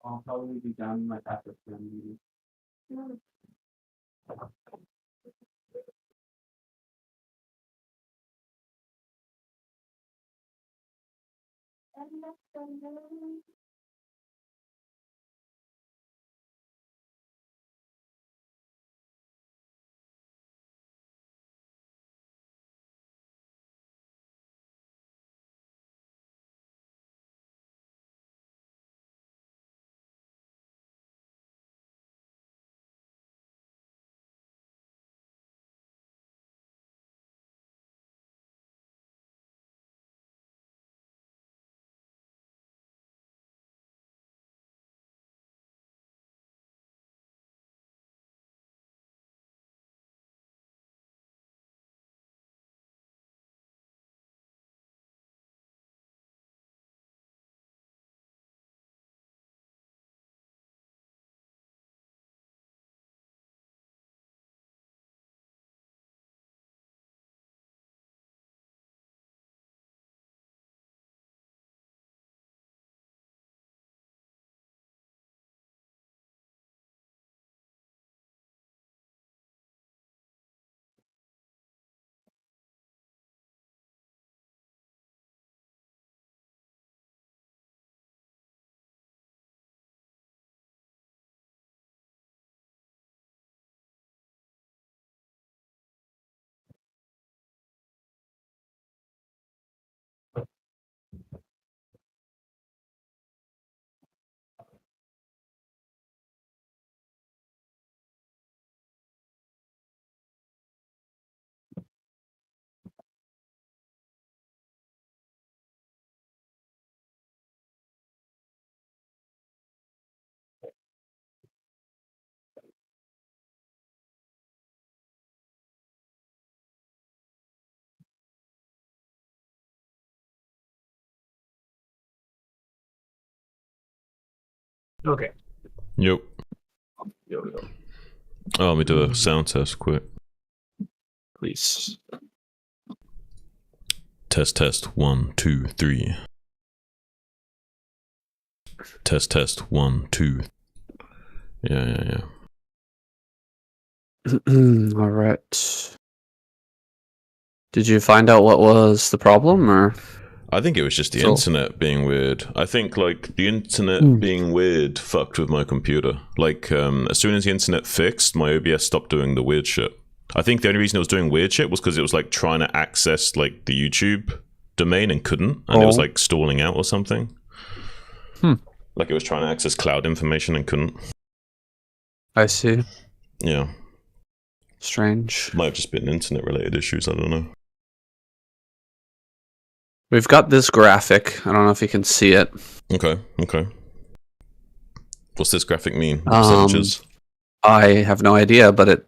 I'll probably be done like after 10 meetings. Okay. Yep. Yo. Oh, let me do a sound test quick. Please. Test 1 2 3. Test 1 2. Yeah. All right. Did you find out what was the problem, or? I think it was just the internet being weird. I think like the internet being weird fucked with my computer. Like as soon as the internet fixed, my OBS stopped doing the weird shit. I think the only reason it was doing weird shit was because it was like trying to access like the YouTube domain and couldn't, and it was like stalling out or something. Like it was trying to access cloud information and couldn't. I see. Yeah. Strange. Might have just been internet related issues, I don't know. We've got this graphic. I don't know if you can see it. Okay. What's this graphic mean? Percentages? I have no idea, but it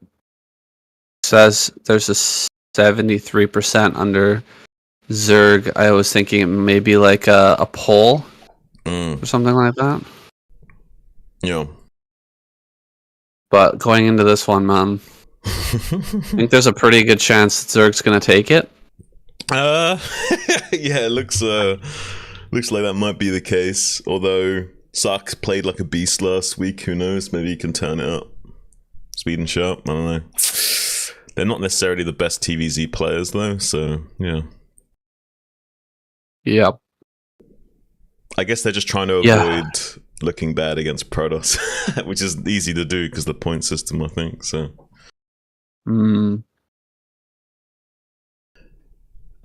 says there's a 73% under Zerg. I was thinking it may be like a poll or something like that. Yeah. But going into this one, man, I think there's a pretty good chance that Zerg's going to take it. Yeah, it looks like that might be the case. Although Sark played like a beast last week, who knows? Maybe he can turn it up. Speed and sharp, I don't know. They're not necessarily the best TVZ players though, so yeah. Yep. I guess they're just trying to avoid looking bad against Protoss, which is easy to do because the point system, I think. So.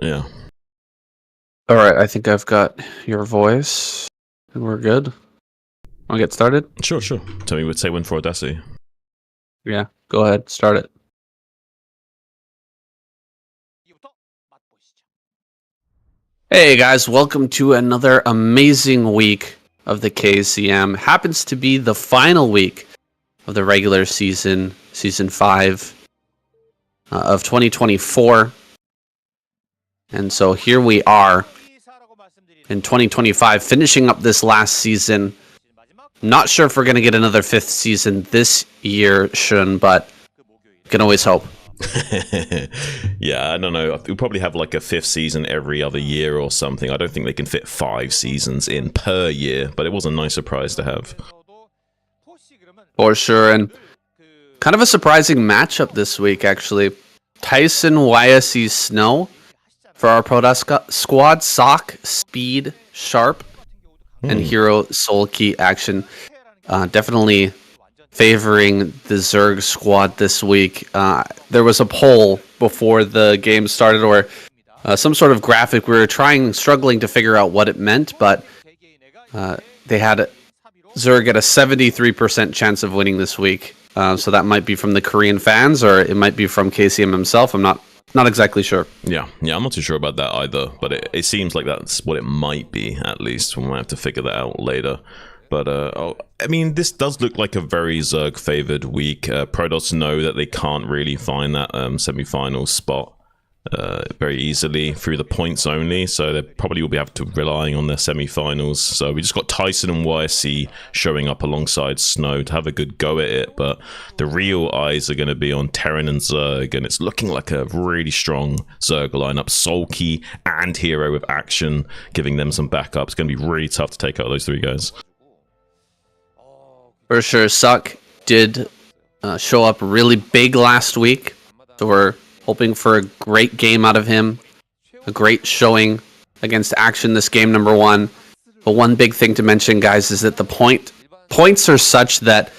Yeah. All right, I think I've got your voice, and we're good. Want to get started? Sure. Tell me what say when for Audacity. Yeah, go ahead, start it. Hey guys, welcome to another amazing week of the KCM. Happens to be the final week of the regular season, Season 5 of 2024. And so here we are in 2025, finishing up this last season. Not sure if we're going to get another 5th season this year, Shun, but we can always hope. Yeah, I don't know. We'll probably have like a 5th season every other year or something. I don't think they can fit 5 seasons in per year, but it was a nice surprise to have. For sure, and kind of a surprising matchup this week, actually. Tyson, YSE, Snow for our Protoss squad. Sock, Speed, Sharp, and Hero, Soul Key, Action. Definitely favoring the Zerg squad this week. There was a poll before the game started, or some sort of graphic. We were struggling to figure out what it meant, but they had Zerg at a 73% chance of winning this week. So that might be from the Korean fans, or it might be from KCM himself. I'm not exactly sure. Yeah, I'm not too sure about that either, but it seems like that's what it might be, at least. We might have to figure that out later. But, I mean, this does look like a very Zerg-favored week. Protoss know that they can't really find that semi-final spot very easily through the points only, so they probably will be able to relying on their semi-finals. So we just got Tyson and YSC showing up alongside Snow to have a good go at it, but the real eyes are going to be on Terran and Zerg, and it's looking like a really strong Zerg lineup. Soulkey and Hero with Action, giving them some backup. It's going to be really tough to take out those 3 guys. For sure, Suck did show up really big last week, so we're hoping for a great game out of him, a great showing against Action this game, number 1. But one big thing to mention, guys, is that the points are such that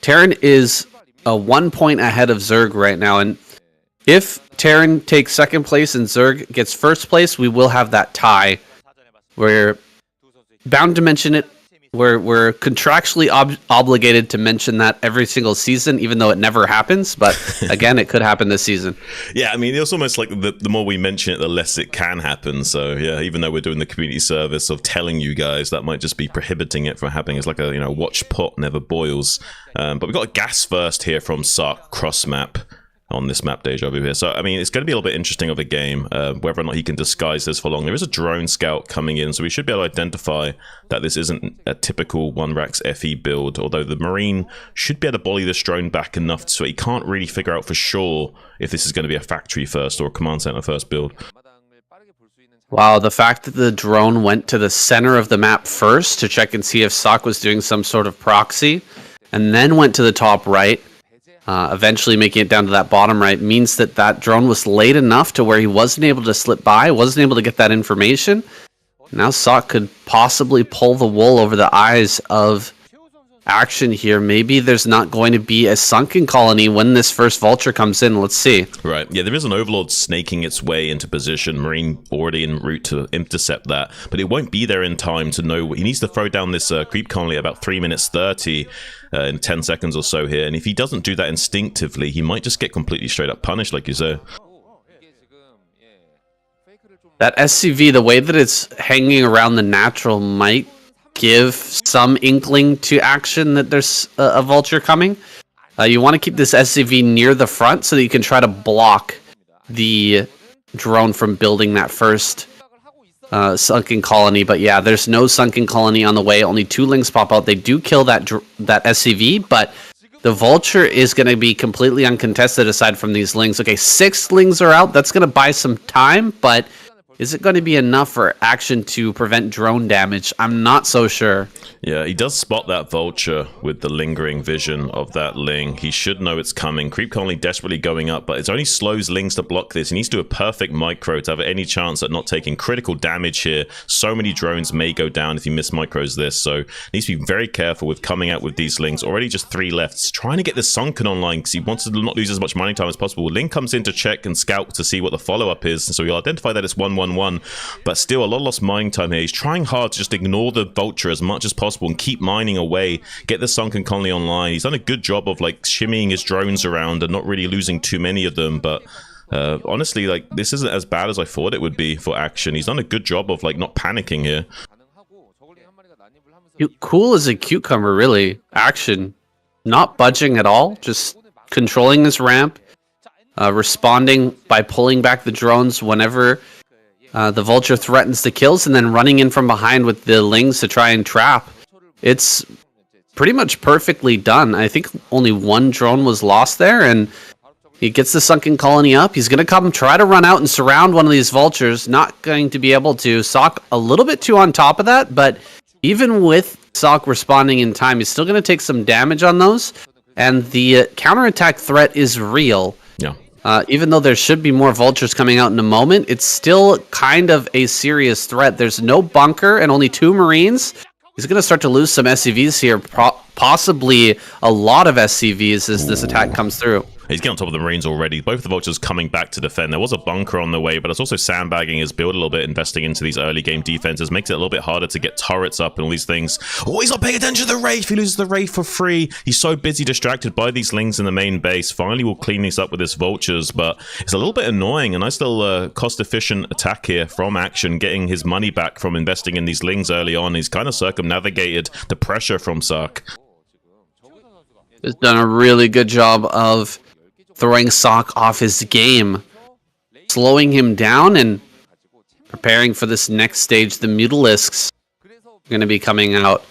Terran is 1 point ahead of Zerg right now, and if Terran takes 2nd place and Zerg gets 1st place, we will have that tie. We're bound to mention it. We're contractually obligated to mention that every single season, even though it never happens. But again, it could happen this season. Yeah, I mean, it's almost like the more we mention it, the less it can happen. So yeah, even though we're doing the community service of telling you guys, that might just be prohibiting it from happening. It's like a watch pot never boils. But we've got a gas first here from Sark cross map on this map Deja Vu here. So, I mean, it's going to be a little bit interesting of a game, whether or not he can disguise this for long. There is a drone scout coming in, so we should be able to identify that this isn't a typical 1-Rax FE build, although the Marine should be able to volley this drone back enough so he can't really figure out for sure if this is going to be a factory first or a command center first build. Wow, the fact that the drone went to the center of the map first to check and see if Sock was doing some sort of proxy, and then went to the top right, eventually making it down to that bottom right, means that drone was late enough to where he wasn't able to slip by, wasn't able to get that information. Now Sock could possibly pull the wool over the eyes of Action here. Maybe there's not going to be a sunken colony when this first vulture comes in. Let's see. Right, yeah, there is an Overlord snaking its way into position. Marine already en route to intercept that, but it won't be there in time to know. He needs to throw down this creep colony at about 3 minutes 30 in 10 seconds or so here, and if he doesn't do that instinctively, he might just get completely straight up punished, like you say. That SCV, the way that it's hanging around the natural, might give some inkling to Action that there's a vulture coming. You want to keep this SCV near the front so that you can try to block the drone from building that first sunken colony. But yeah, there's no sunken colony on the way. Only 2 lings pop out. They do kill that SCV, but the vulture is going to be completely uncontested aside from these lings. Okay, 6 lings are out. That's going to buy some time, but is it going to be enough for Action to prevent drone damage? I'm not so sure. Yeah, he does spot that vulture with the lingering vision of that ling. He should know it's coming. Creep colony desperately going up, but it only slows lings to block this. He needs to do a perfect micro to have any chance at not taking critical damage here. So many drones may go down if he miss micros this, so needs to be very careful with coming out with these lings. Already just 3 left. He's trying to get this sunken online because he wants to not lose as much mining time as possible. Ling comes in to check and scout to see what the follow-up is, so he'll identify that it's 1-1-1, but still a lot of lost mining time here. He's trying hard to just ignore the vulture as much as possible and keep mining away, get the sunken colony online. He's done a good job of like shimmying his drones around and not really losing too many of them, but Honestly, like, this isn't as bad as I thought it would be for Action. He's done a good job of, like, not panicking here. Cool as a cucumber, really. Action. Not budging at all, just controlling his ramp, responding by pulling back the drones whenever the vulture threatens the kills, and then running in from behind with the lings to try and trap. It's pretty much perfectly done. I think only one drone was lost there, and he gets the sunken colony up. He's going to come try to run out and surround one of these vultures. Not going to be able to. Sock a little bit too on top of that, but even with Sock responding in time, he's still going to take some damage on those. And the counterattack threat is real. Yeah. Even though there should be more vultures coming out in a moment, it's still kind of a serious threat. There's no bunker and only 2 Marines. He's going to start to lose some SCVs here, possibly a lot of SCVs as this attack comes through. He's getting on top of the Marines already. Both the vultures coming back to defend. There was a bunker on the way, but it's also sandbagging his build a little bit, investing into these early game defenses. Makes it a little bit harder to get turrets up and all these things. Oh, he's not paying attention to the Wraith. He loses the Wraith for free. He's so busy distracted by these lings in the main base. Finally, we'll clean these up with his vultures, but it's a little bit annoying. A nice little cost-efficient attack here from Action, getting his money back from investing in these lings early on. He's kind of circumnavigated the pressure from Sark. He's done a really good job of throwing Sock off his game, slowing him down and preparing for this next stage. The Mutalisks are going to be coming out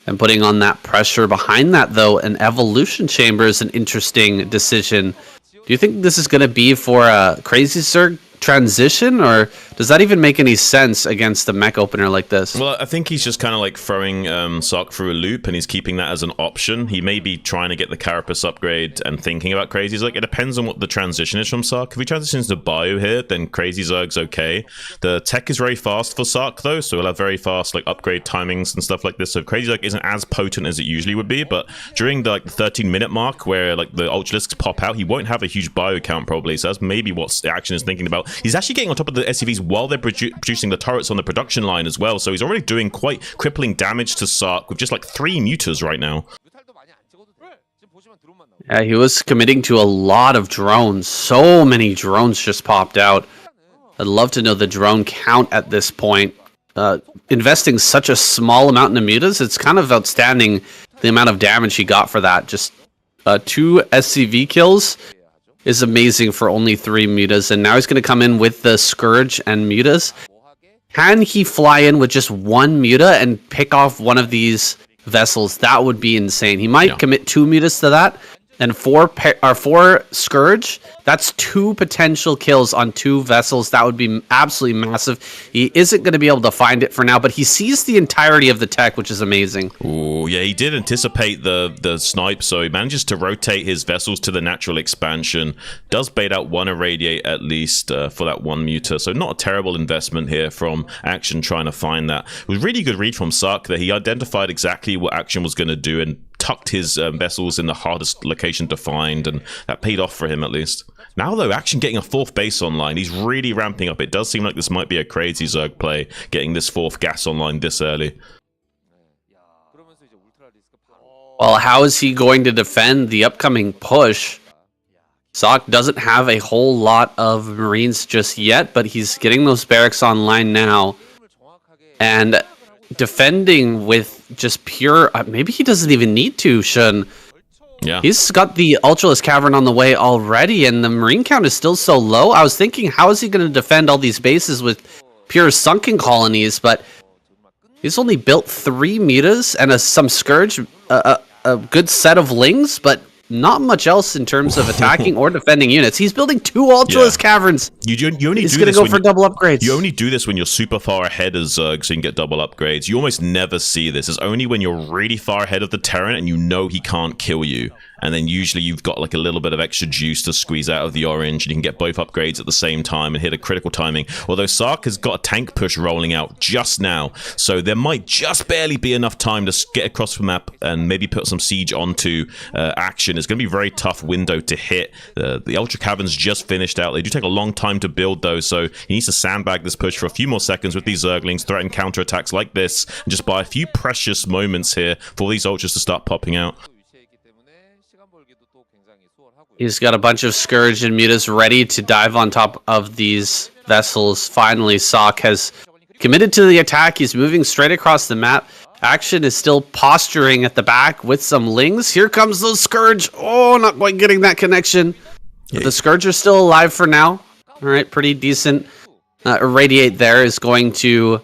and putting on that pressure. Behind that, though, an Evolution Chamber is an interesting decision. Do you think this is going to be for a Crazy Zerg transition, or does that even make any sense against a mech opener like this? Well, I think he's just kind of like throwing Sark through a loop, and he's keeping that as an option. He may be trying to get the Carapace upgrade and thinking about Crazy Zerg. It depends on what the transition is from Sark. If he transitions to Bio here, then Crazy Zerg's okay. The tech is very fast for Sark, though, so he'll have very fast like upgrade timings and stuff like this. So Crazy Zerg isn't as potent as it usually would be, but during the 13-minute mark where like the Ultralisks pop out, he won't have a huge Bio count probably. So that's maybe what Action is thinking about. He's actually getting on top of the SCVs while they're producing the turrets on the production line as well, so he's already doing quite crippling damage to Sark with just like 3 muters right now. Yeah, he was committing to a lot of drones. So many drones just popped out. I'd love to know the drone count at this point. Investing such a small amount in the mutas, it's kind of outstanding the amount of damage he got for that. Just 2 SCV kills is amazing for only 3 mutas, and now he's going to come in with the Scourge and mutas. Can he fly in with just 1 muta and pick off one of these vessels? That would be insane. He might commit 2 mutas to that, and 4 Scourge. That's 2 potential kills on 2 vessels. That would be absolutely massive. He isn't going to be able to find it for now, but he sees the entirety of the tech, which is amazing. Ooh, yeah, he did anticipate the snipe, so he manages to rotate his vessels to the natural expansion. Does bait out 1 irradiate at least for that 1 muta, so not a terrible investment here from Action trying to find that. It was a really good read from Sark there. He identified exactly what Action was going to do and tucked his vessels in the hardest location to find, and that paid off for him at least. Now, though, Action getting a 4th base online. He's really ramping up. It does seem like this might be a Crazy Zerg play, getting this 4th gas online this early. Well, how is he going to defend the upcoming push? Sock doesn't have a whole lot of Marines just yet, but he's getting those barracks online now. And defending with just pure... maybe he doesn't even need to, Shun. Yeah. He's got the Ultralisk Cavern on the way already, and the Marine count is still so low. I was thinking, how is he going to defend all these bases with pure sunken colonies? But he's only built 3 mutas and some Scourge, a good set of lings, but not much else in terms of attacking or defending units. He's building 2 Ultralisk Caverns. You only He's going to go for double upgrades. You only do this when you're super far ahead of Zerg so you can get double upgrades. You almost never see this. It's only when you're really far ahead of the Terran and you know he can't kill you. And then usually you've got like a little bit of extra juice to squeeze out of the orange, and you can get both upgrades at the same time and hit a critical timing. Although Sark has got a tank push rolling out just now, so there might just barely be enough time to get across the map and maybe put some siege onto Action. It's going to be a very tough window to hit. The Ultra Caverns just finished out. They do take a long time to build those, so he needs to sandbag this push for a few more seconds with these Zerglings, threaten counterattacks like this, and just buy a few precious moments here for these Ultras to start popping out. He's got a bunch of Scourge and Mutas ready to dive on top of these vessels. Finally, Sock has committed to the attack. He's moving straight across the map. Action is still posturing at the back with some Lings. Here comes those Scourge. Oh, not quite getting that connection. But the Scourge are still alive for now. All right, pretty decent. Irradiate there is going to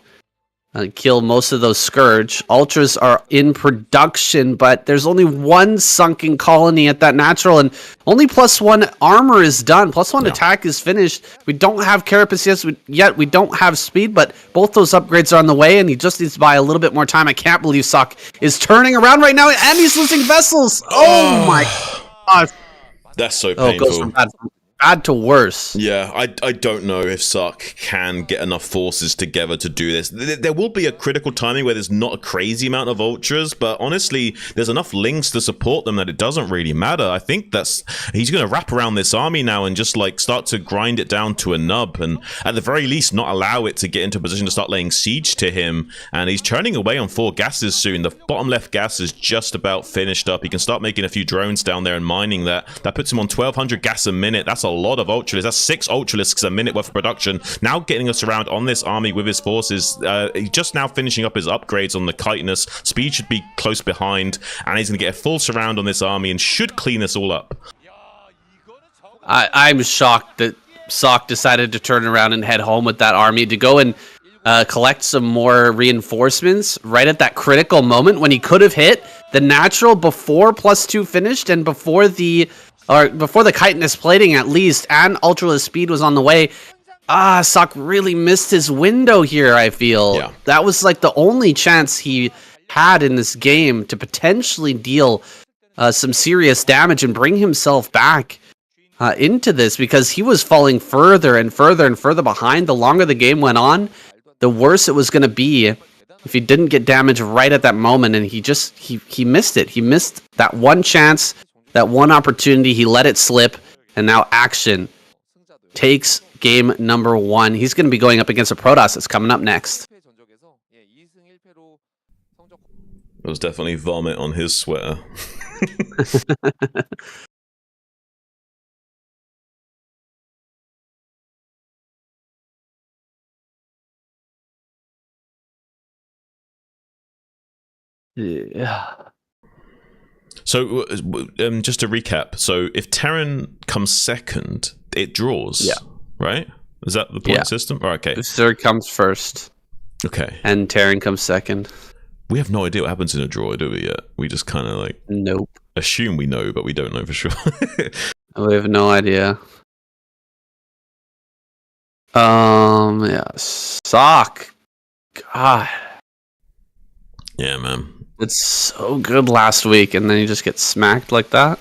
kill most of those Scourge. Ultras are in production, but there's only one sunken colony at that natural, and only +1 armor is done. +1 attack is finished. We don't have Carapace yet. We don't have speed, but both those upgrades are on the way, and he just needs to buy a little bit more time. I can't believe Sock is turning around right now, and he's losing vessels. Oh my god. That's so painful. It goes from bad to worse. Yeah, I don't know if Suck can get enough forces together to do this. There will be a critical timing where there's not a crazy amount of Ultras, but honestly, there's enough Lings to support them that it doesn't really matter. I think he's going to wrap around this army now and just like start to grind it down to a nub, and at the very least not allow it to get into a position to start laying siege to him. And he's churning away on 4 gases soon. The bottom left gas is just about finished up. He can start making a few drones down there and mining that. That puts him on 1,200 gas a minute. That's a lot of Ultralisks. That's 6 Ultralisks a minute worth of production. Now getting us around on this army with his forces. He's just now finishing up his upgrades on the chitinous. Speed should be close behind, and he's going to get a full surround on this army and should clean this all up. I'm shocked that Sock decided to turn around and head home with that army to go and collect some more reinforcements right at that critical moment when he could have hit the natural before +2 finished and before the chitinous plating at least, and Ultralisk speed was on the way. Sock really missed his window here, I feel. Yeah. That was like the only chance he had in this game to potentially deal some serious damage and bring himself back into this, because he was falling further and further and further behind. The longer the game went on, the worse it was going to be if he didn't get damage right at that moment, and he missed it. He missed that one chance, that one opportunity. He let it slip, and now Action takes game number 1. He's going to be going up against a Protoss that's coming up next. It was definitely vomit on his sweater. Yeah. So, just to recap, so if Terran comes second, it draws, right? Is that the point system? Oh, okay. Zerg comes first. Okay. And Terran comes second. We have no idea what happens in a draw, do we, yet? We just kind of, like... Nope. Assume we know, but we don't know for sure. We have no idea. Yeah. Sock. God. Yeah, man. It's so good last week, and then you just get smacked like that.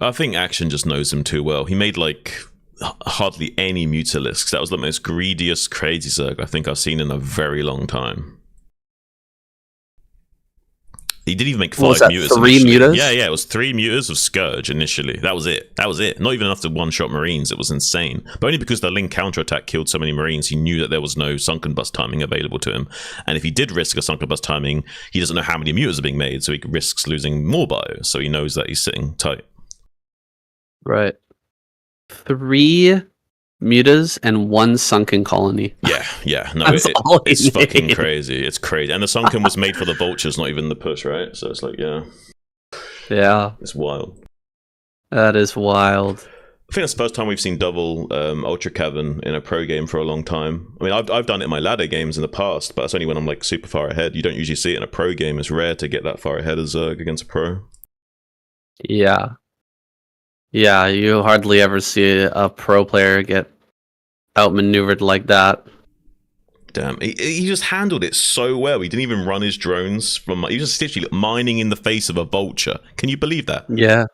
I think Action just knows him too well. He made, like, hardly any Mutalisks. That was the most greediest crazy Zerg I think I've seen in a very long time. He didn't even make 5 mutas. 3 initially. mutas? Yeah, it was 3 mutas of Scourge initially. That was it. Not even enough to one-shot Marines. It was insane. But only because the Link counterattack killed so many Marines, he knew that there was no sunken bust timing available to him. And if he did risk a sunken bust timing, he doesn't know how many mutas are being made, so he risks losing more bio. So he knows that he's sitting tight. Right. 3 mutas and 1 sunken colony. Yeah. No, it's fucking crazy. It's crazy. And the sunken was made for the vultures, not even the push, right? So it's like, yeah. It's wild. That is wild. I think that's the first time we've seen double Ultra Cavern in a pro game for a long time. I mean, I've done it in my ladder games in the past, but that's only when I'm like super far ahead. You don't usually see it in a pro game. It's rare to get that far ahead of Zerg against a pro. Yeah, you hardly ever see a pro player get outmaneuvered like that. Damn, he just handled it so well. He didn't even run his drones from. He was just literally mining in the face of a vulture. Can you believe that? Yeah.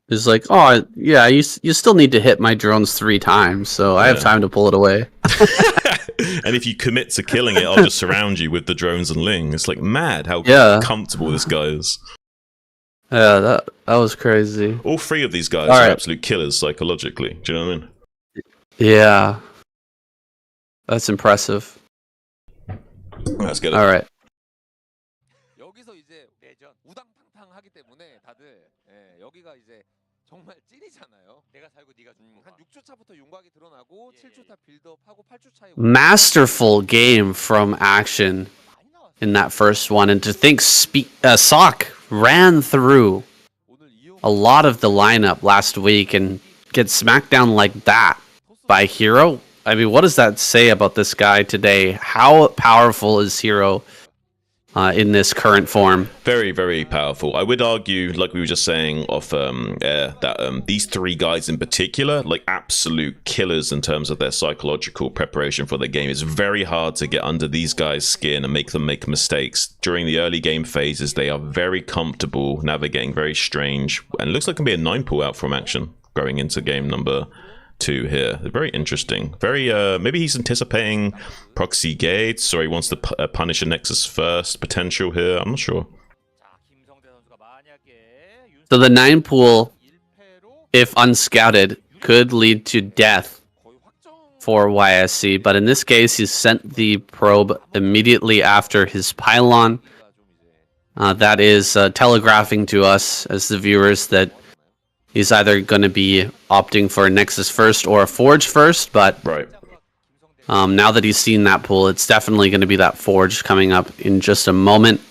It's like, oh yeah, you still need to hit my drones 3 times, so I have time to pull it away. And if you commit to killing it, I'll just surround you with the drones and Ling. It's like mad how comfortable this guy is. Yeah, that was crazy. All 3 of these guys are absolute killers psychologically. Do you know what I mean? Yeah. That's impressive. Let's get it. All right. Masterful game from Action in that first one, and to think Sock ran through a lot of the lineup last week and get smacked down like that by Hero. I mean, what does that say about this guy today? How powerful is Hero in this current form? Very, very powerful. I would argue, like we were just saying off air, that these three guys in particular, like absolute killers in terms of their psychological preparation for the game. It's very hard to get under these guys' skin and make them make mistakes. During the early game phases, they are very comfortable, navigating very strange, and it looks like it can be a 9-pool out from Action going into game number 2 here. They're very interesting. Very, maybe he's anticipating proxy gates, or he wants to punish a Nexus first potential here. I'm not sure. So the 9-pool, if unscouted, could lead to death for YSC, but in this case, he sent the probe immediately after his pylon. That is telegraphing to us as the viewers that he's either going to be opting for a Nexus first or a Forge first, but right. Now that he's seen that pool, it's definitely going to be that Forge coming up in just a moment.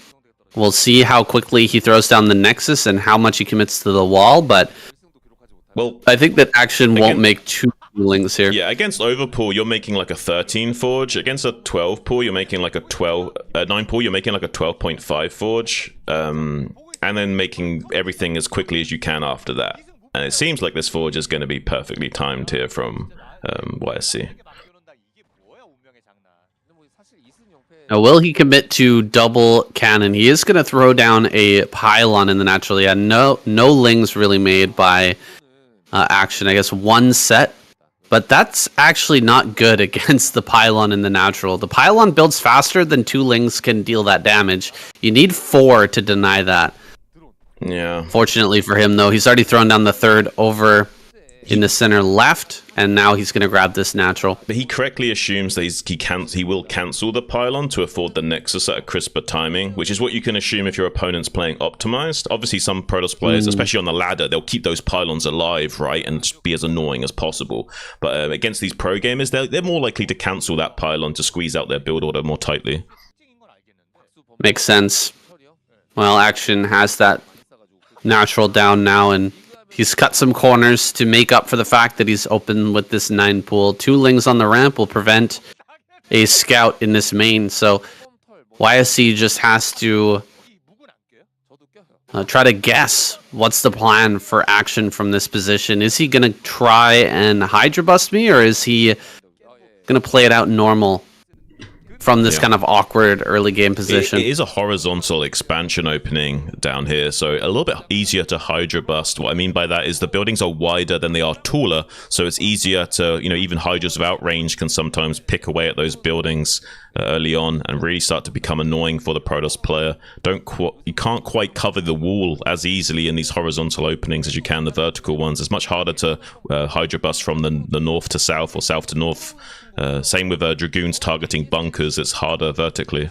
We'll see how quickly he throws down the Nexus and how much he commits to the wall, but I think that Action won't make 2 poolings here. Yeah, against Overpool, you're making like a 13 Forge. Against a 12 pool, you're making like a 9 pool, you're making like a 12.5 Forge. And then making everything as quickly as you can after that. And it seems like this Forge is going to be perfectly timed here from YSC. Now, will he commit to double cannon? He is going to throw down a pylon in the natural. Yeah, no lings really made by Action. I guess 1 set. But that's actually not good against the pylon in the natural. The pylon builds faster than 2 lings can deal that damage. You need 4 to deny that. Yeah. Fortunately for him, though, he's already thrown down the 3rd over in the center left, and now he's going to grab this natural. But he correctly assumes that he will cancel the pylon to afford the Nexus at a crisper timing, which is what you can assume if your opponent's playing optimized. Obviously, some Protoss players, especially on the ladder, they'll keep those pylons alive, right, and be as annoying as possible. But against these pro gamers, they're more likely to cancel that pylon to squeeze out their build order more tightly. Makes sense. Well, Action has that natural down now, and he's cut some corners to make up for the fact that he's open with this 9 pool. 2 lings on the ramp will prevent a scout in this main, so YSC just has to try to guess what's the plan for Action from this position. Is he going to try and Hydra bust me, or is he going to play it out normal from this kind of awkward early game position? It is a horizontal expansion opening down here, so a little bit easier to Hydra bust. What I mean by that is the buildings are wider than they are taller, so it's easier to, even Hydras without range can sometimes pick away at those buildings early on and really start to become annoying for the Protoss player. You can't quite cover the wall as easily in these horizontal openings as you can the vertical ones. It's much harder to Hydra bust from the north to south or south to north. Same with Dragoons targeting bunkers. It's harder vertically.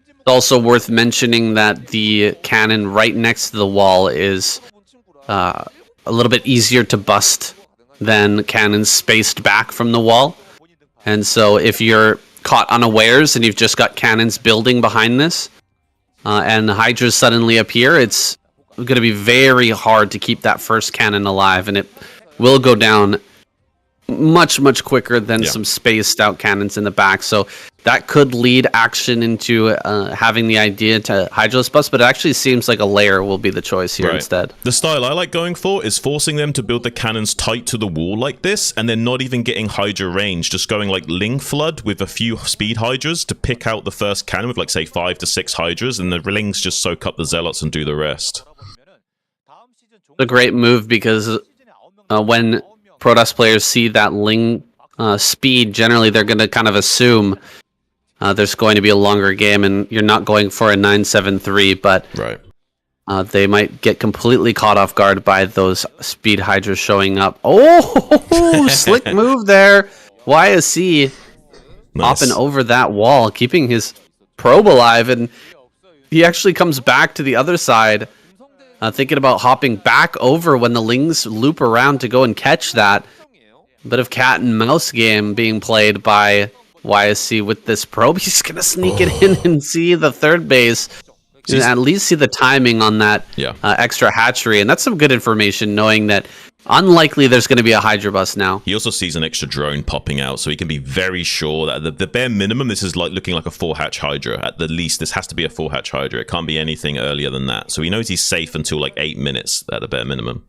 It's also worth mentioning that the cannon right next to the wall is a little bit easier to bust than cannons spaced back from the wall. And so if you're caught unawares and you've just got cannons building behind this, and the Hydras suddenly appear, it's going to be very hard to keep that first cannon alive, and it will go down much quicker than some spaced out cannons in the back. So that could lead Action into having the idea to Hydraless bust, but it actually seems like a layer will be the choice here instead. The style I like going for is forcing them to build the cannons tight to the wall like this, and then not even getting Hydra range, just going like Ling Flood with a few speed Hydras to pick out the first cannon with like say 5 to 6 Hydras, and the Lings just soak up the Zealots and do the rest. A great move, because when Protoss players see that Ling speed, generally they're going to kind of assume there's going to be a longer game, and you're not going for a 9-7-3, but they might get completely caught off guard by those speed Hydras showing up. Oh, slick move there. YSC hopping over that wall, keeping his probe alive, and he actually comes back to the other side thinking about hopping back over when the Lings loop around to go and catch that. Bit of cat and mouse game being played by YSC with this probe. He's going to sneak it in and see the third base. And at least see the timing on that extra hatchery. And that's some good information, knowing that unlikely there's going to be a Hydra bus now. He also sees an extra drone popping out, so he can be very sure that the bare minimum, this is like looking like a 4-hatch Hydra. At the least, this has to be a 4-hatch Hydra. It can't be anything earlier than that. So he knows he's safe until like 8 minutes at the bare minimum.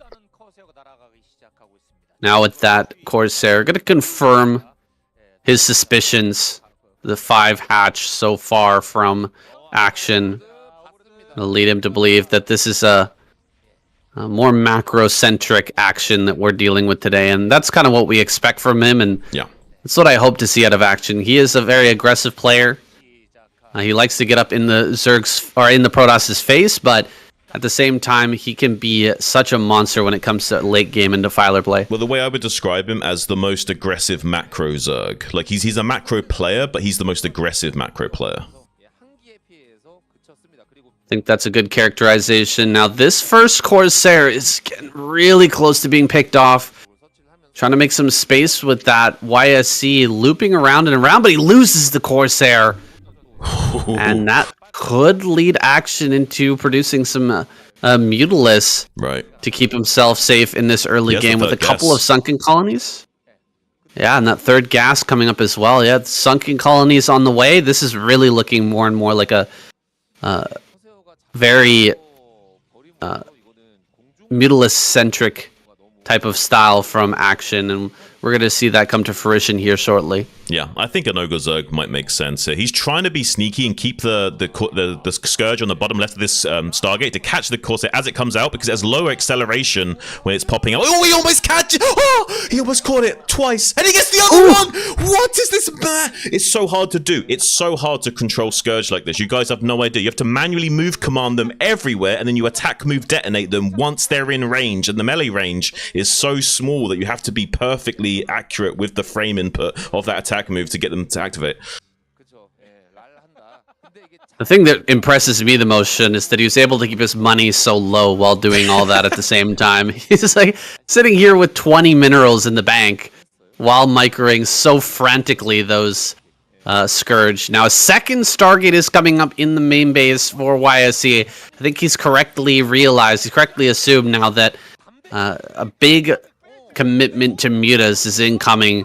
Now with that, Corsair going to confirm his suspicions. The 5-hatch so far from Action will lead him to believe that this is a more macro-centric Action that we're dealing with today, and that's kind of what we expect from him, and that's what I hope to see out of Action. He is a very aggressive player. He likes to get up in the Zerg's or in the Protost's face, but at the same time, he can be such a monster when it comes to late game and defiler play. Well, the way I would describe him as the most aggressive macro Zerg. Like he's a macro player, but he's the most aggressive macro player. I think that's a good characterization. Now, this first Corsair is getting really close to being picked off. Trying to make some space with that YSC looping around and around, but he loses the Corsair. And that could lead Action into producing some Mutalisk to keep himself safe in this early game with a couple of sunken colonies. Yeah, and that third gas coming up as well. Yeah, sunken colonies on the way. This is really looking more and more like a very Mutalisk-centric type of style from Action, and we're going to see that come to fruition here shortly. Yeah, I think an Ogre Zerg might make sense here. He's trying to be sneaky and keep the Scourge on the bottom left of this Stargate to catch the Corsair as it comes out, because it has lower acceleration when it's popping out. Oh, he almost catch it! Oh, he almost caught it twice, and he gets the other one! What is this, man? It's so hard to do. It's so hard to control Scourge like this. You guys have no idea. You have to manually move command them everywhere, and then you attack move detonate them once they're in range, and the melee range is so small that you have to be perfectly accurate with the frame input of that attack move to get them to activate. The thing that impresses me the most, Shun, is that he was able to keep his money so low while doing all that at the same time. He's like sitting here with 20 minerals in the bank while microing so frantically those Scourge. Now a second Stargate is coming up in the main base for YSC. I think he's correctly assumed now that a big commitment to mutas is incoming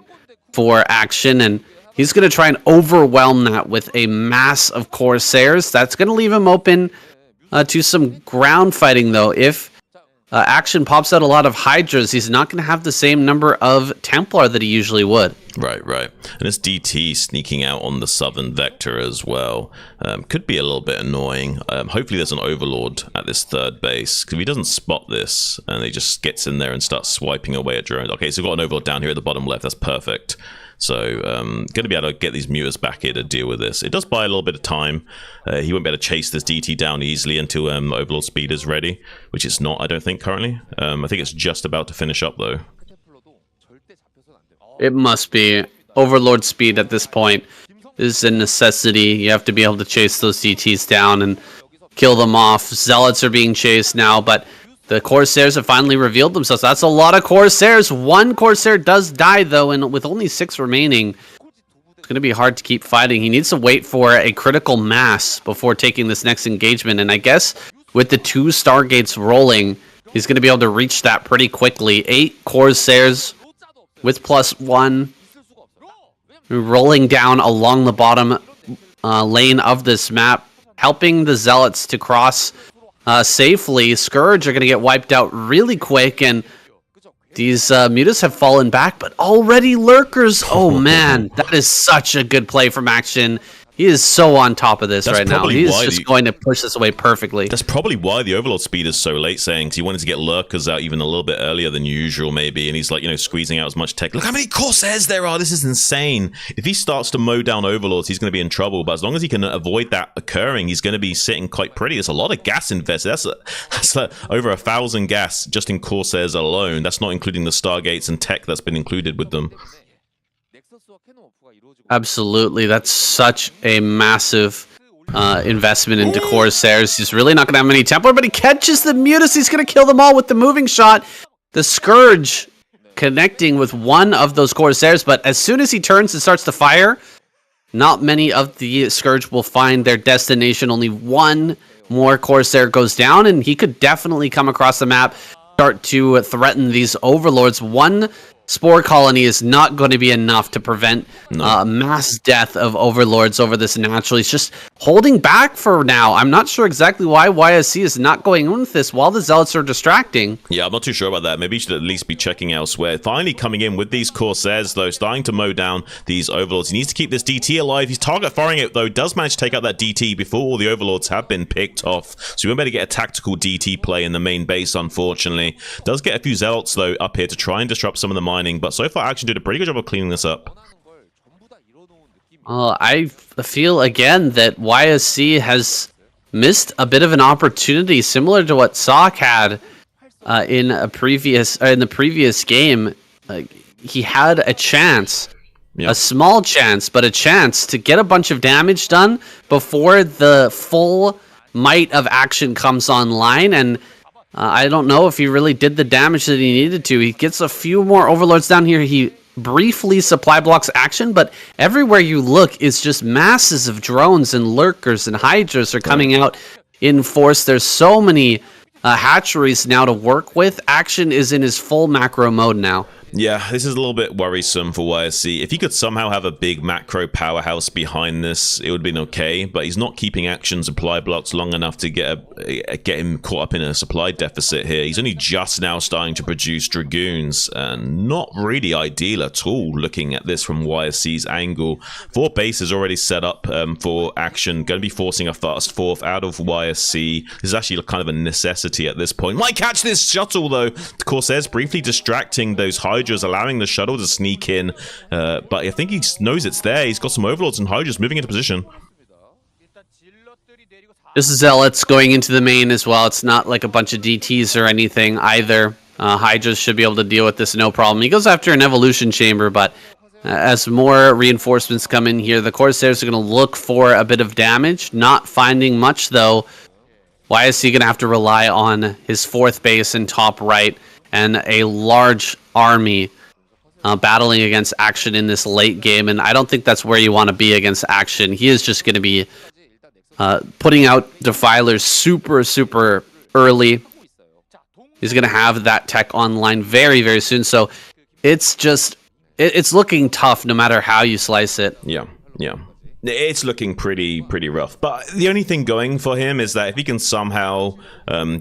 for Action, and he's going to try and overwhelm that with a mass of Corsairs. That's going to leave him open to some ground fighting, though. If Action pops out a lot of Hydras, he's not going to have the same number of Templar that he usually would. Right. And this DT sneaking out on the southern vector as well could be a little bit annoying. Hopefully there's an Overlord at this third base, because if he doesn't spot this and he just gets in there and starts swiping away at drones. Okay, so we've got an Overlord down here at the bottom left. That's perfect. So going to be able to get these mutas back here to deal with this. It does buy a little bit of time. He won't be able to chase this DT down easily until Overlord speed is ready, which it's not, I don't think, currently. I think it's just about to finish up, though. It must be. Overlord speed at this point is a necessity. You have to be able to chase those DTs down and kill them off. Zealots are being chased now, but the Corsairs have finally revealed themselves. That's a lot of Corsairs. One Corsair does die, though, and with only 6 remaining, it's going to be hard to keep fighting. He needs to wait for a critical mass before taking this next engagement, and I guess with the 2 Stargates rolling, he's going to be able to reach that pretty quickly. 8 Corsairs with +1 rolling down along the bottom lane of this map, helping the Zealots to cross safely. Scourge are going to get wiped out really quick, and these mutas have fallen back, but already Lurkers. Oh man, that is such a good play from Action. He is so on top of this right now. He's just going to push this away perfectly. That's probably why the Overlord speed is so late, saying, because he wanted to get Lurkers out even a little bit earlier than usual, maybe, and he's like, squeezing out as much tech. Look how many Corsairs there are. This is insane. If he starts to mow down Overlords, he's going to be in trouble, but as long as he can avoid that occurring, he's going to be sitting quite pretty. There's a lot of gas invested. That's over 1,000 gas just in Corsairs alone. That's not including the Stargates and tech that's been included with them. Absolutely. That's such a massive investment into Corsairs. He's really not going to have many Templar, but he catches the Mutas. He's going to kill them all with the moving shot. The Scourge connecting with one of those Corsairs, but as soon as he turns and starts to fire, not many of the Scourge will find their destination. Only one more Corsair goes down, and he could definitely come across the map, start to threaten these Overlords. One Spore Colony is not going to be enough to prevent mass death of Overlords over this natural. He's just holding back for now. I'm not sure exactly why YSC is not going in with this while the Zealots are distracting. Yeah, I'm not too sure about that. Maybe he should at least be checking elsewhere. Finally coming in with these Corsairs, though, starting to mow down these Overlords. He needs to keep this DT alive. He's target firing it, though. Does manage to take out that DT before all the Overlords have been picked off. So we better get a tactical DT play in the main base, unfortunately. Does get a few Zealots, though, up here to try and disrupt some of the mining. But so far, Action did a pretty good job of cleaning this up. I feel again that YSC has missed a bit of an opportunity, similar to what Sock had in the previous game. He had a chance, a small chance, but a chance to get a bunch of damage done before the full might of Action comes online, and I don't know if he really did the damage that he needed to. He gets a few more Overlords down here. He briefly supply blocks Action, but everywhere you look is just masses of drones and lurkers and hydras are coming out in force. There's so many hatcheries now to work with. Action is in his full macro mode now. Yeah, this is a little bit worrisome for YSC. If he could somehow have a big macro powerhouse behind this, it would have been okay, but he's not keeping Action supply blocks long enough to get him caught up in a supply deficit here. He's only just now starting to produce Dragoons, and not really ideal at all looking at this from YSC's angle. 4 bases already set up for Action, going to be forcing a fast fourth out of YSC. This is actually kind of a necessity at this point. Might catch this shuttle, though. The Corsairs briefly distracting those Hydras, allowing the shuttle to sneak in, but I think he knows it's there. He's got some Overlords and Hydras moving into position. This is Zealots going into the main as well. It's not like a bunch of DTs or anything either. Hydras should be able to deal with this no problem. He goes after an Evolution Chamber, but as more reinforcements come in here, the Corsairs are going to look for a bit of damage. Not finding much, though. YSC going to have to rely on his 4th base in top right and a large army battling against Action in this late game, and I don't think that's where you want to be against Action. He is just going to be putting out Defilers super early. He's going to have that tech online very, very soon, so it's just it's looking tough no matter how you slice it. Yeah. It's looking pretty rough, but the only thing going for him is that if he can somehow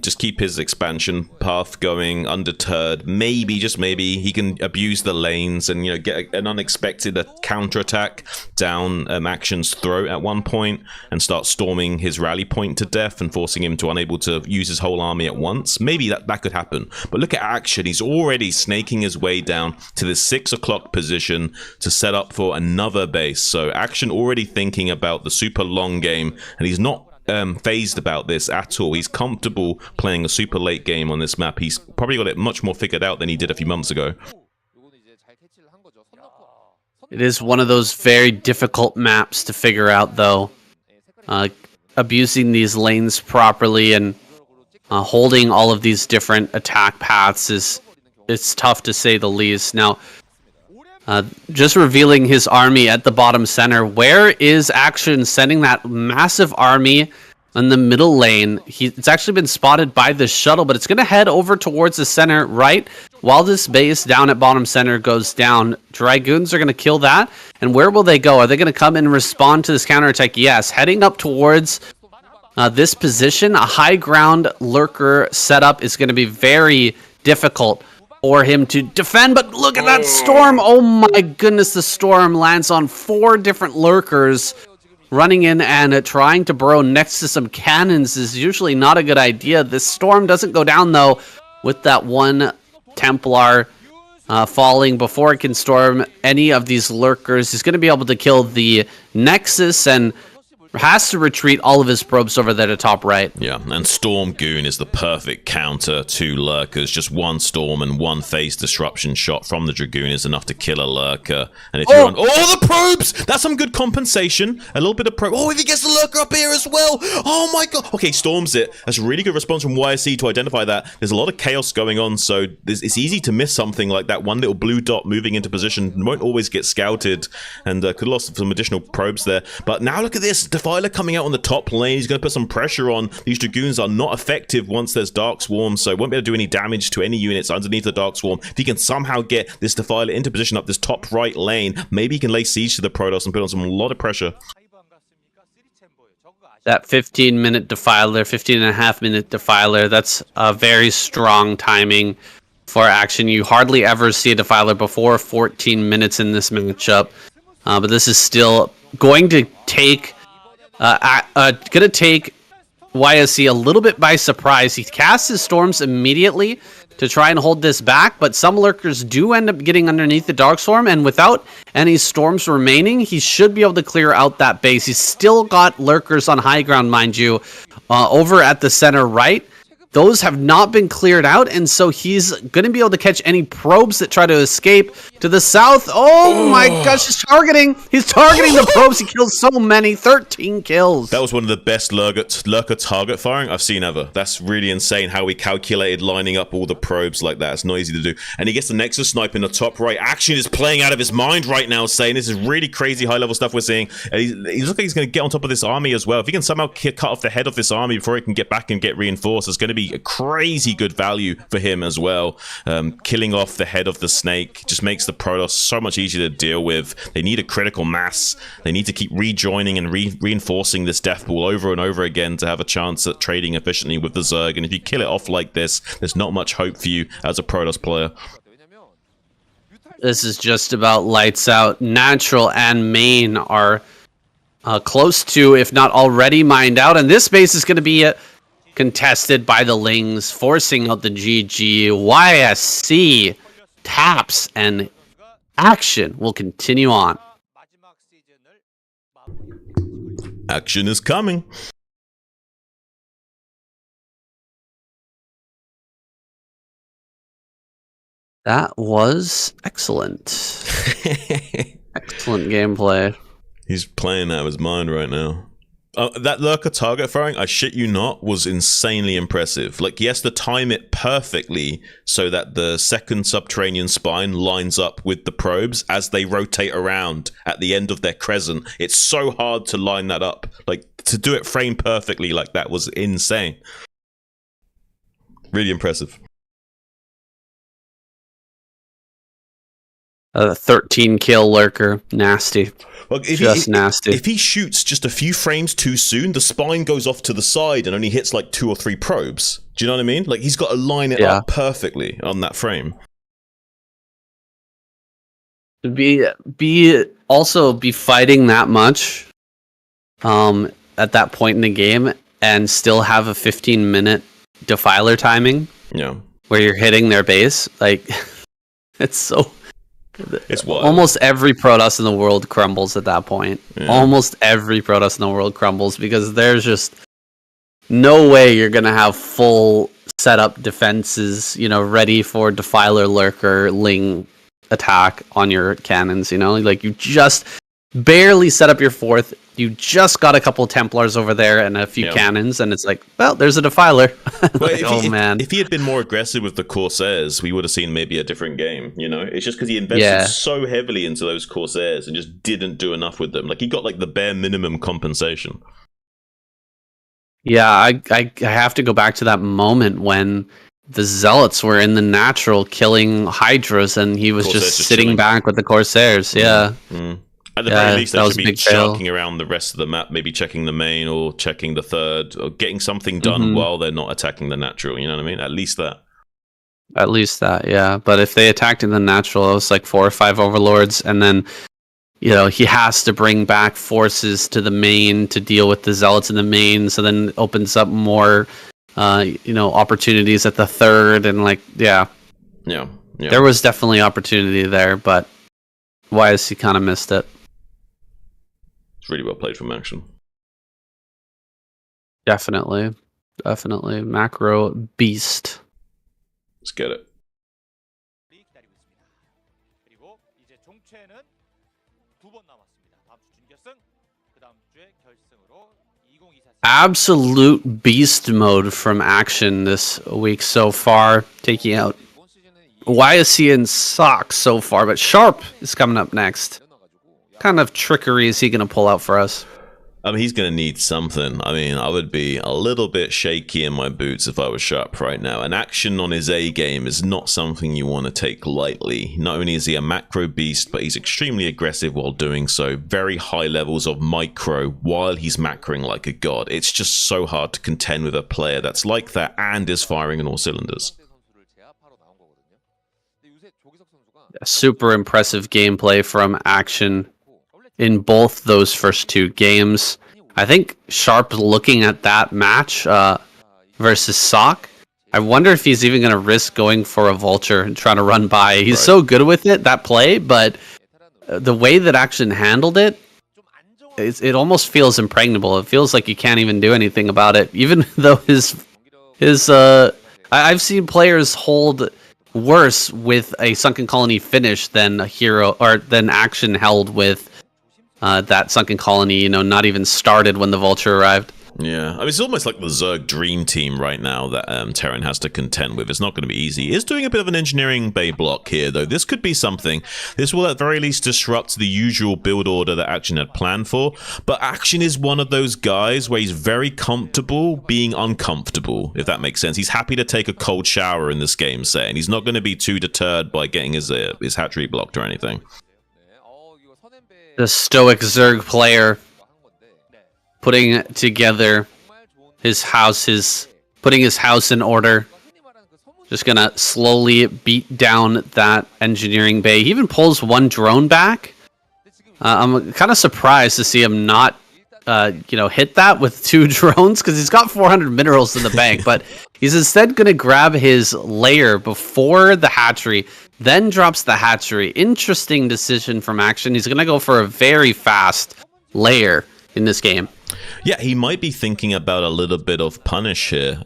just keep his expansion path going undeterred, maybe, just maybe, he can abuse the lanes and, you know, get an unexpected counterattack down Action's throat at one point and start storming his rally point to death and forcing him to unable to use his whole army at once. Maybe that could happen, but look at Action. He's already snaking his way down to the 6 o'clock position to set up for another base. So Action already thinking about the super long game, and he's not phased about this at all. He's comfortable playing a super late game on this map. He's probably got it much more figured out than he did a few months ago. It is one of those very difficult maps to figure out, though. Abusing these lanes properly and holding all of these different attack paths it's tough to say the least. Now, just revealing his army at the bottom center. Where is Action sending that massive army in the middle lane? It's actually been spotted by the shuttle, but it's going to head over towards the center right while this base down at bottom center goes down. Dragoons are going to kill that. And where will they go? Are they going to come and respond to this counterattack? Yes. Heading up towards this position, a high ground lurker setup is going to be very difficult for him to defend, but look at that storm. Oh my goodness, the storm lands on 4 different lurkers. Running in and trying to burrow next to some cannons is usually not a good idea. This storm doesn't go down, though, with that one Templar falling before it can storm any of these lurkers. He's going to be able to kill the Nexus, and has to retreat all of his probes over there to top right. Yeah, and Storm Goon is the perfect counter to Lurkers. Just one Storm and one phase disruption shot from the Dragoon is enough to kill a Lurker. And if you're on... Oh, the probes! That's some good compensation. A little bit of probe. Oh, if he gets the Lurker up here as well! Oh my god! Okay, storms it. That's a really good response from YSC to identify that. There's a lot of chaos going on, so it's easy to miss something like that. One little blue dot moving into position won't always get scouted, and could have lost some additional probes there. But now look at this. Defiler coming out on the top lane. He's going to put some pressure on. These Dragoons are not effective once there's Dark Swarm, so won't be able to do any damage to any units underneath the Dark Swarm. If he can somehow get this Defiler into position up this top right lane, maybe he can lay siege to the Protoss and put on a lot of pressure. That 15-minute Defiler, 15.5-minute Defiler, that's a very strong timing for action. You hardly ever see a Defiler before 14 minutes in this matchup, but this is still going to take YSC a little bit by surprise. He casts his storms immediately to try and hold this back, but some Lurkers do end up getting underneath the Dark Swarm, and without any storms remaining, he should be able to clear out that base. He's still got Lurkers on high ground, mind you, over at the center right. Those have not been cleared out, and so he's going to be able to catch any probes that try to escape to the south. Oh my gosh, he's targeting the probes. He kills so many, 13 kills. That was one of the best Lurker target firing I've seen ever. That's really insane how he calculated lining up all the probes like that. It's not easy to do. And he gets the Nexus snipe in the top right. Action is playing out of his mind right now, saying this is really crazy high-level stuff we're seeing. And he looks like he's going to get on top of this army as well. If he can somehow cut off the head of this army before he can get back and get reinforced, it's going to be a crazy good value for him as well. Killing off the head of the snake just makes the Protoss so much easier to deal with. They need a critical mass. They need to keep rejoining and reinforcing this death pool over and over again to have a chance at trading efficiently with the Zerg. And if you kill it off like this, there's not much hope for you as a Protoss player. This is just about lights out. Natural and main are close to, if not already, mined out, and this base is going to be contested by the Lings, forcing out the GG. YSC taps, and action will continue on. Action is coming. That was excellent. Excellent gameplay. He's playing out of his mind right now. That Lurker target firing, I shit you not, was insanely impressive. Like, he has to time it perfectly so that the second subterranean spine lines up with the probes as they rotate around at the end of their crescent. It's so hard to line that up. Like, to do it frame perfectly like that was insane. Really impressive. 13 kill Lurker. Nasty. Well, nasty. If he shoots just a few frames too soon, the spine goes off to the side and only hits like 2 or 3 probes. Do you know what I mean? Like, he's got to line it up perfectly on that frame. To be fighting that much at that point in the game and still have a 15-minute Defiler timing. Yeah. Where you're hitting their base. Like, it's so... It's wild. Almost every Protoss in the world crumbles at that point. Yeah. Almost every Protoss in the world crumbles because there's just no way you're going to have full setup defenses, ready for Defiler, Lurker, Ling attack on your cannons, Like, you just barely set up your 4th. You just got a couple Templars over there and a few cannons, and it's like, well, there's a Defiler. Well, man. If he had been more aggressive with the Corsairs, we would have seen maybe a different game, It's just because he invested so heavily into those Corsairs and just didn't do enough with them. Like, he got, like, the bare minimum compensation. Yeah, I have to go back to that moment when the Zealots were in the natural killing Hydras, and he was just sitting back with the Corsairs, At the very least, they should be sharking around the rest of the map, maybe checking the main or checking the third, or getting something done while they're not attacking the natural, you know what I mean? At least that. At least that, yeah. But if they attacked in the natural, it was like 4 or 5 Overlords, and then, he has to bring back forces to the main to deal with the Zealots in the main, so then it opens up more, opportunities at the third, and Yeah. There was definitely opportunity there, but YSC kind of missed it. It's really well played from Action. Definitely. Definitely. Macro beast. Let's get it. Absolute beast mode from Action this week so far, taking out YSC and Sock so far, but Sharp is coming up next. What kind of trickery is he going to pull out for us? I mean, he's going to need something. I mean, I would be a little bit shaky in my boots if I was Sharp right now. And Action on his A game is not something you want to take lightly. Not only is he a macro beast, but he's extremely aggressive while doing so. Very high levels of micro while he's macroing like a god. It's just so hard to contend with a player that's like that and is firing on all cylinders. Super impressive gameplay from Action in both those first two games. I think Sharp looking at that match versus Sock, I wonder if he's even going to risk going for a Vulture and trying to run by. He's so good with it, that play, but the way that Action handled it, it almost feels impregnable. It feels like you can't even do anything about it, even though I've seen players hold worse with a Sunken Colony finish than a hero, or than Action held with that Sunken Colony, not even started when the Vulture arrived. Yeah, I mean, it's almost like the Zerg dream team right now that Terran has to contend with. It's not going to be easy. He is doing a bit of an engineering bay block here, though. This could be something. This will at very least disrupt the usual build order that Action had planned for. But Action is one of those guys where he's very comfortable being uncomfortable, if that makes sense. He's happy to take a cold shower in this game, say, and he's not going to be too deterred by getting his hatchery blocked or anything. The stoic Zerg player putting together his house, putting his house in order. Just gonna slowly beat down that engineering bay. He even pulls one drone back. I'm kind of surprised to see him not, hit that with two drones, because he's got 400 minerals in the bank, but he's instead gonna grab his lair before the hatchery, then drops the hatchery. Interesting decision from Action. He's gonna go for a very fast lair in this game. Yeah, he might be thinking about a little bit of punish here.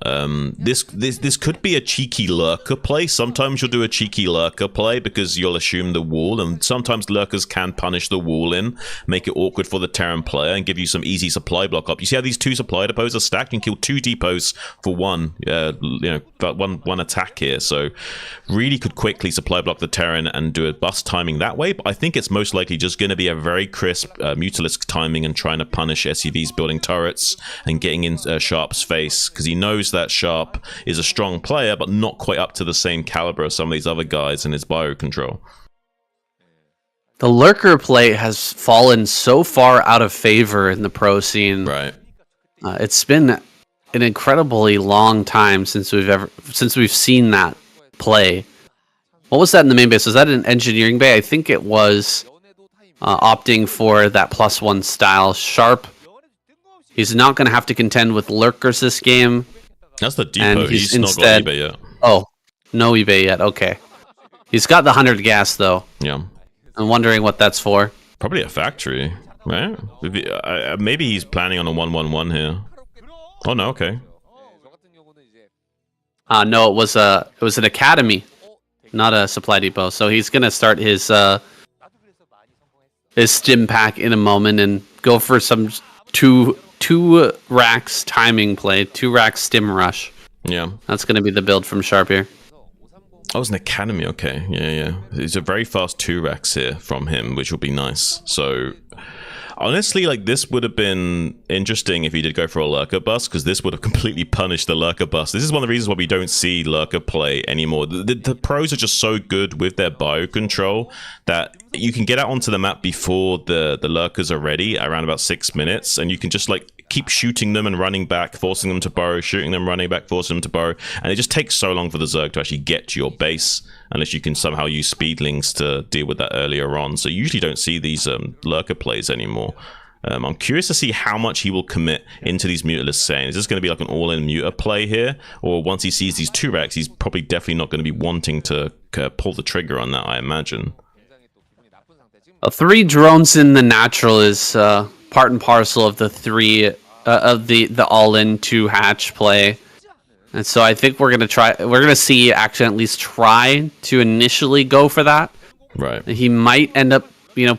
This could be a cheeky lurker play. Sometimes you'll do a cheeky lurker play because you'll assume the wall, and sometimes lurkers can punish the wall in, make it awkward for the Terran player, and give you some easy supply block up. You see how these two supply depots are stacked? You can kill two depots for one, one attack here. So really could quickly supply block the Terran and do a bust timing that way. But I think it's most likely just going to be a very crisp Mutalisk timing and trying to punish SCVs building turrets and getting in Sharp's face, because he knows that Sharp is a strong player but not quite up to the same caliber as some of these other guys in his bio control. The lurker play has fallen so far out of favor in the pro scene. Right. It's been an incredibly long time since we've seen that play. What was that in the main base? Was that an engineering bay? I think it was opting for that +1 style. Sharp, he's not going to have to contend with lurkers this game. That's the depot. He's instead, not got eBay yet. Oh, no eBay yet. Okay. He's got the 100 gas, though. Yeah. I'm wondering what that's for. Probably a factory, right? Maybe he's planning on a 1-1-1 here. Oh, no, okay. No, it was an academy, not a supply depot. So he's going to start his stim pack in a moment and go for some two racks timing play, 2 racks stim rush. Yeah. That's going to be the build from Sharp here. Oh, it's an academy, okay. Yeah. It's a very fast 2 racks here from him, which will be nice. So, honestly, like, this would have been interesting if he did go for a lurker bust, because this would have completely punished the lurker bust. This is one of the reasons why we don't see lurker play anymore. The pros are just so good with their bio control that you can get out onto the map before the lurkers are ready, around about 6 minutes, and you can just, like, keep shooting them and running back, forcing them to burrow, shooting them, running back, forcing them to burrow, and it just takes so long for the Zerg to actually get to your base, unless you can somehow use speedlings to deal with that earlier on. So you usually don't see these lurker plays anymore. I'm curious to see how much he will commit into these Mutalisks saying. Is this going to be like an all-in muter play here? Or once he sees these 2 racks, he's probably definitely not going to be wanting to pull the trigger on that, I imagine. 3 drones in the natural is part and parcel of the 3 of the all-in 2 hatch play. And so I think we're gonna see Action at least try to initially go for that. Right. He might end up,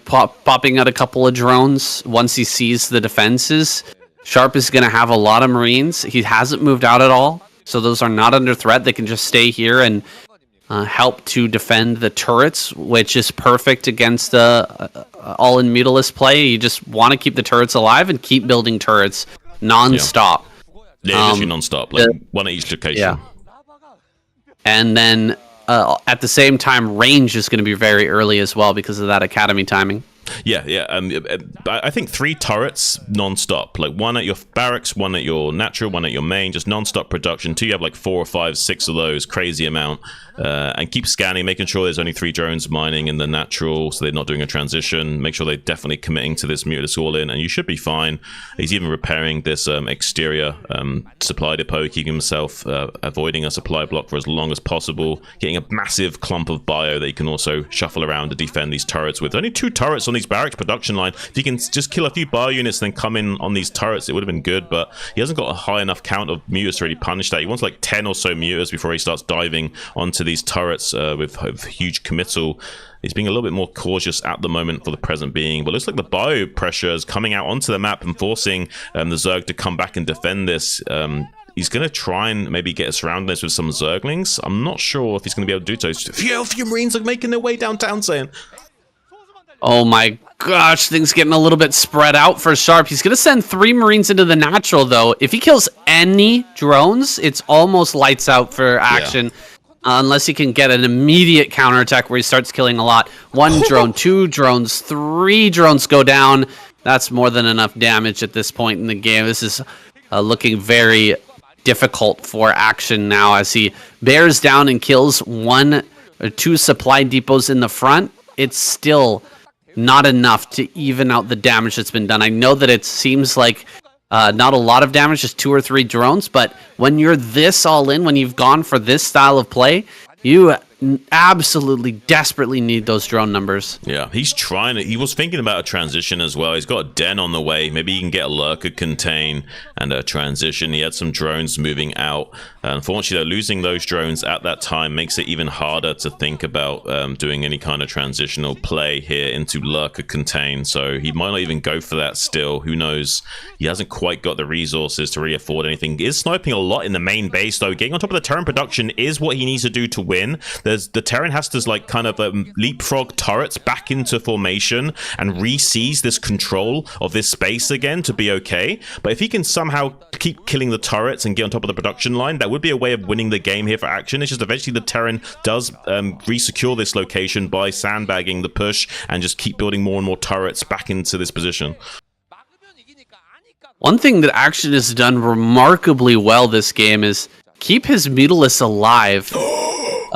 popping out a couple of drones once he sees the defenses. Sharp is gonna have a lot of Marines. He hasn't moved out at all, so those are not under threat. They can just stay here and help to defend the turrets, which is perfect against all-in Mutalist play. You just want to keep the turrets alive and keep building turrets non-stop. Yeah, literally non-stop, like one at each location. Yeah. And then at the same time, range is going to be very early as well because of that academy timing. Yeah. I think 3 turrets non-stop, like 1 at your barracks, 1 at your natural, 1 at your main, just non-stop production. 2, you have like 4 or 5, 6 of those, crazy amount. And keep scanning, making sure there's only 3 drones mining in the natural, so they're not doing a transition. Make sure they're definitely committing to this Mutalist all-in, and you should be fine. He's even repairing this exterior supply depot, keeping himself avoiding a supply block for as long as possible, getting a massive clump of bio that you can also shuffle around to defend these turrets with. Only 2 turrets on these barracks production line. If you can just kill a few bio units and then come in on these turrets, it would have been good, but he hasn't got a high enough count of mutas to really punish that. He wants like 10 or so mutas before he starts diving onto these turrets with huge committal. He's being a little bit more cautious at the moment for the present being, but it looks like the bio pressure is coming out onto the map and forcing the Zerg to come back and defend this. He's going to try and maybe get us around this with some Zerglings. I'm not sure if he's going to be able to do so. A few Marines are making their way downtown, saying... Oh my gosh, things getting a little bit spread out for Sharp. He's going to send 3 Marines into the natural, though. If he kills any drones, it's almost lights out for Action. Yeah. Unless he can get an immediate counterattack where he starts killing a lot. 1 drone, 2 drones, 3 drones go down. That's more than enough damage at this point in the game. This is looking very difficult for Action now as he bears down and kills 1 or 2 supply depots in the front. It's still not enough to even out the damage that's been done. I know that it seems like not a lot of damage, just 2 or 3 drones, but when you're this all in, when you've gone for this style of play, you absolutely desperately need those drone numbers. Yeah, he's trying to, he was thinking about a transition as well. He's got a den on the way. Maybe he can get a lurker contain and a transition. He had some drones moving out. Unfortunately, though, losing those drones at that time makes it even harder to think about doing any kind of transitional play here into lurker contain. So he might not even go for that still. Who knows? He hasn't quite got the resources to really afford anything. He is sniping a lot in the main base, though. Getting on top of the Terran production is what he needs to do to win. The Terran has to like kind of leapfrog turrets back into formation and re-seize this control of this space again to be okay. But if he can somehow keep killing the turrets and get on top of the production line, that would be a way of winning the game here for Action. It's just eventually the Terran does re-secure this location by sandbagging the push and just keep building more and more turrets back into this position. One thing that Action has done remarkably well this game is keep his Mutalists alive.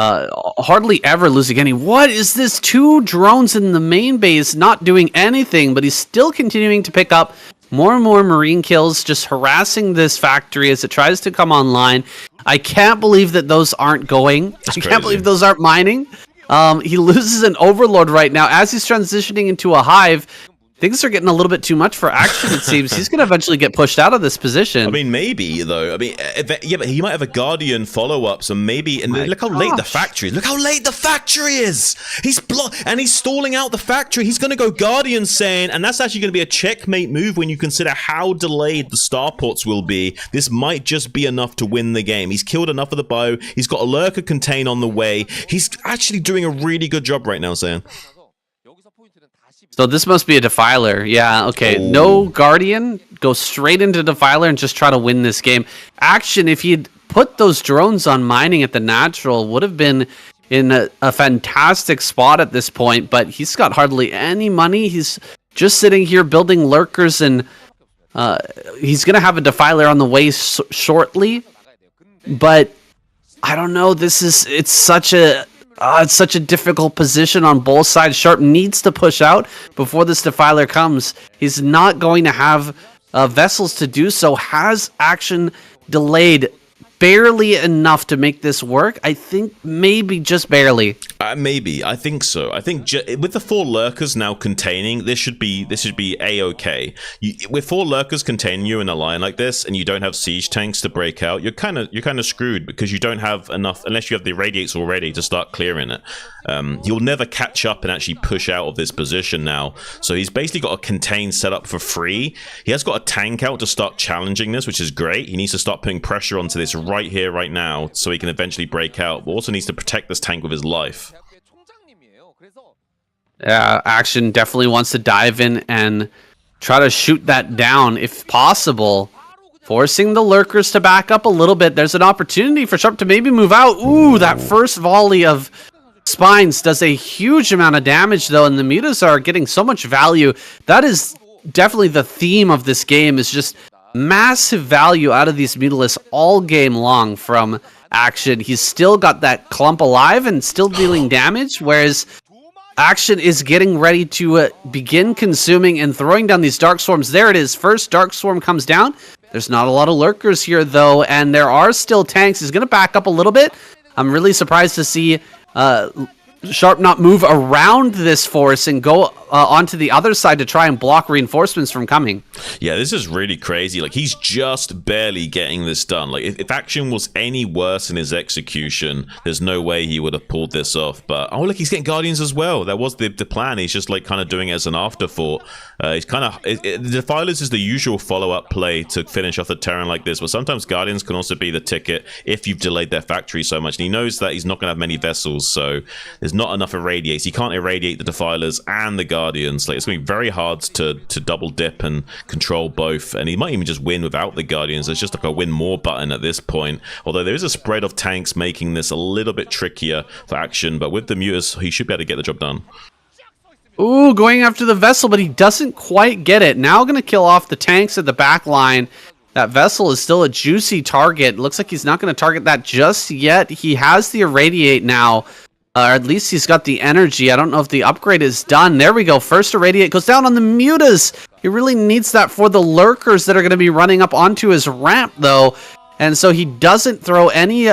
Hardly ever losing any. What is this? 2 drones in the main base not doing anything, but he's still continuing to pick up more and more Marine kills, just harassing this factory as it tries to come online. I can't believe that those aren't going. That's I crazy. can't believe those aren't mining. He loses an Overlord right now. As he's transitioning into a hive, things are getting a little bit too much for Action, it seems. He's going to eventually get pushed out of this position. I mean, maybe, though. I mean, yeah, but he might have a Guardian follow-up, so maybe... And look how late the factory is. Look how late the factory is! He's stalling out the factory. He's going to go Guardian saying, and that's actually going to be a checkmate move when you consider how delayed the starports will be. This might just be enough to win the game. He's killed enough of the bio. He's got a lurker contain on the way. He's actually doing a really good job right now, saying... So this must be a Defiler. Yeah, okay. Oh. No Guardian. Go straight into Defiler and just try to win this game. Action, if he'd put those drones on mining at the natural, would have been in a fantastic spot at this point, but he's got hardly any money. He's just sitting here building lurkers, and he's going to have a Defiler on the way shortly. But I don't know. It's such a difficult position on both sides. Sharp needs to push out before this Defiler comes. He's not going to have vessels to do so. Has Action delayed barely enough to make this work. I think maybe just barely. Maybe. I think so. I think with the 4 lurkers now containing, this should be a-okay. With 4 lurkers containing you in a line like this, and you don't have siege tanks to break out, you're kind of screwed, because you don't have enough, unless you have the irradiates already, to start clearing it. He'll never catch up and actually push out of this position now. So he's basically got a contain set up for free. He has got a tank out to start challenging this, which is great. He needs to start putting pressure onto this right here, right now, so he can eventually break out, but also needs to protect this tank with his life. Yeah, Action definitely wants to dive in and try to shoot that down if possible, forcing the lurkers to back up a little bit. There's an opportunity for Sharp to maybe move out. Ooh, that first volley of spines does a huge amount of damage, though, and the mutas are getting so much value. That is definitely the theme of this game, is just massive value out of these Mutalisks all game long from Action. He's still got that clump alive and still dealing damage, whereas Action is getting ready to begin consuming and throwing down these Dark Swarms. There it is. First Dark Swarm comes down. There's not a lot of lurkers here, though, and there are still tanks. He's going to back up a little bit. I'm really surprised to see Sharp not move around this force and go onto the other side to try and block reinforcements from coming. Yeah, this is really crazy. Like, he's just barely getting this done. Like, if Action was any worse in his execution, there's no way he would have pulled this off. But, oh, look, he's getting Guardians as well. That was the plan. He's just, like, kind of doing it as an afterthought. He's kind of... The Defilers is the usual follow-up play to finish off the Terran like this, but sometimes Guardians can also be the ticket if you've delayed their factory so much. And he knows that he's not going to have many vessels, so there's not enough irradiates. He can't irradiate the Defilers and the Guardians. Like, it's going to be very hard to double dip and control both, and he might even just win without the Guardians. There's just like a win more button at this point, although there is a spread of tanks making this a little bit trickier for Action, but with the mutas he should be able to get the job done. Ooh, going after the vessel, but he doesn't quite get it. Now going to kill off the tanks at the back line. That vessel is still a juicy target. Looks like he's not going to target that just yet. He has the irradiate now. Or at least he's got the energy. I don't know if the upgrade is done. There we go. First irradiate goes down on the mutas. He really needs that for the lurkers that are going to be running up onto his ramp, though. And so he doesn't throw any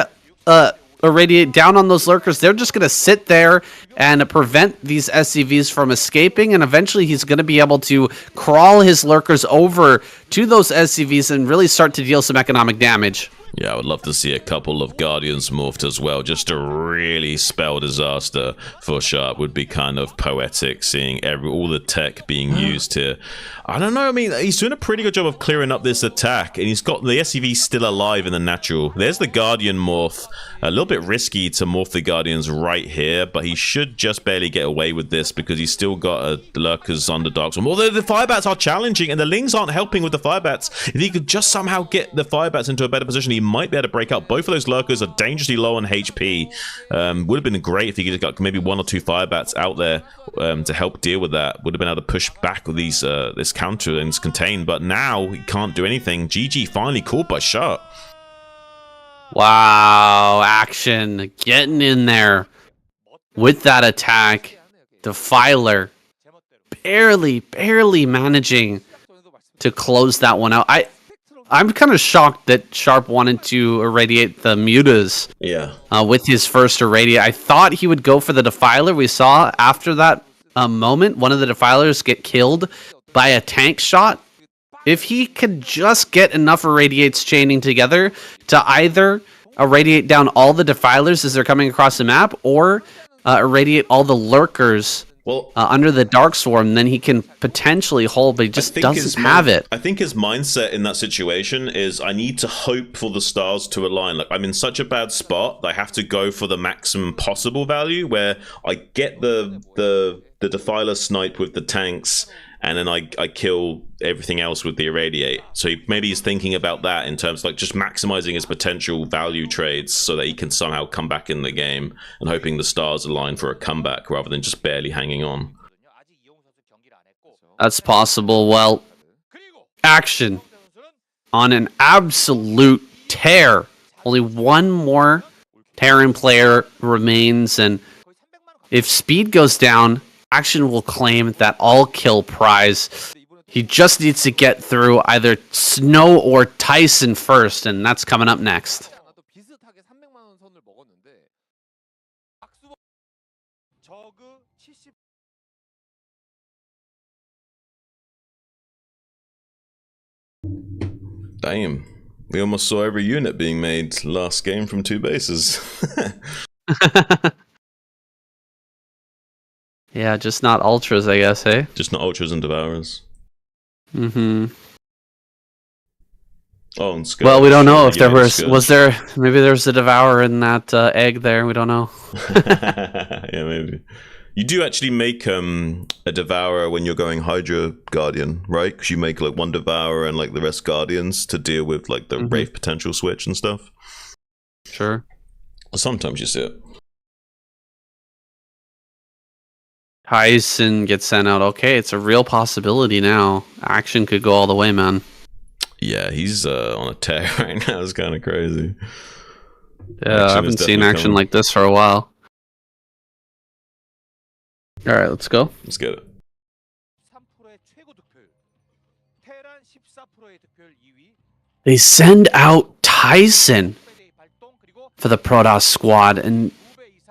irradiate down on those lurkers. They're just going to sit there and prevent these SCVs from escaping. And eventually he's going to be able to crawl his lurkers over to those SCVs and really start to deal some economic damage. Yeah, I would love to see a couple of Guardians morphed as well, just to really spell disaster for Sharp. Would be kind of poetic, seeing all the tech being used here. I don't know, I mean, he's doing a pretty good job of clearing up this attack, and he's got the SCV still alive in the natural. There's the Guardian morph. A little bit risky to morph the Guardians right here, but he should just barely get away with this because he's still got lurkers on the Dark Swarm. Although the Firebats are challenging, and the Lings aren't helping with the Firebats. If he could just somehow get the Firebats into a better position, he might be able to break out. Both of those lurkers are dangerously low on HP. Would have been great if he could have got maybe 1 or 2 Firebats out there to help deal with that. Would have been able to push back with these this counter and it's contained, but now he can't do anything. GG finally caught by Sharp. Wow, Action getting in there with that attack. Defiler barely managing to close that one out. I'm kind of shocked that Sharp wanted to irradiate the mutas with his first irradiate. I thought he would go for the Defiler. We saw after that moment, one of the Defilers get killed by a tank shot. If he could just get enough irradiates chaining together to either irradiate down all the Defilers as they're coming across the map, or irradiate all the lurkers under the Dark Swarm, then he can potentially hold, but he just doesn't have it. I think his mindset in that situation is, I need to hope for the stars to align. Like, I'm in such a bad spot that I have to go for the maximum possible value, where I get the Defiler snipe with the tanks, and then I kill everything else with the irradiate. So maybe he's thinking about that in terms of like just maximizing his potential value trades so that he can somehow come back in the game, and hoping the stars align for a comeback rather than just barely hanging on. That's possible. Well, Action on an absolute tear. Only one more Terran player remains, and if speed goes down, Action will claim that all-kill prize. He just needs to get through either Snow or Tyson first, and that's coming up next. Damn. We almost saw every unit being made last game from 2 bases. Yeah, just not ultras, I guess, eh? Just not ultras and devourers. Mm-hmm. Oh, and Scourge. Well, we don't know if there was there. Maybe there's a devourer in that egg there. We don't know. Yeah, maybe. You do actually make a devourer when you're going Hydra Guardian, right? Because you make like 1 devourer and like the rest Guardians to deal with like the Wraith potential switch and stuff. Sure. Sometimes you see it. Tyson gets sent out. Okay, it's a real possibility now. Action could go all the way, man. Yeah, he's on a tear right now. It's kind of crazy. Yeah, I haven't seen action like this for a while. All right, let's go. Let's get it. They send out Tyson for the Protoss squad, and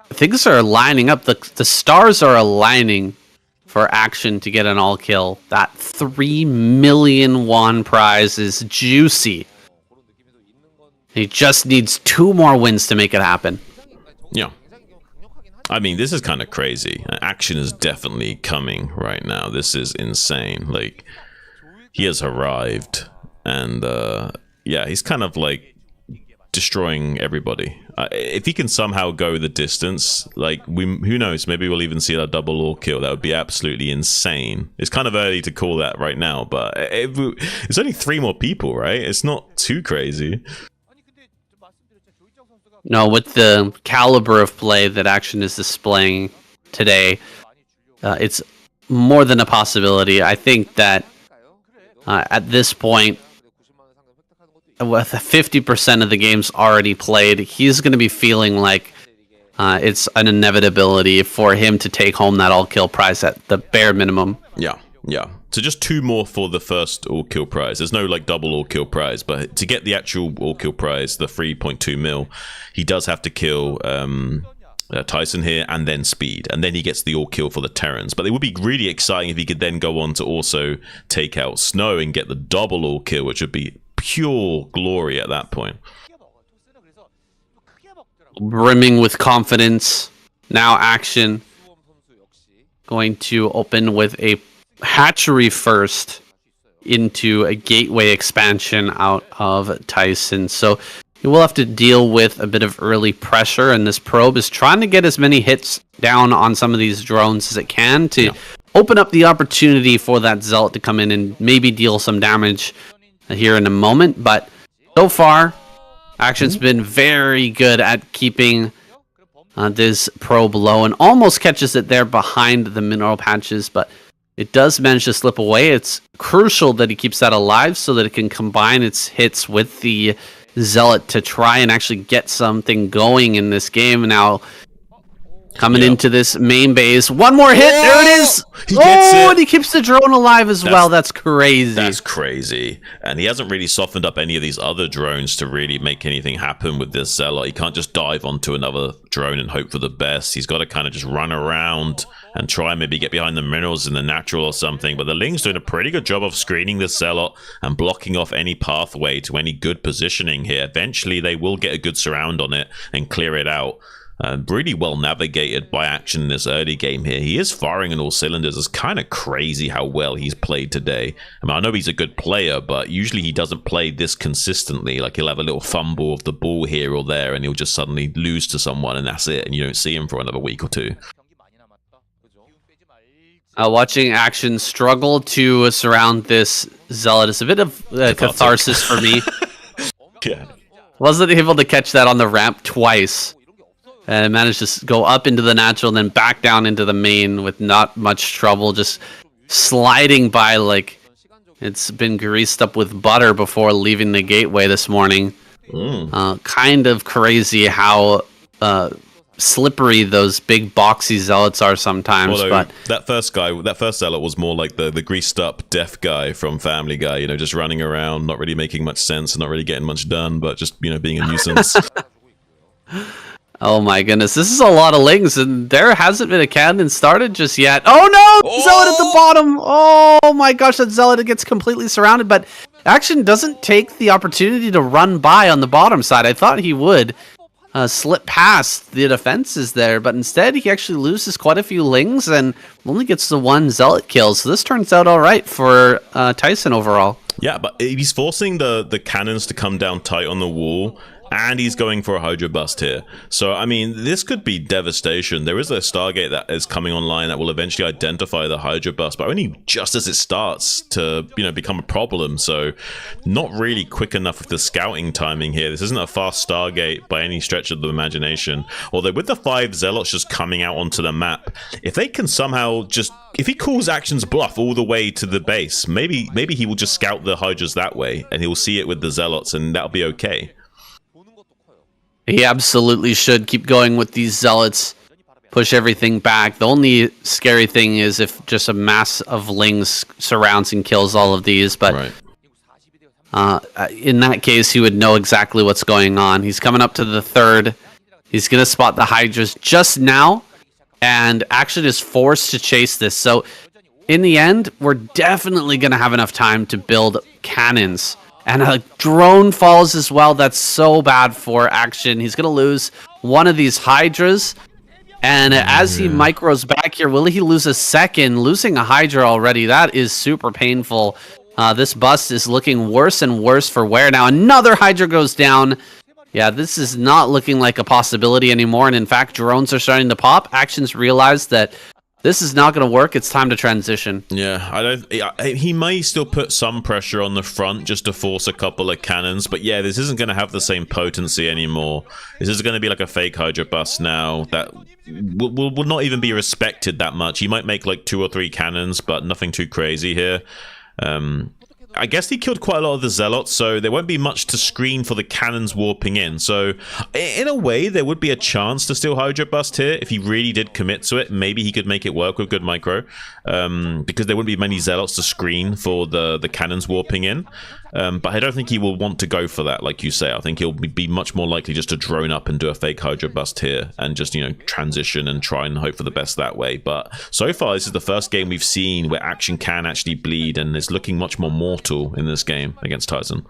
things are lining up. The stars are aligning for action to get an all kill. That 3 million won prize is juicy. He just needs 2 more wins to make it happen. Yeah. I mean, this is kind of crazy. Action is definitely coming right now. This is insane. Like, he has arrived, and yeah, he's kind of like destroying everybody. If he can somehow go the distance, like, who knows? Maybe we'll even see a double all kill. That would be absolutely insane. It's kind of early to call that right now, but it's only 3 more people, right? It's not too crazy. No, with the caliber of play that Action is displaying today, it's more than a possibility. I think that at this point, with 50% of the games already played, he's going to be feeling like it's an inevitability for him to take home that all-kill prize at the bare minimum. Yeah, yeah. So just 2 more for the first all-kill prize. There's no like double all-kill prize, but to get the actual all-kill prize, the 3.2 mil, he does have to kill Tyson here and then Speed, and then he gets the all-kill for the Terrans. But it would be really exciting if he could then go on to also take out Snow and get the double all-kill, which would be pure glory at that point. Brimming with confidence. Now Action going to open with a hatchery first into a gateway expansion out of Tyson. So he will have to deal with a bit of early pressure, and this probe is trying to get as many hits down on some of these drones as it can to open up the opportunity for that Zealot to come in and maybe deal some damage here in a moment. But so far, Action's been very good at keeping this probe low and almost catches it there behind the mineral patches, but it does manage to slip away. It's crucial that he keeps that alive so that it can combine its hits with the Zealot to try and actually get something going in this game. Now, coming into this main base. 1 more hit. There it is. He gets it. And he keeps the drone alive as well. That's crazy. That's crazy. And he hasn't really softened up any of these other drones to really make anything happen with this Zealot. He can't just dive onto another drone and hope for the best. He's got to kind of just run around and try and maybe get behind the minerals in the natural or something. But the Ling's doing a pretty good job of screening the Zealot and blocking off any pathway to any good positioning here. Eventually, they will get a good surround on it and clear it out. Really well navigated by Action in this early game here. He is firing on all cylinders. It's kind of crazy how well he's played today. I mean, I know he's a good player, but usually he doesn't play this consistently. Like, he'll have a little fumble of the ball here or there, and he'll just suddenly lose to someone, and that's it, and you don't see him for another week or 2. Watching Action struggle to surround this Zealot is a bit of catharsis for me. Yeah. Wasn't able to catch that on the ramp twice. And managed to go up into the natural and then back down into the main with not much trouble. Just sliding by like it's been greased up with butter before leaving the gateway this morning. Kind of crazy how slippery those big boxy Zealots are sometimes. Although, but that first Zealot was more like the greased up deaf guy from Family Guy, you know, just running around, not really making much sense and not really getting much done, but just, you know, being a nuisance. Oh my goodness, this is a lot of Lings, and there hasn't been a cannon started just yet. Oh no! Zealot at the bottom! Oh my gosh, that Zealot gets completely surrounded, but Action doesn't take the opportunity to run by on the bottom side. I thought he would slip past the defenses there, but instead he actually loses quite a few lings and only gets the one zealot kill. So this turns out all right for Tyson overall. Yeah, but he's forcing the cannons to come down tight on the wall, and he's going for a Hydra Bust here. So, I mean, this could be devastation. There is a Stargate that is coming online that will eventually identify the Hydra Bust, but only just as it starts to, become a problem. So, not really quick enough with the scouting timing here. This isn't a fast Stargate by any stretch of the imagination. Although, with the 5 Zealots just coming out onto the map, if they can somehow if he calls Action's bluff all the way to the base, maybe he will just scout the Hydras that way, and he'll see it with the Zealots, and that'll be okay. He absolutely should keep going with these Zealots, push everything back. The only scary thing is if just a mass of lings surrounds and kills all of these, but in that case, he would know exactly what's going on. He's coming up to the 3rd. He's going to spot the Hydras just now, and Action is forced to chase this. So in the end, we're definitely going to have enough time to build cannons. And a drone falls as well. That's so bad for Action. He's going to lose one of these Hydras. And as he micros back here, will he lose a second? Losing a Hydra already, that is super painful. This bust is looking worse and worse for Wear. Now another Hydra goes down. Yeah, this is not looking like a possibility anymore. And in fact, drones are starting to pop. Action's realized that this is not going to work. It's time to transition. Yeah, he may still put some pressure on the front just to force a couple of cannons, but yeah, this isn't going to have the same potency anymore. This is going to be like a fake Hydra bust now that will not even be respected that much. He might make like 2 or 3 cannons, but nothing too crazy here. I guess he killed quite a lot of the Zealots, so there won't be much to screen for the cannons warping in. So, in a way, there would be a chance to steal Hydra Bust here. If he really did commit to it, maybe he could make it work with good micro. Because there wouldn't be many Zealots to screen for the cannons warping in. But I don't think he will want to go for that, like you say. I think he'll be much more likely just to drone up and do a fake Hydra Bust here and just, transition and try and hope for the best that way. But so far, this is the first game we've seen where Action can actually bleed and is looking much more mortal in this game against Tyson.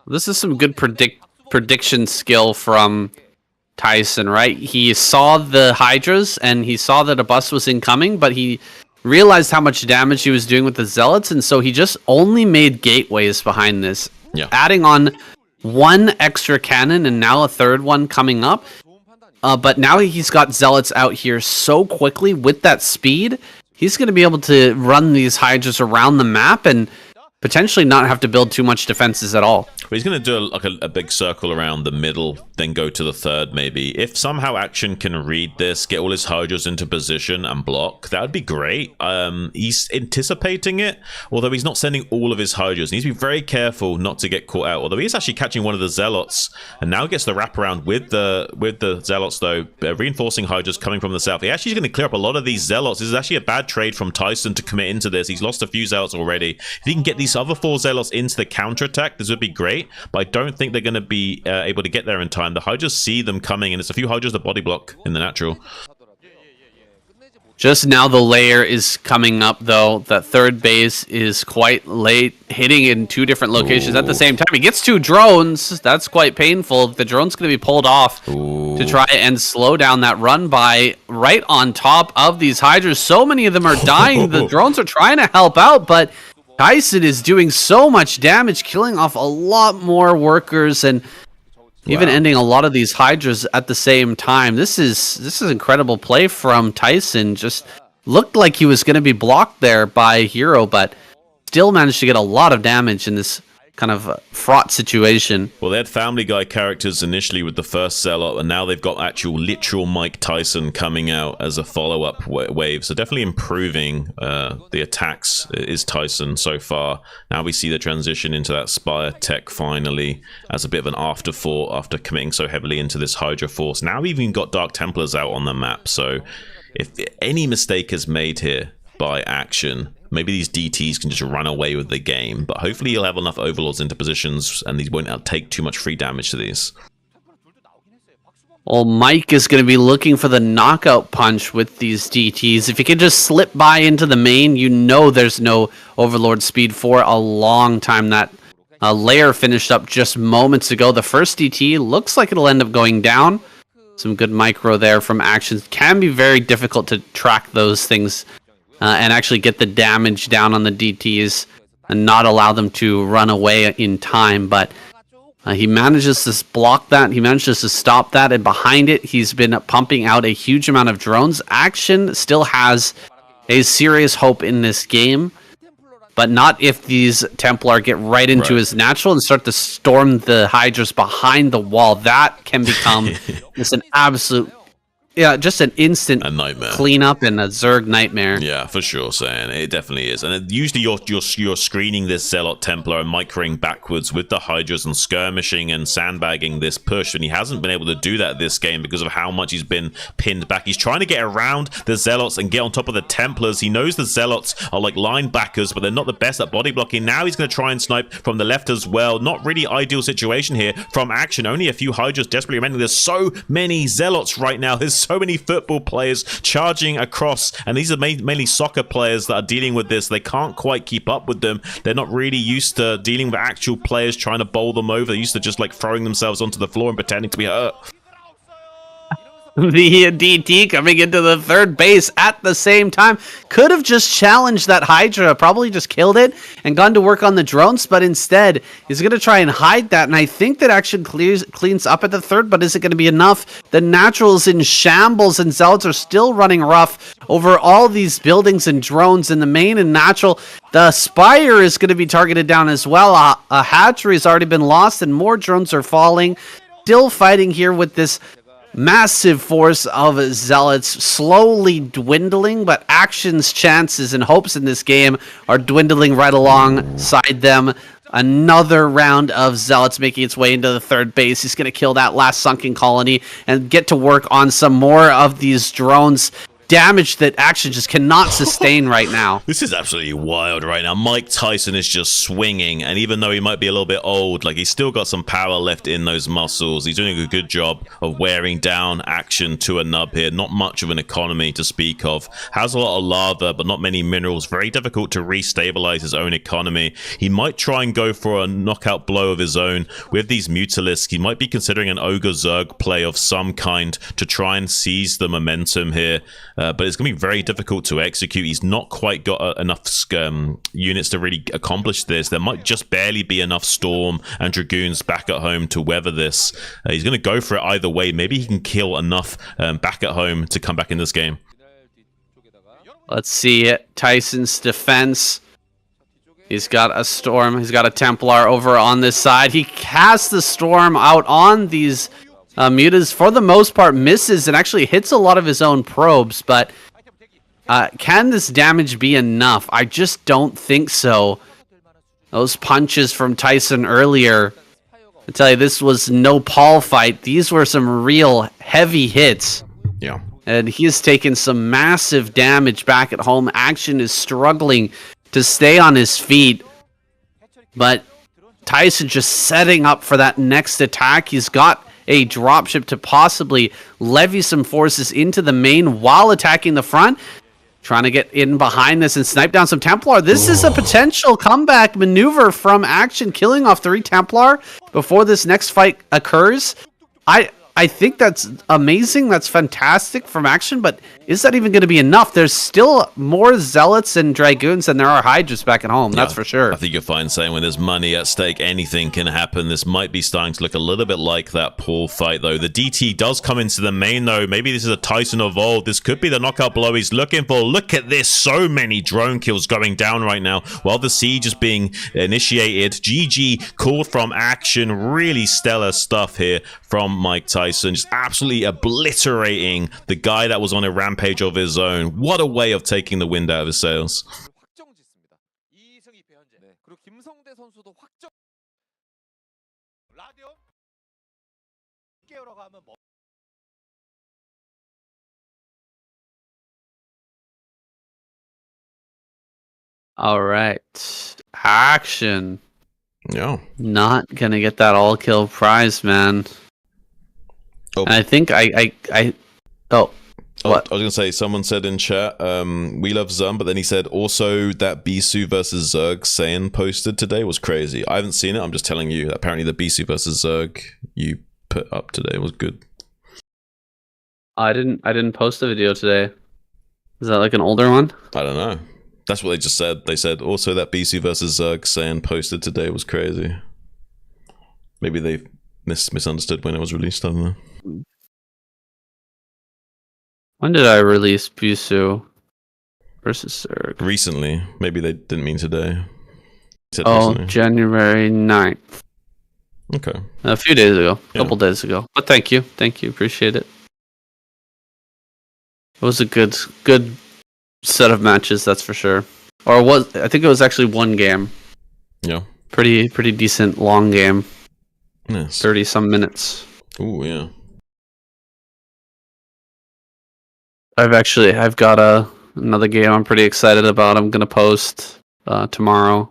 This is some good prediction skill from Tyson, right? He saw the Hydras and he saw that a bust was incoming, but he realized how much damage he was doing with the Zealots, and so he just only made gateways behind this. Yeah. Adding on 1 extra cannon and now a 3rd one coming up. But now he's got Zealots out here so quickly with that speed, he's going to be able to run these Hydras around the map and potentially not have to build too much defenses at all. But he's going to do a big circle around the middle, then go to the 3rd maybe. If somehow Action can read this, get all his Hydras into position and block, that would be great. He's anticipating it, although he's not sending all of his Hydras. He needs to be very careful not to get caught out, although he's actually catching one of the Zealots, and now gets the wraparound with the Zealots, though, reinforcing Hydras coming from the south. He actually is going to clear up a lot of these Zealots. This is actually a bad trade from Tyson to commit into this. He's lost a few Zealots already. If he can get these other 4 Zealots into the counterattack, this would be great, but I don't think they're going to be able to get there in time. The Hydras see them coming, and it's a few Hydras to body block in the natural. Just now the layer is coming up, though. That 3rd base is quite late, hitting in 2 different locations at the same time. He gets 2 drones. That's quite painful. The drone's going to be pulled off to try and slow down that run by right on top of these Hydras. So many of them are dying. The drones are trying to help out, but Tyson is doing so much damage, killing off a lot more workers and even ending a lot of these Hydras at the same time. This is incredible play from Tyson. Just looked like he was going to be blocked there by Hero, but still managed to get a lot of damage in this kind of fraught situation. Well, they had Family Guy characters initially with the first Zealot, and now they've got actual literal Mike Tyson coming out as a follow-up wave. So definitely improving the attacks is Tyson so far. Now we see the transition into that Spire tech finally as a bit of an afterthought after committing so heavily into this Hydra force. Now we've even got Dark Templars out on the map. So if any mistake is made here by Action, maybe these DTs can just run away with the game, but hopefully you'll have enough Overlords into positions and these won't take too much free damage to these. Well, Mike is going to be looking for the knockout punch with these DTs. If you can just slip by into the main, you know there's no Overlord speed for a long time. That layer finished up just moments ago. The first DT looks like it'll end up going down. Some good micro there from Actions. Can be very difficult to track those things and actually get the damage down on the DTs and not allow them to run away in time. But he manages to block that. He manages to stop that. And behind it, he's been pumping out a huge amount of drones. Action still has a serious hope in this game. But not if these Templar get right into his natural and start to storm the Hydras behind the wall. That can become just an absolute, just an instant nightmare. Cleanup and a Zerg nightmare. Yeah, for sure, Sam. It definitely is. And usually you're screening this Zealot Templar and microing backwards with the Hydras and skirmishing and sandbagging this push, and he hasn't been able to do that this game because of how much he's been pinned back. He's trying to get around the Zealots and get on top of the Templars. He knows the Zealots are like linebackers, but they're not the best at body blocking. Now he's going to try and snipe from the left as well. Not really ideal situation here from Action. Only a few Hydras desperately remaining. There's so many Zealots right now. There's so many football players charging across, and these are mainly soccer players that are dealing with this. They can't quite keep up with them. They're not really used to dealing with actual players trying to bowl them over. They're used to just like throwing themselves onto the floor and pretending to be hurt. The DT coming into the third base at the same time. Could have just challenged that Hydra, probably just killed it and gone to work on the drones, but instead he's going to try and hide that, and I think that Action cleans up at the third, but is it going to be enough? The Natural's in shambles, and Zealots are still running rough over all these buildings and drones in the main and Natural. The Spire is going to be targeted down as well. A hatchery has already been lost, and more drones are falling. Still fighting here with this massive force of Zealots slowly dwindling, but Action's chances and hopes in this game are dwindling right alongside them. Another round of Zealots making its way into the third base. He's going to kill that last sunken colony and get to work on some more of these drones. Damage that Action just cannot sustain right now. This is absolutely wild right now. Mike Tyson is just swinging, and even though he might be a little bit old, like he's still got some power left in those muscles. He's doing a good job of wearing down Action to a nub here. Not much of an economy to speak of. Has a lot of lava, but not many minerals. Very difficult to restabilize his own economy. He might try and go for a knockout blow of his own with these Mutalisks. He might be considering an Ogre Zerg play of some kind to try and seize the momentum here. But it's going to be very difficult to execute. He's not quite got enough units to really accomplish this. There might just barely be enough Storm and Dragoons back at home to weather this. He's going to go for it either way. Maybe he can kill enough back at home to come back in this game. Let's see it. Tyson's defense. He's got a Storm. He's got a Templar over on this side. He casts the Storm out on these Mutas, for the most part, misses and actually hits a lot of his own probes, but can this damage be enough? I just don't think so. Those punches from Tyson earlier, I tell you, this was no Paul fight. These were some real heavy hits. Yeah. And he's taken some massive damage back at home. Action is struggling to stay on his feet, but Tyson just setting up for that next attack. He's got a dropship to possibly levy some forces into the main while attacking the front. Trying to get in behind this and snipe down some Templar. This is a potential comeback maneuver from Action, killing off 3 Templar before this next fight occurs. I think that's amazing. That's fantastic from Action, but is that even going to be enough? There's still more Zealots and Dragoons than there are Hydras back at home, that's for sure. I think you're fine saying when there's money at stake, anything can happen. This might be starting to look a little bit like that Paul fight, though. The DT does come into the main, though. Maybe this is a Tyson evolved. This could be the knockout blow he's looking for. Look at this. So many drone kills going down right now while the siege is being initiated. GG called from Action. Really stellar stuff here from Mike Tyson. Just absolutely obliterating the guy that was on a rampage of his own. What a way of taking the wind out of his sails. All right. Action. Yeah. Not gonna get that all kill prize, man. And I think oh, what? I was gonna say, someone said in chat, we love Zum, but then he said also that Bisu versus Zerg Saiyan posted today was crazy. I haven't seen it. I'm just telling you. Apparently, the Bisu versus Zerg you put up today was good. I didn't post a video today. Is that like an older one? I don't know. That's what they just said. They said also that BC versus Zerg Saiyan posted today was crazy. Maybe they misunderstood when it was released. I don't know. When did I release Bisu versus Zerg? Recently. Maybe they didn't mean today. Recently. January 9th. Okay. A few days ago. A couple days ago. But thank you. Appreciate it. It was a good set of matches, that's for sure. Or I think it was actually one game. Yeah. Pretty decent long game. Yes. 30 some minutes. Ooh, yeah. I've got another game I'm pretty excited about. I'm gonna post tomorrow.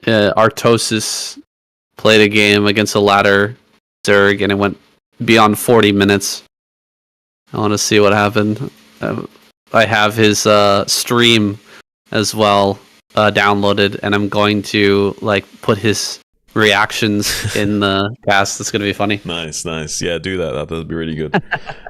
Artosis played a game against a ladder Zerg and it went beyond 40 minutes. I want to see what happened. I have his stream as well downloaded, and I'm going to put his reactions in the cast. It's going to be funny. Nice. Yeah, do that. That'd be really good.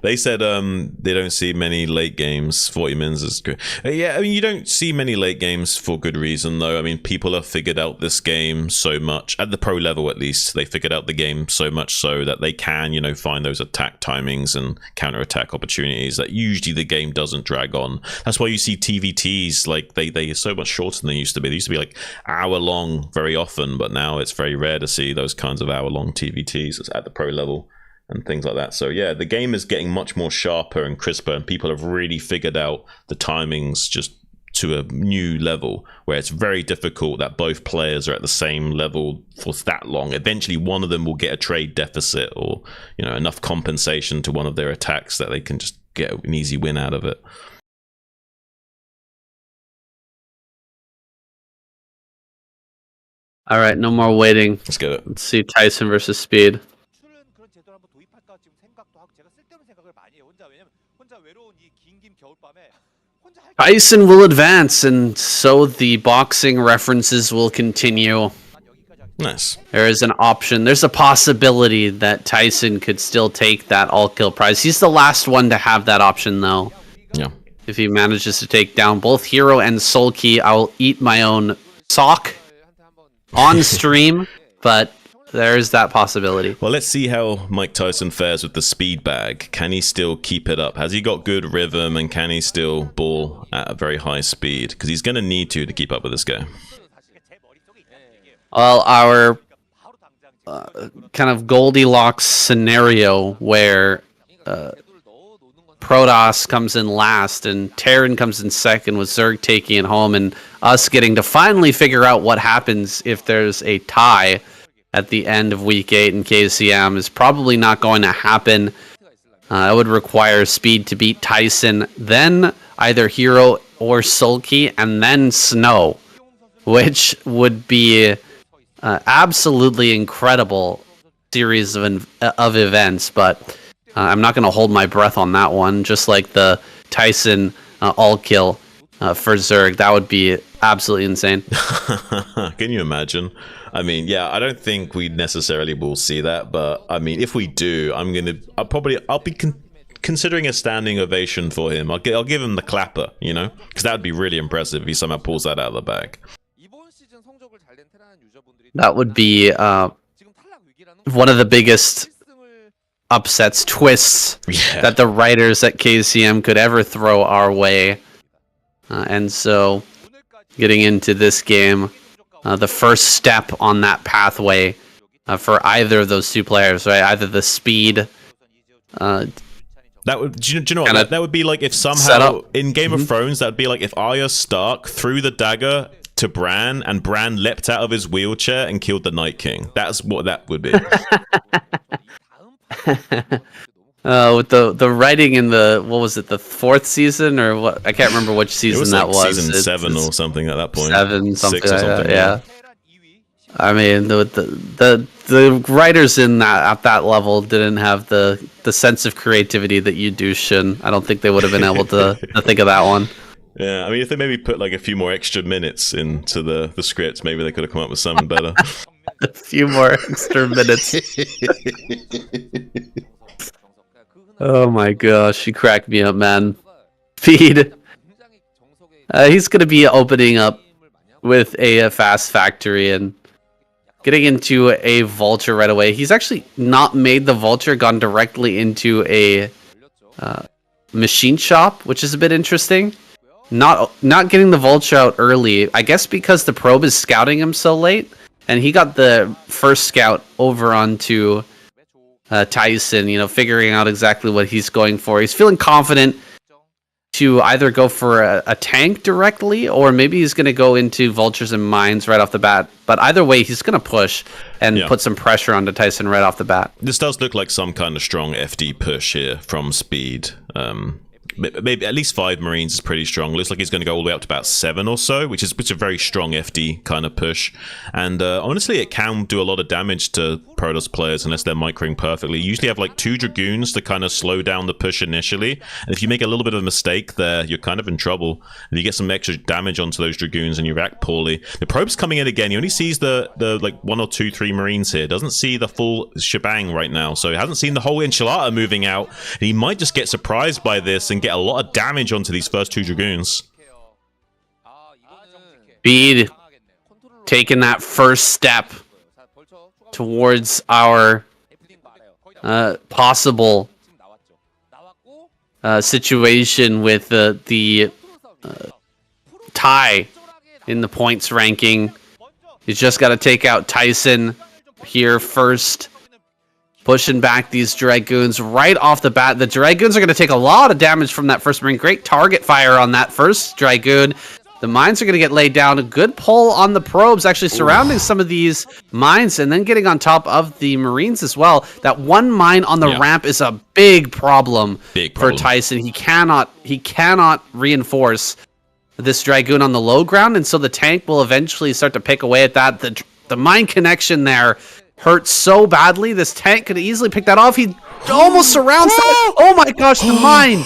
They said they don't see many late games. 40 minutes is good. Yeah, I mean, you don't see many late games for good reason, though. I mean, people have figured out this game so much, at the pro level at least, they figured out the game so much so that they can, find those attack timings and counter-attack opportunities that usually the game doesn't drag on. That's why you see TVTs, they are so much shorter than they used to be. They used to be hour long very often, but now it's very rare to see those kinds of hour-long TVTs at the pro level and things like that. So yeah, the game is getting much more sharper and crisper, and people have really figured out the timings just to a new level where it's very difficult that both players are at the same level for that long. Eventually one of them will get a trade deficit or enough compensation to one of their attacks that they can just get an easy win out of it. All right, no more waiting. Let's get it. Let's see Tyson versus Speed. Tyson will advance, and so the boxing references will continue. Nice. There is an option. There's a possibility that Tyson could still take that all-kill prize. He's the last one to have that option, though. Yeah. If he manages to take down both Hero and Sulky, I will eat my own sock on stream, but there's that possibility. Well, let's see how Mike Tyson fares with the speed bag. Can he still keep it up? Has he got good rhythm, and can he still ball at a very high speed? Because he's going to need to keep up with this guy. Well, our kind of Goldilocks scenario where Protoss comes in last and Terran comes in second with Zerg taking it home, and us getting to finally figure out what happens if there's a tie at the end of Week 8 in KCM is probably not going to happen. It would require Speed to beat Tyson, then either Hero or Sulky, and then Snow, which would be absolutely incredible series of events, but I'm not going to hold my breath on that one. Just like the Tyson all-kill for Zerg, that would be absolutely insane. Can you imagine? I mean, yeah, I don't think we necessarily will see that, but I mean, if we do, I'll be considering a standing ovation for him. I'll give him the clapper, because that would be really impressive if he somehow pulls that out of the bag. That would be one of the biggest upsets, twists that the writers at KCM could ever throw our way. And so, getting into this game, the first step on that pathway for either of those two players, right? Either the Speed. That would, do you know what? That would be like if somehow in Game of Thrones, that'd be like if Arya Stark threw the dagger to Bran and Bran leapt out of his wheelchair and killed the Night King. That's what that would be. With the writing in the, what was it, the 4th season or what? I can't remember which season that was. Season 7 or something at that point. 7, something 6 or like something. That, I mean, the writers in that at that level didn't have the sense of creativity that you do, Shin. I don't think they would have been able to think of that one. Yeah, I mean, if they maybe put like a few more extra minutes into the script, maybe they could have come up with something better. A few more extra minutes. Oh my gosh, you cracked me up, man. Feed. He's going to be opening up with a fast factory and getting into a vulture right away. He's actually not made the vulture, gone directly into a machine shop, which is a bit interesting. Not getting the vulture out early, I guess because the probe is scouting him so late, and he got the first scout over onto Tyson, you know, figuring out exactly what he's going for. He's feeling confident to either go for a tank directly, or maybe he's going to go into vultures and mines right off the bat. But either way, he's going to push and put some pressure onto Tyson right off the bat. This does look like some kind of strong FD push here from Speed. Maybe at least 5 Marines is pretty strong. Looks like he's going to go all the way up to about 7 or so, which is a very strong FD kind of push. And honestly, it can do a lot of damage to Protoss players unless they're microing perfectly. You usually have like 2 Dragoons to kind of slow down the push initially. And if you make a little bit of a mistake there, you're kind of in trouble. If you get some extra damage onto those Dragoons and you react poorly. The probe's coming in again. He only sees the like 1 or 2, 3 Marines here. Doesn't see the full shebang right now. So he hasn't seen the whole enchilada moving out. And he might just get surprised by this and get a lot of damage onto these first 2 Dragoons. Speed taking that first step towards our possible situation with the tie in the points ranking. He's just got to take out Tyson here first. Pushing back these Dragoons right off the bat. The Dragoons are going to take a lot of damage from that first Marine. Great target fire on that first Dragoon. The mines are going to get laid down. A good pull on the probes, actually surrounding some of these mines and then getting on top of the Marines as well. That one mine on the ramp is a big problem for Tyson. He cannot reinforce this Dragoon on the low ground, and so the tank will eventually start to pick away at that. The mine connection there hurt so badly. This tank could easily pick that off. He almost surrounds that. Oh my gosh, the mine.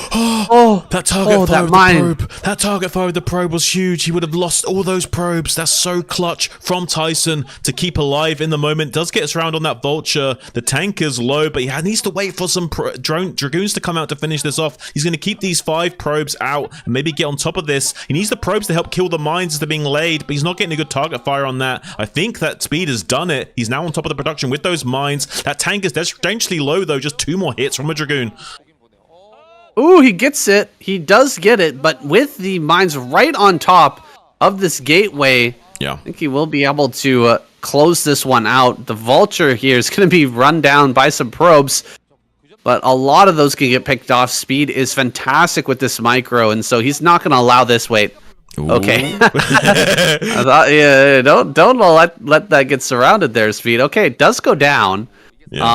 That target fire with the probe. That target fire with the probe was huge. He would have lost all those probes. That's so clutch from Tyson to keep alive in the moment. Does get us around on that vulture. The tank is low, but he needs to wait for some Dragoons to come out to finish this off. He's going to keep these 5 probes out and maybe get on top of this. He needs the probes to help kill the mines as they're being laid, but he's not getting a good target fire on that. I think that Speed has done it. He's now on top of the production with those mines. That tank is dangerously low though, just 2 more hits from a Dragoon. Ooh, he gets it. He does get it, but with the mines right on top of this gateway, I think he will be able to close this one out. The vulture here is going to be run down by some probes, but a lot of those can get picked off. Speed is fantastic with this micro, and so he's not going to allow this. Wait. Ooh. Okay. I thought, don't let that get surrounded there, Speed. Okay, it does go down.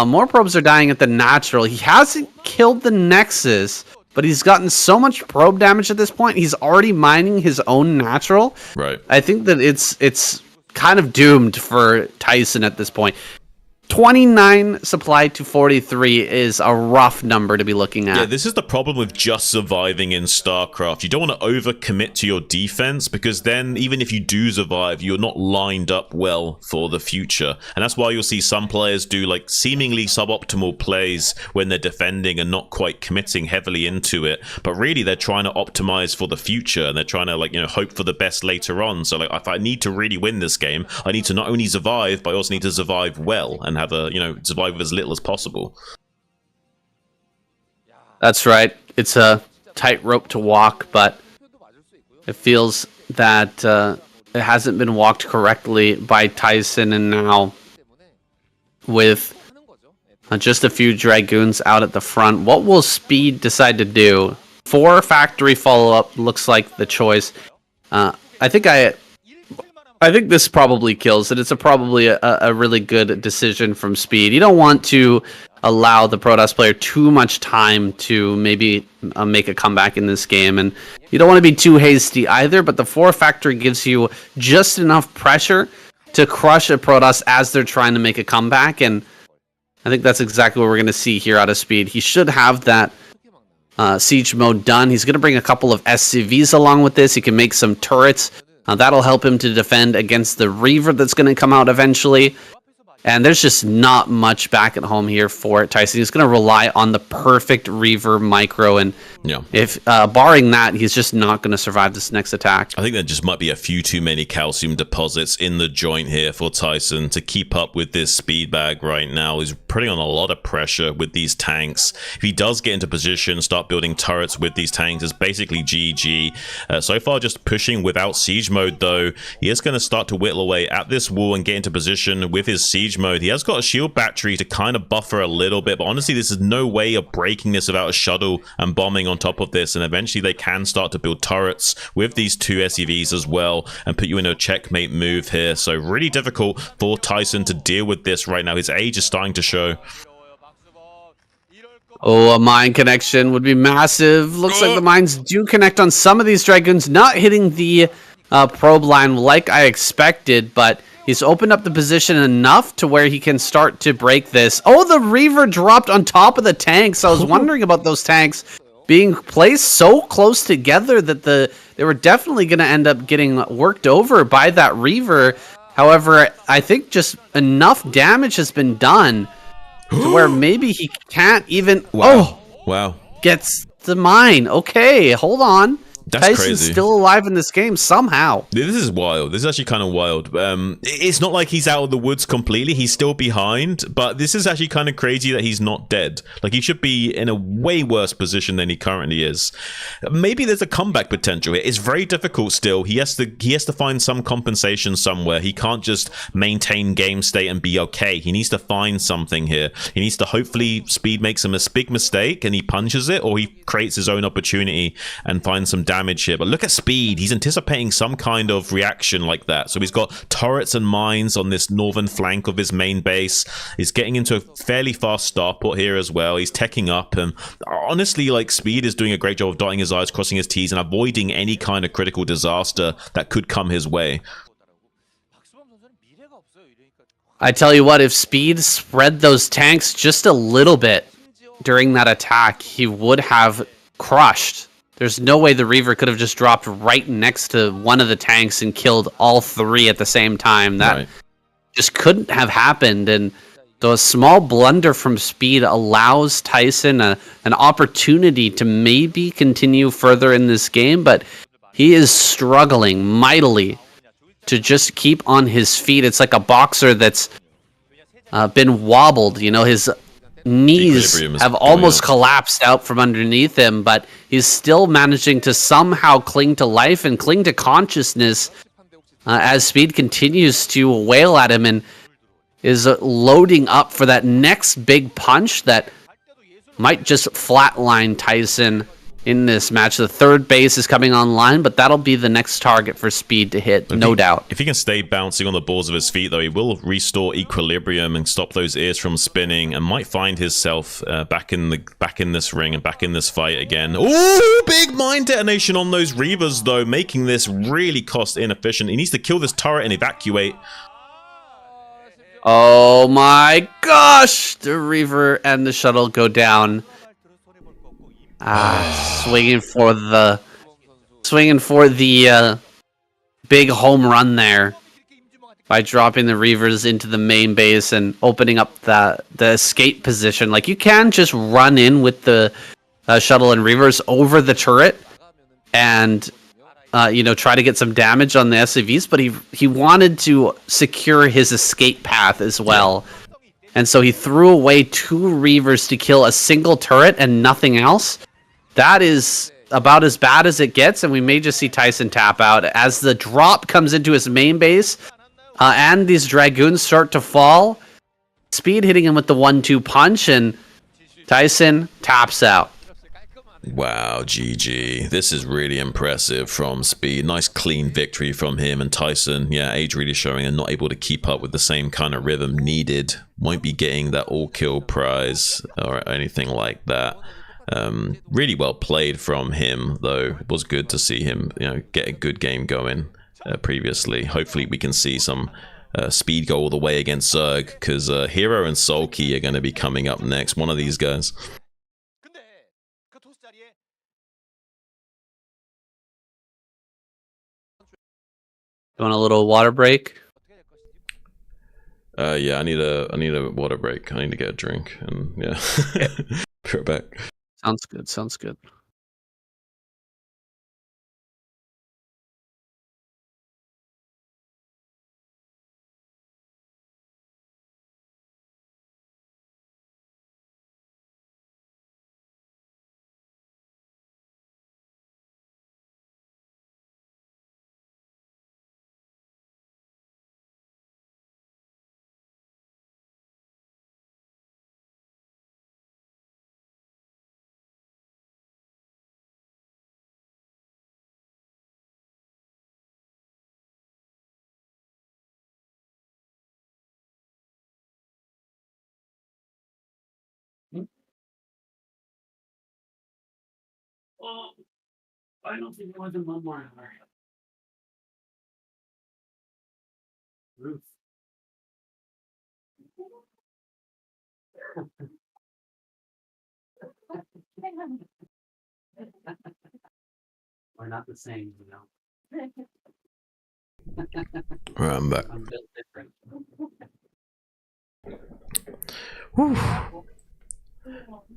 More probes are dying at the natural. He hasn't killed the Nexus, but he's gotten so much probe damage at this point. He's already mining his own natural. Right. I think that it's kind of doomed for Tyson at this point. 29 supply to 43 is a rough number to be looking at. Yeah, this is the problem with just surviving in StarCraft. You don't want to overcommit to your defense, because then even if you do survive, you're not lined up well for the future. And that's why you'll see some players do like seemingly suboptimal plays when they're defending and not quite committing heavily into it. But really they're trying to optimize for the future, and they're trying to, like, you know, hope for the best later on. So like, if I need to really win this game, I need to not only survive, but I also need to survive well and have a, you know, survive with as little as possible. That's right. It's a tightrope to walk, but it feels that it hasn't been walked correctly by Tyson, and now with just a few Dragoons out at the front, what will Speed decide to do? 4 factory follow-up looks like the choice. I think this probably kills it. It's probably a really good decision from Speed. You don't want to allow the Protoss player too much time to maybe make a comeback in this game, and you don't want to be too hasty either, but the 4 factory gives you just enough pressure to crush a Protoss as they're trying to make a comeback, and I think that's exactly what we're going to see here out of Speed. He should have that siege mode done. He's going to bring a couple of SCVs along with this. He can make some turrets. That'll help him to defend against the Reaver that's going to come out eventually. And there's just not much back at home here for Tyson. He's going to rely on the perfect Reaver micro, and if barring that, he's just not going to survive this next attack. I think there just might be a few too many calcium deposits in the joint here for Tyson to keep up with this speed bag right now. He's putting on a lot of pressure with these tanks. If he does get into position, start building turrets with these tanks, it's basically GG. So far, just pushing without siege mode, though. He is going to start to whittle away at this wall and get into position with his siege mode. He has got a shield battery to kind of buffer a little bit, but honestly, this is no way of breaking this without a shuttle and bombing on top of this, and eventually they can start to build turrets with these two SCVs as well and put you in a checkmate move here. So really difficult for Tyson to deal with this right now. His age is starting to show. Oh, a mine connection would be massive. Looks like the mines do connect on some of these Dragoons, not hitting the probe line like I expected, but he's opened up the position enough to where he can start to break this. Oh, the Reaver dropped on top of the tanks. I was wondering about those tanks being placed so close together that they were definitely going to end up getting worked over by that Reaver. However, I think just enough damage has been done to where maybe he can't even... Wow. Gets the mine. Okay, hold on. That's Tyson's crazy. Still alive in this game somehow. This is wild. This is actually kind of wild. It's not like he's out of the woods completely. He's still behind, but this is actually kind of crazy that he's not dead. Like, he should be in a way worse position than he currently is. Maybe there's a comeback potential here. It's very difficult still. He has to find some compensation somewhere. He can't just maintain game state and be okay. He needs to find something here. He needs to hopefully Speed makes a big mistake and he punches it, or he creates his own opportunity and finds some damage here. But look at Speed. He's anticipating some kind of reaction like that. So he's got turrets and mines on this northern flank of his main base. He's getting into a fairly fast starport here as well. He's teching up, and honestly, like, Speed is doing a great job of dotting his I's, crossing his T's, and avoiding any kind of critical disaster that could come his way. I tell you what, if Speed spread those tanks just a little bit during that attack, he would have crushed. There's no way the Reaver could have just dropped right next to one of the tanks and killed all three at the same time. That just couldn't have happened. And though a small blunder from Speed allows Tyson an opportunity to maybe continue further in this game, but he is struggling mightily to just keep on his feet. It's like a boxer that's been wobbled. You know, his knees have almost collapsed out from underneath him, but he's still managing to somehow cling to life and cling to consciousness as Speed continues to wail at him and is loading up for that next big punch that might just flatline Tyson in this match. The third base is coming online, but that'll be the next target for Speed to hit, no doubt. If he can stay bouncing on the balls of his feet, though, he will restore equilibrium and stop those ears from spinning, and might find himself back in this ring and back in this fight again. Ooh, big mine detonation on those Reavers, though, making this really cost inefficient. He needs to kill this turret and evacuate. Oh my gosh! The Reaver and the shuttle go down. Swinging for the big home run there by dropping the Reavers into the main base and opening up the escape position. Like, you can just run in with the shuttle and Reavers over the turret and try to get some damage on the SCVs, but he wanted to secure his escape path as well. And so he threw away 2 Reavers to kill a single turret and nothing else. That is about as bad as it gets, and we may just see Tyson tap out as the drop comes into his main base, and these Dragoons start to fall. Speed hitting him with the 1-2 punch, and Tyson taps out. Wow, GG. This is really impressive from Speed. Nice clean victory from him, and Tyson, yeah, age really showing and not able to keep up with the same kind of rhythm needed. Won't be getting that all-kill prize or anything like that. Really well played from him, though. It was good to see him, get a good game going previously. Hopefully we can see some speed go all the way against Zerg, because Hero and Sulky are going to be coming up next. One of these guys. Want a little water break? Yeah, I need a water break. I need to get a drink, and yeah, be right back. Sounds good. Sounds good. Well, I don't think more than one more hour. Ruth. We're not the same, you know. All right, I'm back. I'm built different. Whew.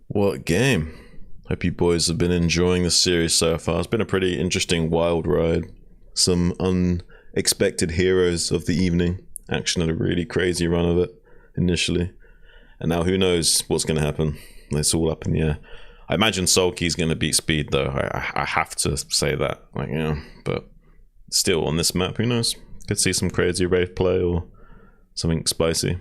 What game? Hope you boys have been enjoying the series so far. It's been a pretty interesting wild ride. Some unexpected heroes of the evening. Action had a really crazy run of it initially. And now who knows what's going to happen. It's all up in the air. I imagine Sulky's going to beat Speed though. I have to say that. Like, yeah, but still on this map, who knows? Could see some crazy Wraith play or something spicy.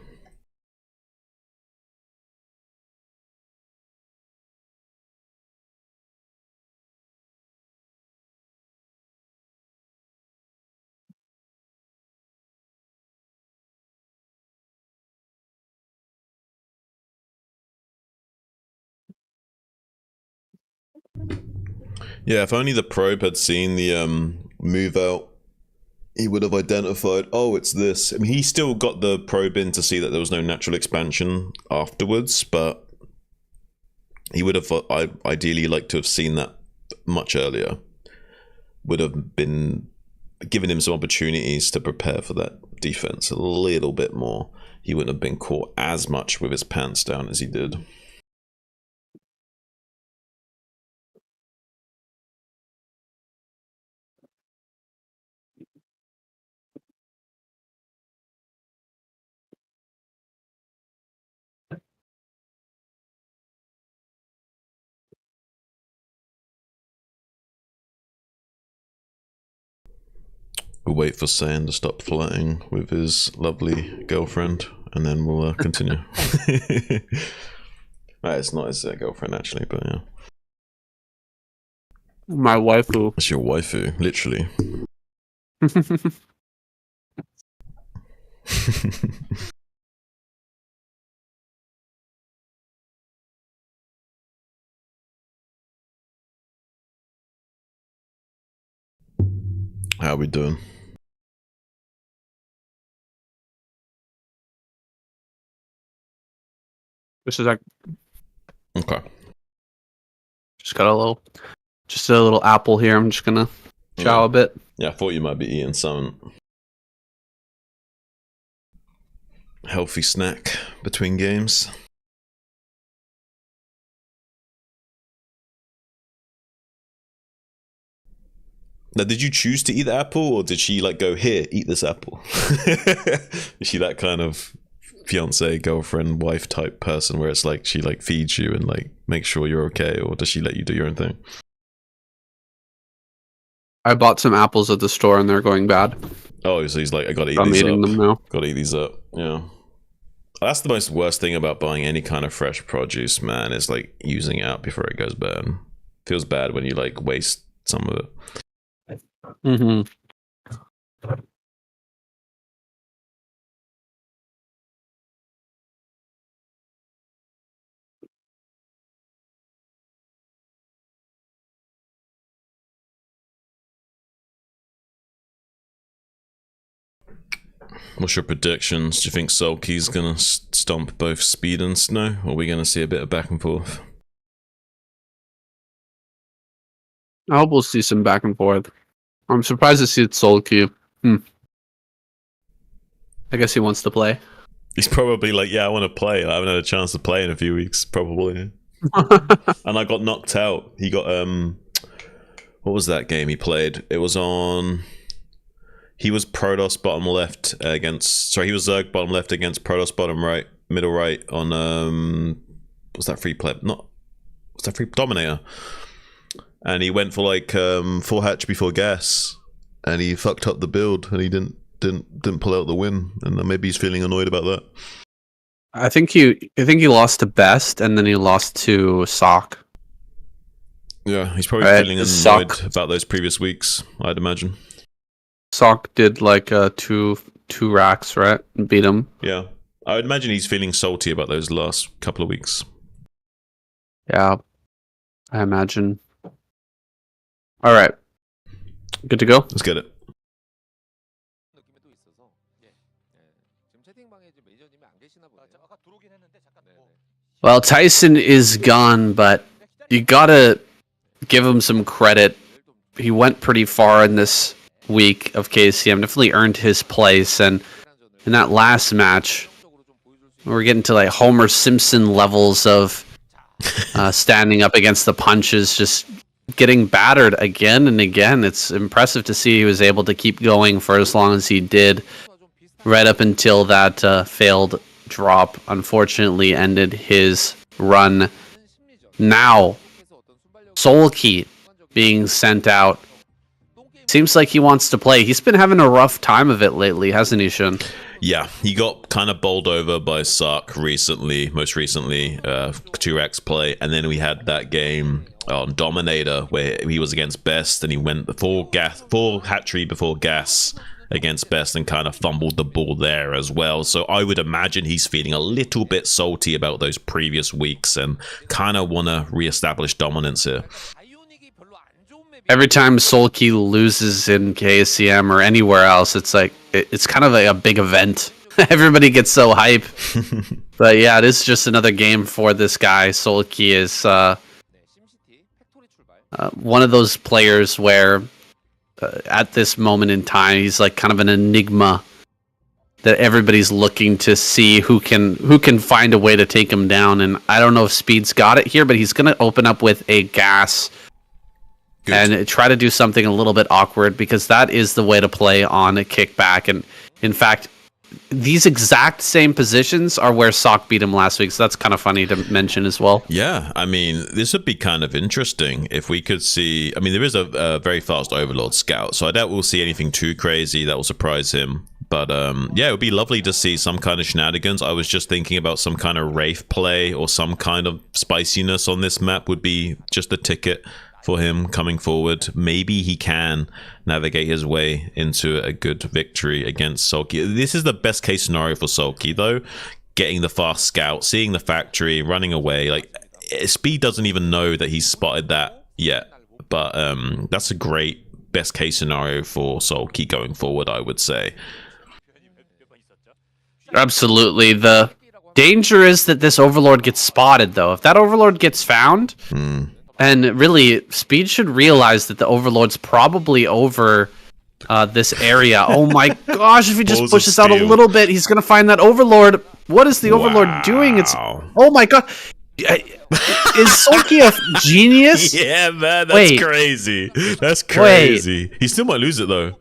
Yeah, if only the probe had seen the move out, he would have identified, oh, it's this. I mean, he still got the probe in to see that there was no natural expansion afterwards, but he would have ideally liked to have seen that much earlier. Would have been given him some opportunities to prepare for that defense a little bit more. He wouldn't have been caught as much with his pants down as he did. We'll wait for Saiyan to stop flirting with his lovely girlfriend, and then we'll continue. It's not his girlfriend, actually, but yeah. My waifu. It's your waifu, literally. How are we doing? This is like Okay. just a little apple here. I'm just gonna chow a bit. Yeah, I thought you might be eating some healthy snack between games. Now, did you choose to eat the apple, or did she like go, here, eat this apple? Is she that kind of fiance, girlfriend, wife type person where it's like she like feeds you and like makes sure you're okay, or does she let you do your own thing? I bought some apples at the store and they're going bad. Oh, so he's like, I gotta eat I'm these eating up. them now. Gotta eat these up. Yeah. That's the most worst thing about buying any kind of fresh produce, man, is like using it out before it goes bad. Feels bad when you like waste some of it. Mm-hmm. What's your predictions? Do you think Sulky's gonna stomp both Speed and Snow, or are we gonna see a bit of back and forth? I hope we'll see some back and forth. I'm surprised to see it Sulky. I guess he wants to play. He's probably like, yeah, I want to play. I haven't had a chance to play in a few weeks, probably. And I got knocked out. He got what was that game he played? It was on. He was Protoss bottom left against. Sorry, he was Zerg bottom left against Protoss bottom right, middle right on. What's that free play? What's that free Dominator? And he went for like full hatch before gas, and he fucked up the build, and he didn't pull out the win, and maybe he's feeling annoyed about that. I think he lost to Best, and then he lost to Sock. Yeah, he's probably feeling annoyed about those previous weeks, I'd imagine. Sock did like two racks, right? And beat him. Yeah, I would imagine he's feeling salty about those last couple of weeks. Yeah, I imagine. All right, good to go. Let's get it. Well, Tyson is gone, but you gotta give him some credit. He went pretty far in this week of KCM, definitely earned his place, and in that last match, we're getting to like Homer Simpson levels of standing up against the punches, just getting battered again and again. It's impressive to see he was able to keep going for as long as he did, right up until that failed drop unfortunately ended his run. Now, Soulkey being sent out. Seems like he wants to play. He's been having a rough time of it lately, hasn't he, Shun? Yeah, he got kind of bowled over by Sark recently, most recently, 2x play, and then we had that game on Dominator where he was against Best, and he went full hatchery before gas against Best and kind of fumbled the ball there as well. So I would imagine he's feeling a little bit salty about those previous weeks and kind of want to reestablish dominance here. Every time Soulkey loses in KCM or anywhere else, it's like it's kind of like a big event. Everybody gets so hype. But yeah, it is just another game for this guy. Soulkey is one of those players where at this moment in time, he's like kind of an enigma that everybody's looking to see who can find a way to take him down. And I don't know if Speed's got it here, but he's going to open up with a gas. Good. And try to do something a little bit awkward, because that is the way to play on a kickback. And in fact, these exact same positions are where Sock beat him last week, so that's kind of funny to mention as well. Yeah, I mean, this would be kind of interesting if we could see. I mean, there is a very fast Overlord scout, so I doubt we'll see anything too crazy that will surprise him. But yeah, it would be lovely to see some kind of shenanigans. I was just thinking about some kind of Wraith play or some kind of spiciness on this map would be just a ticket for him coming forward. Maybe he can navigate his way into a good victory against Soulkey. This is the best case scenario for Soulkey, though. Getting the fast scout, seeing the factory, running away. Like, Speed doesn't even know that he's spotted that yet. But that's a great best case scenario for Soulkey going forward, I would say. Absolutely. The danger is that this Overlord gets spotted, though. If that Overlord gets found... And really, Speed should realize that the Overlord's probably over this area. Oh my gosh, if he just pushes out a little bit, he's going to find that Overlord. What is the Overlord doing? It's oh my god. Is Soulkey a genius? Yeah, man, that's crazy. That's crazy. He still might lose it, though.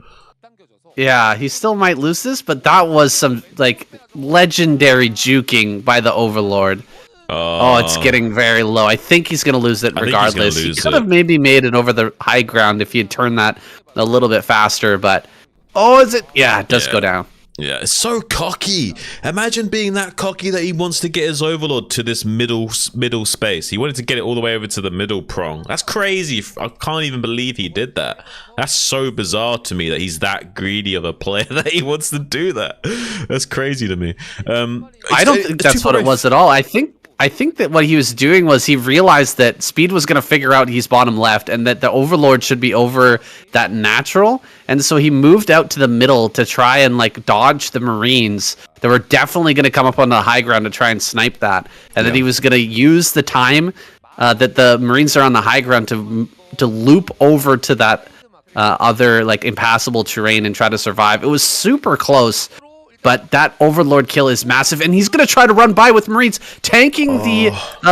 Yeah, he still might lose this, but that was some, like, legendary juking by the Overlord. Oh, it's getting very low. I think he's going to lose it regardless. He could have maybe made it over the high ground if he had turned that a little bit faster, but... Oh, is it? Yeah, it does go down. Yeah, it's so cocky. Imagine being that cocky that he wants to get his Overlord to this middle space. He wanted to get it all the way over to the middle prong. That's crazy. I can't even believe he did that. That's so bizarre to me that he's that greedy of a player that he wants to do that. That's crazy to me. I don't think that's what it was at all. I think I think that what he was doing was he realized that Speed was going to figure out he's bottom left and that the Overlord should be over that natural. And so he moved out to the middle to try and like dodge the Marines that were definitely going to come up on the high ground to try and snipe that. And then he was going to use the time that the Marines are on the high ground to loop over to that other like impassable terrain and try to survive. It was super close. But that Overlord kill is massive, and he's going to try to run by with Marines. Tanking the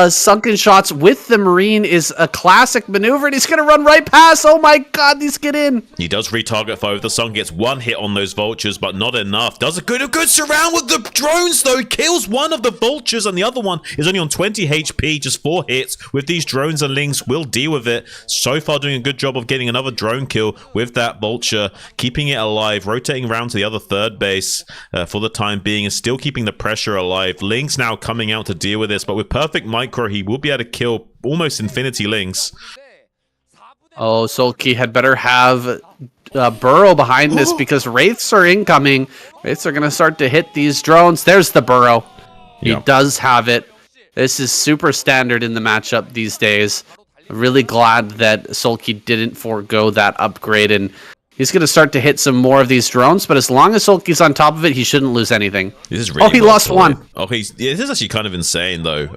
sunken shots with the Marine is a classic maneuver, and he's going to run right past. Oh my god, these get in. He does retarget fire with the sun, gets one hit on those vultures, but not enough. Does a good surround with the drones, though. Kills one of the vultures, and the other one is only on 20 HP, just 4 hits. With these drones and lings, will deal with it. So far, doing a good job of getting another drone kill with that vulture, keeping it alive, rotating around to the other third base. For the time being, and still keeping the pressure alive. Ling's now coming out to deal with this, but with perfect micro, he will be able to kill almost infinity Lings. Oh, Sulky had better have Burrow behind this because Wraiths are incoming. Wraiths are going to start to hit these drones. There's the Burrow. He does have it. This is super standard in the matchup these days. I'm really glad that Sulky didn't forego that upgrade, and he's going to start to hit some more of these drones, but as long as Sulky's on top of it, he shouldn't lose anything. This is really he lost one. Oh, this is actually kind of insane, though.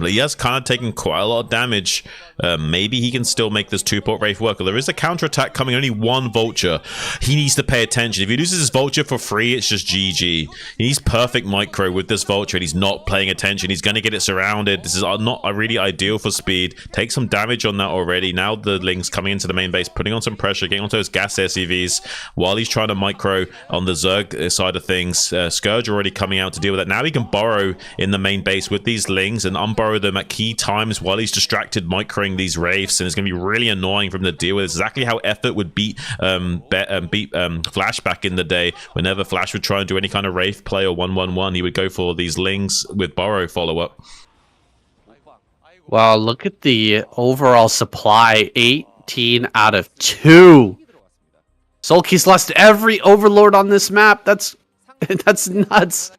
He has kind of taken quite a lot of damage. Maybe he can still make this 2-port Wraith work. There is a counterattack coming, only one Vulture. He needs to pay attention. If he loses his Vulture for free, it's just GG. He needs perfect micro with this Vulture, and he's not paying attention. He's going to get it surrounded. This is not really ideal for Speed. Take some damage on that already. Now the Ling's coming into the main base, putting on some pressure, getting onto those gas SCVs while he's trying to micro on the Zerg side of things. Scourge already coming out to deal with that. Now he can burrow in the main base with these Lings and unburrow them at key times while he's distracted microing these Wraiths, and it's going to be really annoying for him to deal with. It's exactly how Effort would beat Flash back in the day. Whenever Flash would try and do any kind of Wraith play or 1-1-1, he would go for these Lings with burrow follow-up. Wow, look at the overall supply. 18 out of 2. Sulky's lost every Overlord on this map. That's nuts.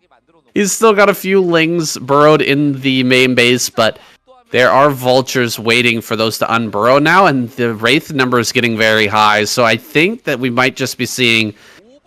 He's still got a few Lings burrowed in the main base, but there are Vultures waiting for those to unburrow now, and the Wraith number is getting very high. So I think that we might just be seeing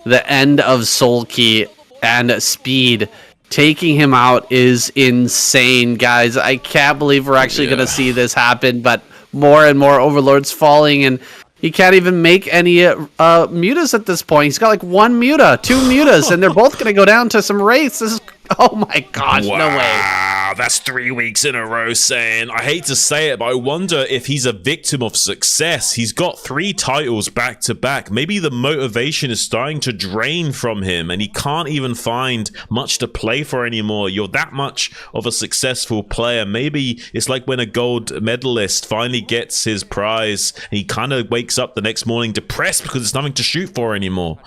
the end of Sulky, and Speed taking him out is insane, guys. I can't believe we're actually going to see this happen, but more and more Overlords falling, and he can't even make any mutas at this point. He's got like 1 muta, 2 mutas, and they're both going to go down to some Wraiths. This is, oh my gosh, wow. No way. That's 3 weeks in a row saying, I hate to say it, but I wonder if he's a victim of success. He's got 3 titles back to back. Maybe the motivation is starting to drain from him, and he can't even find much to play for anymore. You're that much of a successful player. Maybe it's like when a gold medalist finally gets his prize, and he kind of wakes up the next morning depressed because there's nothing to shoot for anymore.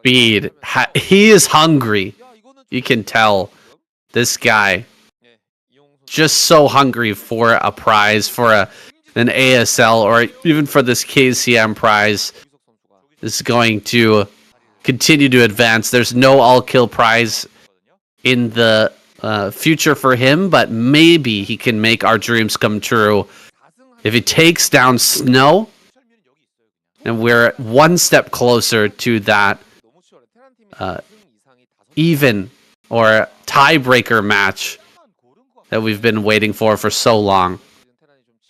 Speed, he is hungry. You can tell. This guy, just so hungry for a prize, for an ASL, or even for this KCM prize, is going to continue to advance. There's no all-kill prize in the future for him, but maybe he can make our dreams come true. If he takes down Snow, and we're 1 step closer to that even or tiebreaker match that we've been waiting for so long.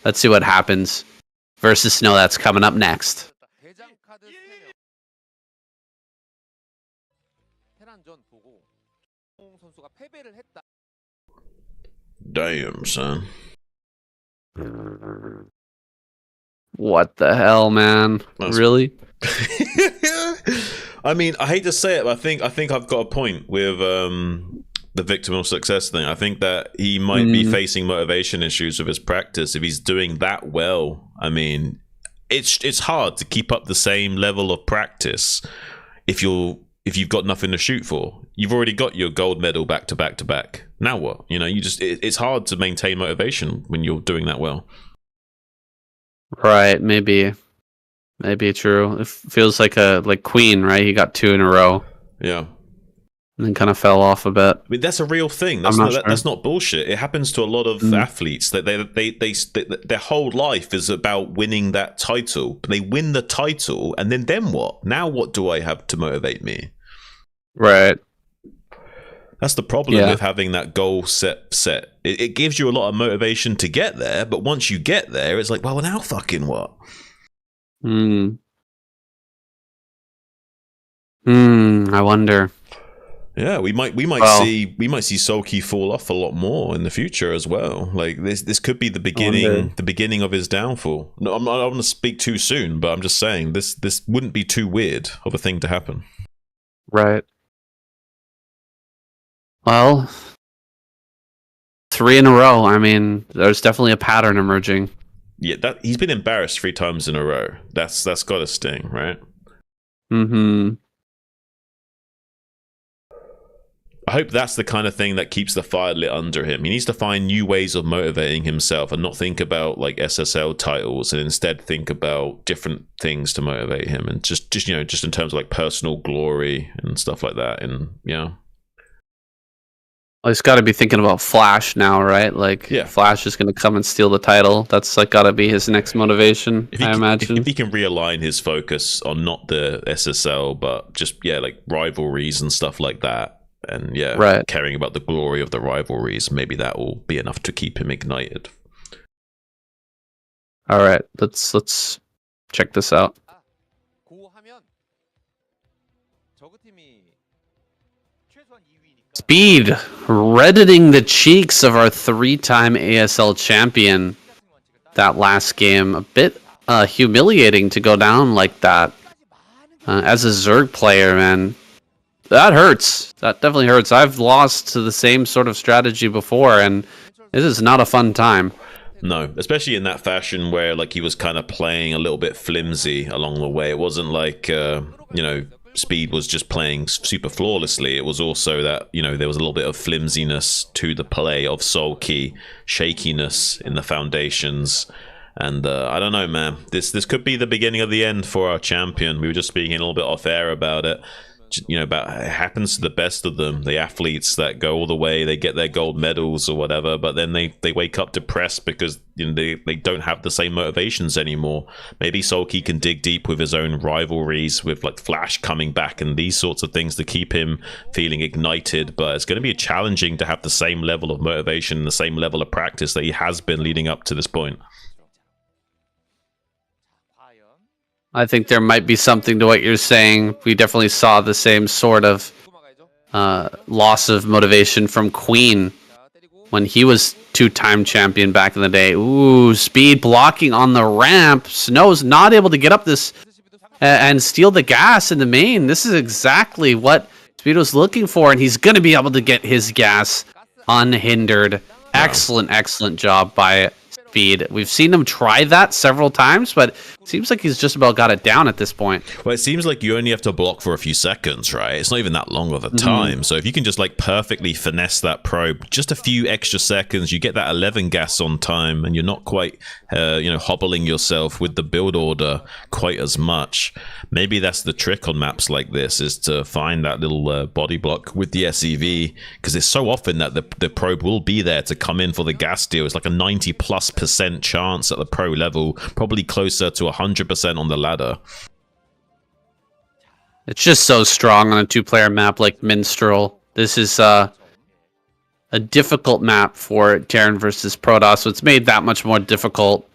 Let's see what happens versus Snow. That's coming up next. Damn, son. What the hell, man? Really? I mean, I hate to say it, but I think I've got a point with the victim of success thing. I think that he might be facing motivation issues with his practice if he's doing that well. I mean, it's hard to keep up the same level of practice if you've got nothing to shoot for. You've already got your gold medal back to back to back. Now what? You know, it's hard to maintain motivation when you're doing that well. Right, maybe true. It feels like Queen, right? He got 2 in a row. Yeah. and then kind of fell off a bit. I mean, that's a real thing. That's not bullshit. It happens to a lot of athletes that they their whole life is about winning that title. They win the title, and then what? Now what do I have to motivate me? Right. That's the problem with having that goal set. It gives you a lot of motivation to get there, but once you get there, it's like, well, now fucking what? I wonder. Yeah, we might see Sulky fall off a lot more in the future as well. Like this could be the beginning of his downfall. No, I'm not going to speak too soon, but I'm just saying this wouldn't be too weird of a thing to happen. Right. Well, 3 in a row. I mean, there's definitely a pattern emerging. Yeah, that he's been embarrassed 3 times in a row. That's got to sting, right? I hope that's the kind of thing that keeps the fire lit under him. He needs to find new ways of motivating himself and not think about like SSL titles, and instead think about different things to motivate him, and just in terms of like personal glory and stuff like that. And well, he's got to be thinking about Flash now, right? Like, Flash is going to come and steal the title. That's like got to be his next motivation, I imagine. If he can realign his focus on not the SSL, but just like rivalries and stuff like that, and caring about the glory of the rivalries, maybe that will be enough to keep him ignited. All right, let's check this out. Speed reddening the cheeks of our 3-time ASL champion. That last game, a bit humiliating to go down like that. As a Zerg player, man, that hurts. That definitely hurts. I've lost to the same sort of strategy before, and this is not a fun time. No, especially in that fashion where like he was kind of playing a little bit flimsy along the way. It wasn't like Speed was just playing super flawlessly. It was also that there was a little bit of flimsiness to the play of Sulky, shakiness in the foundations, and I don't know, man. This could be the beginning of the end for our champion. We were just speaking a little bit off air about it. About it happens to the best of them, the athletes that go all the way, they get their gold medals or whatever, but then they wake up depressed because they don't have the same motivations anymore. Maybe Sulky can dig deep with his own rivalries, with like Flash coming back and these sorts of things to keep him feeling ignited, but it's going to be challenging to have the same level of motivation and the same level of practice that he has been leading up to this point. I think there might be something to what you're saying. We definitely saw the same sort of loss of motivation from Queen when he was 2-time champion back in the day. Ooh, Speed blocking on the ramp. Snow's not able to get up this and steal the gas in the main. This is exactly what Speed was looking for, and he's going to be able to get his gas unhindered. Wow. Excellent job by Speed. We've seen him try that several times, but it seems like he's just about got it down at this point. Well, it seems like you only have to block for a few seconds, right? It's not even that long of a time. So if you can just like perfectly finesse that probe, just a few extra seconds, you get that 11 gas on time, and you're not quite, hobbling yourself with the build order quite as much. Maybe that's the trick on maps like this, is to find that little body block with the SEV, because it's so often that the probe will be there to come in for the gas deal. It's like a 90+% chance at the pro level, probably closer to 100% on the ladder. It's just so strong on a 2-player map like Minstrel. This is a difficult map for Terran versus Protoss, so it's made that much more difficult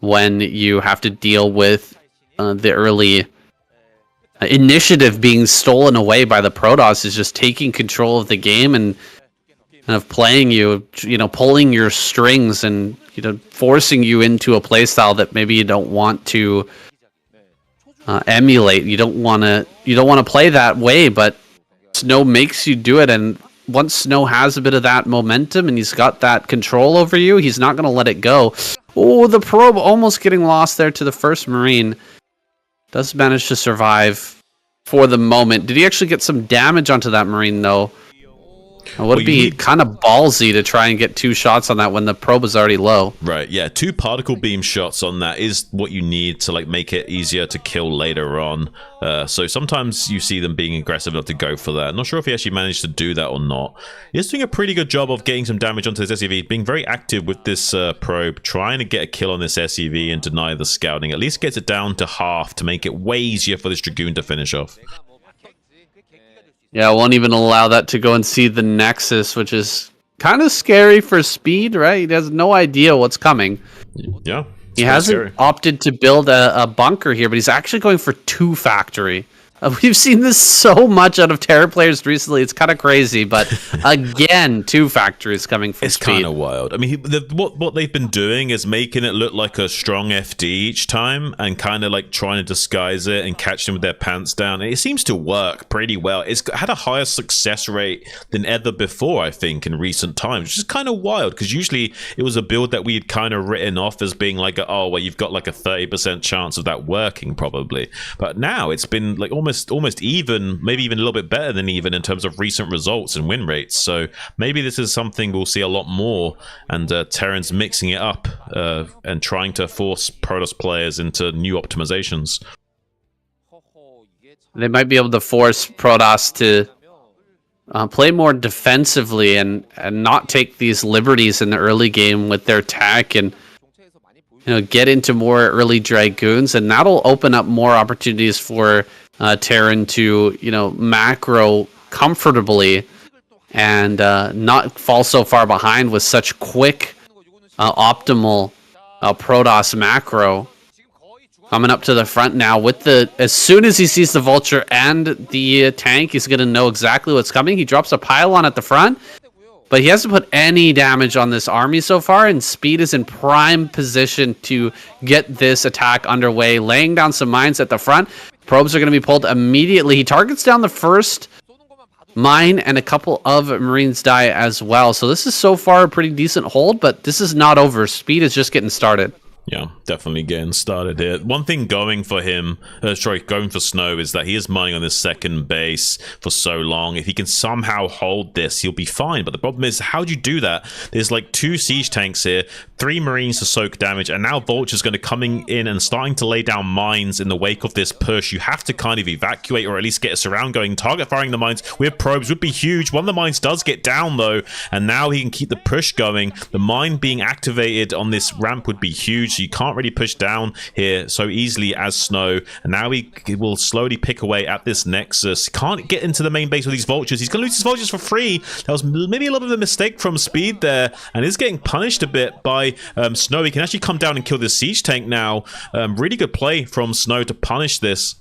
when you have to deal with the early initiative being stolen away by the Protoss, is just taking control of the game and kind of playing you, pulling your strings and forcing you into a playstyle that maybe you don't want to emulate. You don't want to play that way, but Snow makes you do it. And once Snow has a bit of that momentum and he's got that control over you, he's not going to let it go. Oh, the probe almost getting lost there to the first Marine. Does manage to survive for the moment. Did he actually get some damage onto that Marine though? It would be kind of ballsy to try and get 2 shots on that when the probe is already low. Right, yeah, 2 particle beam shots on that is what you need to like make it easier to kill later on. So sometimes you see them being aggressive enough to go for that. Not sure if he actually managed to do that or not. He's doing a pretty good job of getting some damage onto this SUV, being very active with this probe, trying to get a kill on this SUV and deny the scouting. At least gets it down to half to make it way easier for this Dragoon to finish off. Yeah, I won't even allow that to go and see the Nexus, which is kind of scary for Speed, right? He has no idea what's coming. Yeah. He hasn't opted to build a bunker here, but he's actually going for 2 factory. We've seen this so much out of Terra players recently. It's kind of crazy, but again, 2 factories coming from It's Speed. kind of wild. I mean, what they've been doing is making it look like a strong FD each time and kind of like trying to disguise it and catch them with their pants down. And it seems to work pretty well. It's had a higher success rate than ever before, I think, in recent times, which is kind of wild because usually it was a build that we had kind of written off as being like, oh, well, you've got like a 30% chance of that working probably. But now it's been like almost even, maybe even a little bit better than even in terms of recent results and win rates. So maybe this is something we'll see a lot more, and Terran's mixing it up and trying to force Protoss players into new optimizations. They might be able to force Protoss to play more defensively and not take these liberties in the early game with their tech and get into more early Dragoons, and that'll open up more opportunities for Terran to macro comfortably and not fall so far behind with such quick optimal Protoss macro. Coming up to the front now with as soon as he sees the Vulture and the tank, he's going to know exactly what's coming. He drops a pylon at the front, but he hasn't put any damage on this army so far, and Speed is in prime position to get this attack underway, laying down some mines at the front. Probes are going to be pulled immediately. He targets down the first mine, and a couple of Marines die as well. So this is so far a pretty decent hold, but this is not over. Speed is just getting started. Yeah, definitely getting started here. One thing going for him, going for Snow, is that he is mining on this second base for so long. If he can somehow hold this, he'll be fine. But the problem is, how do you do that? There's like 2 siege tanks here, 3 Marines to soak damage, and now Vulture's going to coming in and starting to lay down mines in the wake of this push. You have to kind of evacuate or at least get a surround going. Target firing the mines with probes would be huge. One of the mines does get down though, and now he can keep the push going. The mine being activated on this ramp would be huge. So you can't really push down here so easily as Snow, and now he will slowly pick away at this Nexus. Can't get into the main base with these Vultures. He's going to lose his Vultures for free. That was maybe a little bit of a mistake from Speed there, and is getting punished a bit by Snow. He can actually come down and kill this siege tank now. Really good play from Snow to punish this.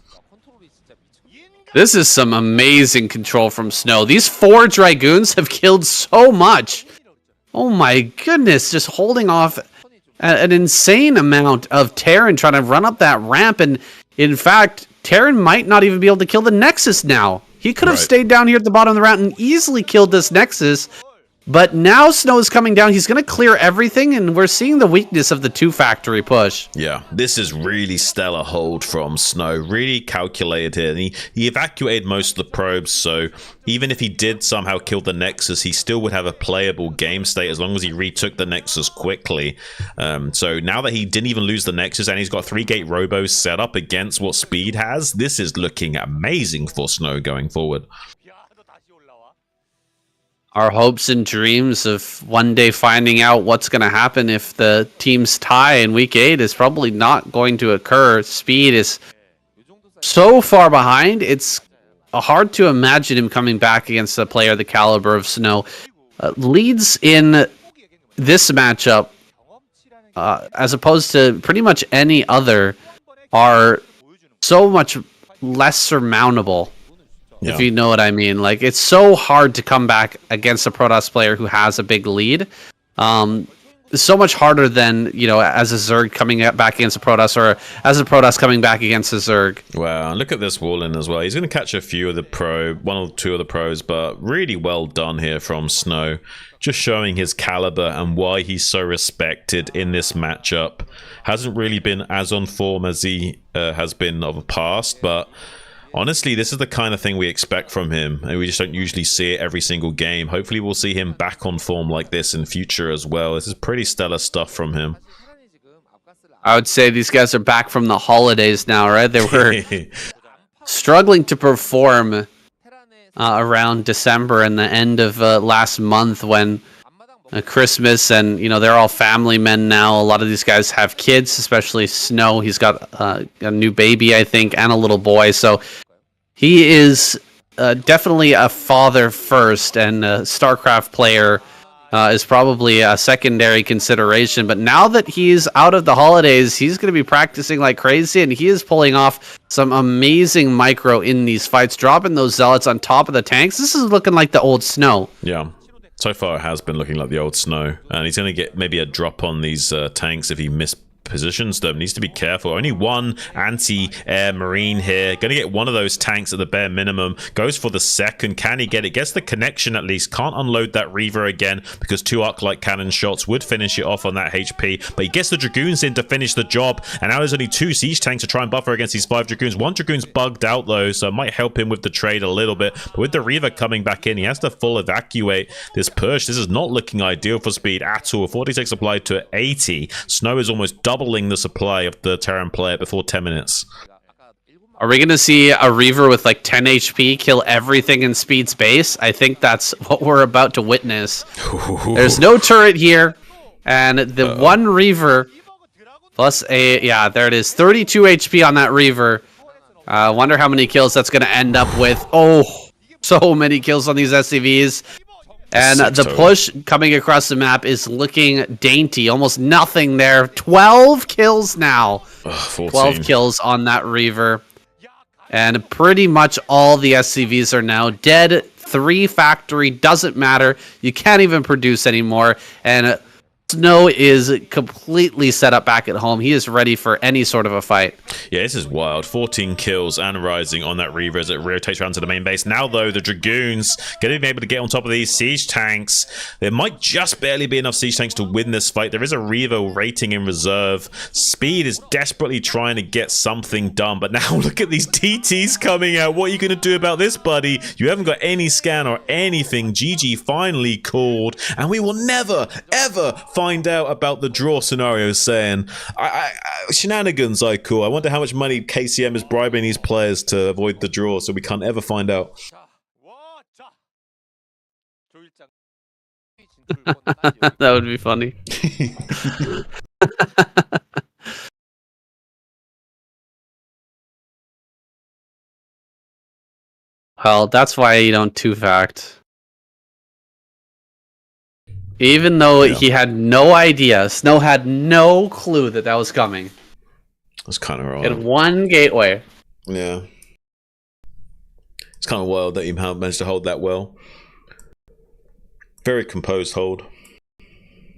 This is some amazing control from Snow. These 4 Dragoons have killed so much. Oh my goodness, just holding off an insane amount of Terran trying to run up that ramp, and in fact, Terran might not even be able to kill the Nexus now. He could have stayed down here at the bottom of the ramp and easily killed this Nexus, but now Snow is coming down. He's going to clear everything, and we're seeing the weakness of the 2 factory push. Yeah, this is really stellar hold from Snow. Really calculated here. And he evacuated most of the probes, so even if he did somehow kill the Nexus, he still would have a playable game state as long as he retook the Nexus quickly. So now that he didn't even lose the Nexus and he's got 3-gate robos set up against what Speed has, this is looking amazing for Snow going forward. Our hopes and dreams of one day finding out what's going to happen if the teams tie in week 8 is probably not going to occur. Speed is so far behind. It's hard to imagine him coming back against a player the caliber of Snow. Leads in this matchup, as opposed to pretty much any other, are so much less surmountable. If you know what I mean. Like, it's so hard to come back against a Protoss player who has a big lead. It's so much harder than, as a Zerg coming back against a Protoss, or as a Protoss coming back against a Zerg. Wow, look at this wall in as well. He's going to catch a few of the one or two of the pros, but really well done here from Snow. Just showing his caliber and why he's so respected in this matchup. Hasn't really been as on form as he has been of the past, but Honestly, this is the kind of thing we expect from him, and we just don't usually see it every single game. Hopefully we'll see him back on form like this in future as well. This is pretty stellar stuff from him. I would say these guys are back from the holidays now, right? They were struggling to perform around December and the end of last month when Christmas, and they're all family men now. A lot of these guys have kids, especially Snow. He's got a new baby, I think, and a little boy. So he is definitely a father first, and a Starcraft player is probably a secondary consideration. But now that he's out of the holidays, he's going to be practicing like crazy, and he is pulling off some amazing micro in these fights, dropping those zealots on top of the tanks. This is looking like the old Snow. Yeah. So far, it has been looking like the old Snow, and he's going to get maybe a drop on these tanks if he mispositions them. Needs to be careful. Only one anti-air marine here. Going to get one of those tanks at the bare minimum. Goes for the second. Can he get it? Gets the connection at least. Can't unload that Reaver again because 2 arc-light cannon shots would finish it off on that HP. But he gets the Dragoons in to finish the job. And now there's only 2 siege tanks to try and buffer against these 5 Dragoons. 1 Dragoon's bugged out though, so it might help him with the trade a little bit. But with the Reaver coming back in, he has to full evacuate this push. This is not looking ideal for speed at all. 46 applied to 80. Snow is almost doubling the supply of the Terran player before 10 minutes. Are we going to see a Reaver with like 10 HP kill everything in Speed's base? I think that's what we're about to witness. There's no turret here, and the one Reaver plus yeah, there it is. 32 HP on that Reaver. I wonder how many kills that's going to end up with. Oh, so many kills on these SCVs. And the push coming across the map is looking dainty. Almost nothing there. 12 kills now. 12 kills on that Reaver. And pretty much all the SCVs are now dead. 3 factory, doesn't matter. You can't even produce anymore. And Snow is completely set up back at home. He is ready for any sort of a fight. Yeah, this is wild. 14 kills and rising on that Reaver as it rotates around to the main base. Now, though, the Dragoons going to be able to get on top of these siege tanks. There might just barely be enough siege tanks to win this fight. There is a Reaver rating in reserve. Speed is desperately trying to get something done. But now look at these TTs coming out. What are you going to do about this, buddy? You haven't got any scan or anything. GG finally called. And we will never, ever find out about the draw scenario, saying shenanigans I call. I wonder how much money KCM is bribing these players to avoid the draw, so we can't ever find out. That would be funny. Well, that's why you don't 2-fact. Even though he had no idea, Snow had no clue that that was coming. That's kind of wrong. He had one gateway. Yeah. It's kind of wild that you managed to hold that well. Very composed hold.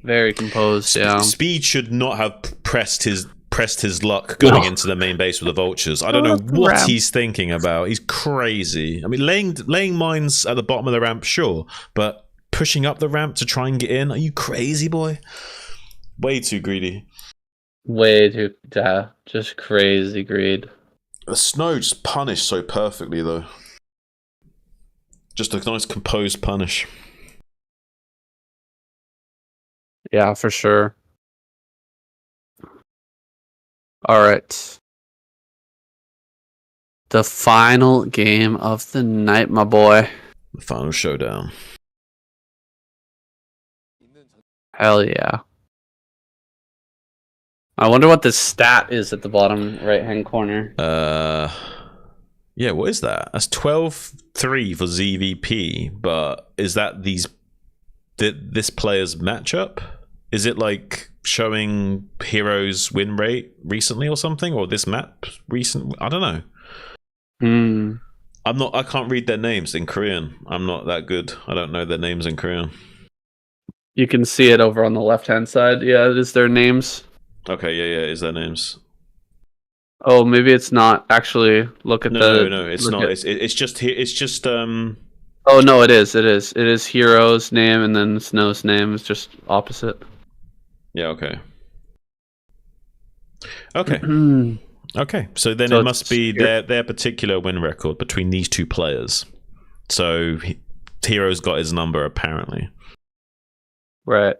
Very composed, yeah. Speed should not have pressed his luck going into the main base with the vultures. I don't know what he's thinking about. He's crazy. I mean, laying mines at the bottom of the ramp, sure, but pushing up the ramp to try and get in? Are you crazy, boy? Way too greedy. Way too, just crazy greed. The Snow just punished so perfectly, though. Just a nice composed punish. Yeah, for sure. All right. The final game of the night, my boy. The final showdown. Hell yeah. I wonder what the stat is at the bottom right-hand corner. Yeah, what is that? That's 12-3 for ZVP, but is that this player's matchup? Is it like showing heroes win rate recently or something, or this map recent? I don't know. I can't read their names in Korean. I'm not that good. I don't know their names in Korean. You can see it over on the left-hand side. Yeah, it is their names. Okay, yeah, is their names. Oh, maybe it's not. Actually, look at No, it's not. It's just. Oh no, it is. It is Hero's name, and then Snow's name is just opposite. Yeah. Okay. Okay. Okay, so then it must be their particular win record between these two players. So Hero's got his number apparently. Right.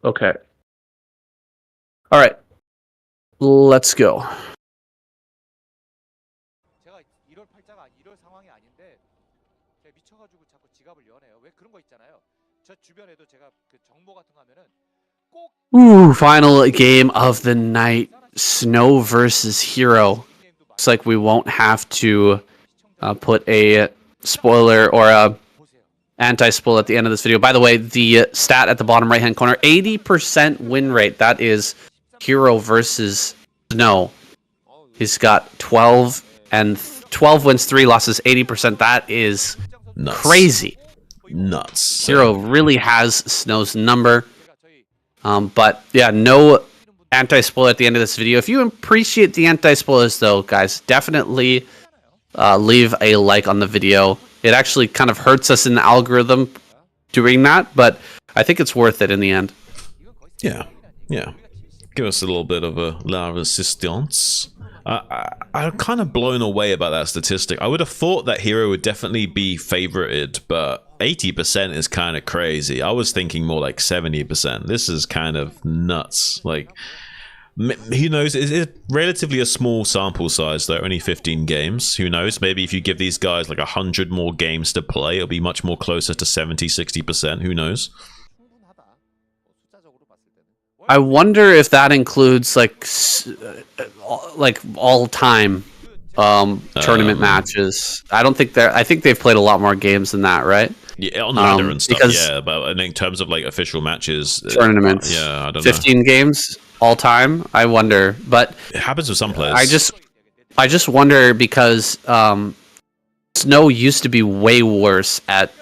Okay. All right. Let's go. Ooh, final game of the night. Snow versus Hero. Looks like we won't have to put a spoiler or a anti-spoil at the end of this video. By the way, the stat at the bottom right-hand corner, 80% win rate. That is Hero versus Snow. He's got 12 wins, 3 losses, 80%. That is nuts. Crazy. Nuts. Hero really has Snow's number. But yeah, no anti-spoiler at the end of this video. If you appreciate the anti-spoilers though, guys, definitely leave a like on the video. It actually kind of hurts us in the algorithm doing that, but I think it's worth it in the end. Yeah. Give us a little bit of a la resistance. I'm kind of blown away about that statistic. I would have thought that Hero would definitely be favorited, but 80% is kind of crazy. I was thinking more like 70%. This is kind of nuts. Like, who knows? It's relatively a small sample size, though. Only 15 games. Who knows? Maybe if you give these guys like 100 more games to play, it'll be much more closer to 70-60%. Who knows? I wonder if that includes like all-time tournament matches. I don't think I think they've played a lot more games than that, right? Yeah, on ladder and stuff. Yeah, but in terms of like official matches, tournaments. Yeah, I don't 15 know. games all time. I wonder, but it happens with some players. I just wonder because Snow used to be way worse at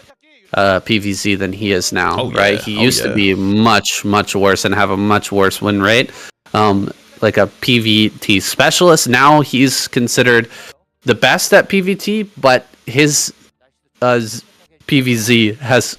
PVZ than he is now, right? He used to be much worse and have a much worse win rate. Like a PVT specialist. Now he's considered the best at PVT, but his PVZ has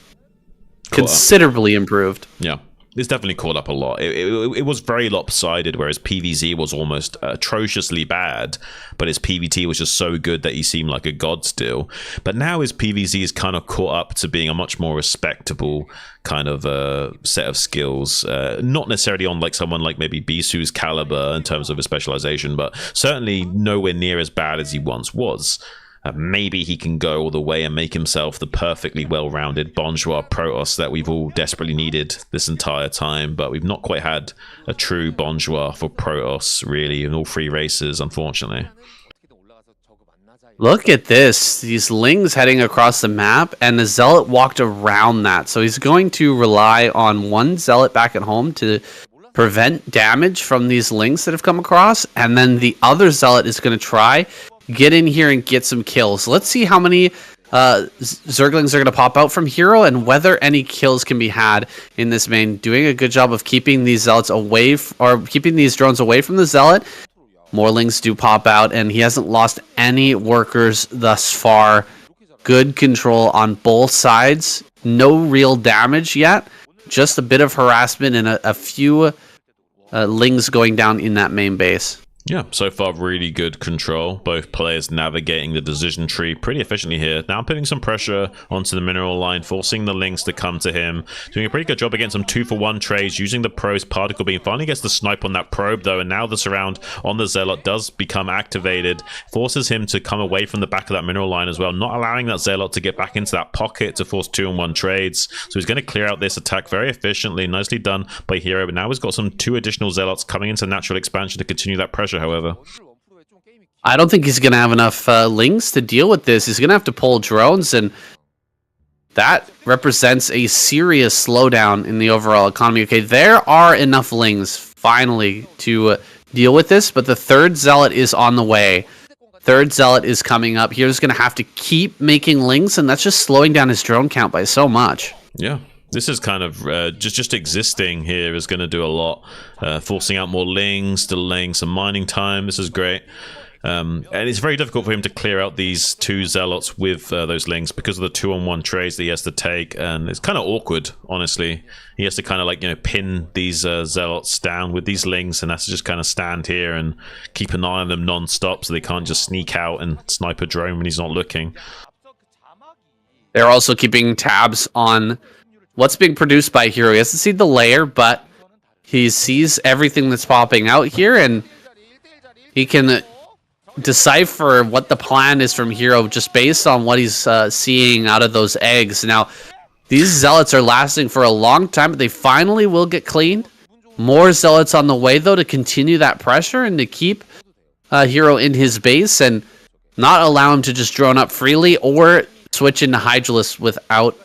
considerably improved. Yeah. It's definitely caught up a lot. It was very lopsided, whereas PVZ was almost atrociously bad, but his PVT was just so good that he seemed like a god still. But now his PVZ is kind of caught up to being a much more respectable kind of set of skills. Not necessarily on like someone like maybe Bisu's caliber in terms of his specialization, but certainly nowhere near as bad as he once was. Maybe he can go all the way and make himself the perfectly well-rounded Bonjour Protoss that we've all desperately needed this entire time, but we've not quite had a true Bonjour for Protoss, really, in all 3 races, unfortunately. Look at this. These Lings heading across the map, and the Zealot walked around that. So he's going to rely on one Zealot back at home to prevent damage from these Lings that have come across, and then the other Zealot is going to try get in here and get some kills. Let's see how many Zerglings are going to pop out from Hero and whether any kills can be had in this main. Doing a good job of keeping these Zealots away or keeping these drones away from the Zealot. More Lings do pop out, and he hasn't lost any workers thus far. Good control on both sides. No real damage yet. Just a bit of harassment and a few Lings going down in that main base. Yeah, so far really good control. Both players navigating the decision tree pretty efficiently here. Now putting some pressure onto the mineral line, forcing the Lings to come to him. Doing a pretty good job against some 2-for-1 trades, using the probe's particle beam. Finally gets the snipe on that probe though, and now the surround on the Zealot does become activated. Forces him to come away from the back of that mineral line as well, not allowing that Zealot to get back into that pocket to force 2-on-1 trades. So he's going to clear out this attack very efficiently. Nicely done by Hero, but now he's got some 2 additional Zealots coming into natural expansion to continue that pressure. However, I don't think he's going to have enough Lings to deal with this. He's going to have to pull drones, and that represents a serious slowdown in the overall economy. Okay, there are enough Lings finally to deal with this, but the 3rd Zealot is on the way. 3rd Zealot is coming up. He's going to have to keep making Lings, and that's just slowing down his drone count by so much. Yeah. This is kind of just existing here is going to do a lot. Forcing out more Lings, delaying some mining time. This is great. And it's very difficult for him to clear out these 2 zealots with those lings because of the 2-on-1 trades that he has to take, and it's kind of awkward, honestly. He has to kind of like, pin these zealots down with these lings, and has to just kind of stand here and keep an eye on them non-stop so they can't just sneak out and snipe a drone when he's not looking. They're also keeping tabs on what's being produced by Hero. He hasn't seen the layer, but he sees everything that's popping out here, and he can decipher what the plan is from Hero just based on what he's seeing out of those eggs. Now, these zealots are lasting for a long time, but they finally will get cleaned. More zealots on the way, though, to continue that pressure and to keep Hero in his base and not allow him to just drone up freely or switch into Hydralisk without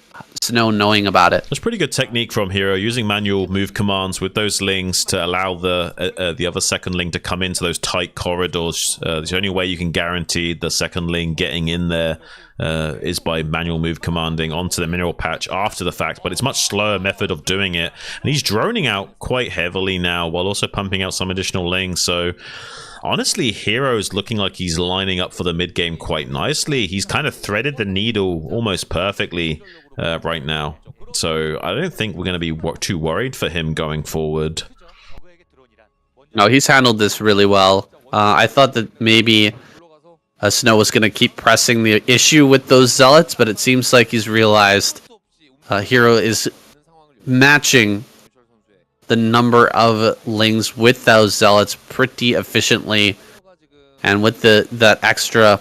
Snow knowing about it. It's pretty good technique from Hero, using manual move commands with those lings to allow the other second ling to come into those tight corridors. The only way you can guarantee the second ling getting in there is by manual move commanding onto the mineral patch after the fact, but it's a much slower method of doing it. And he's droning out quite heavily now while also pumping out some additional lings, so honestly, Hero's looking like he's lining up for the mid game quite nicely. He's kind of threaded the needle almost perfectly right now. So I don't think we're going to be too worried for him going forward. No, he's handled this really well. I thought that maybe Snow was going to keep pressing the issue with those zealots, but it seems like he's realized Hero is matching the number of lings with those zealots pretty efficiently, and with that extra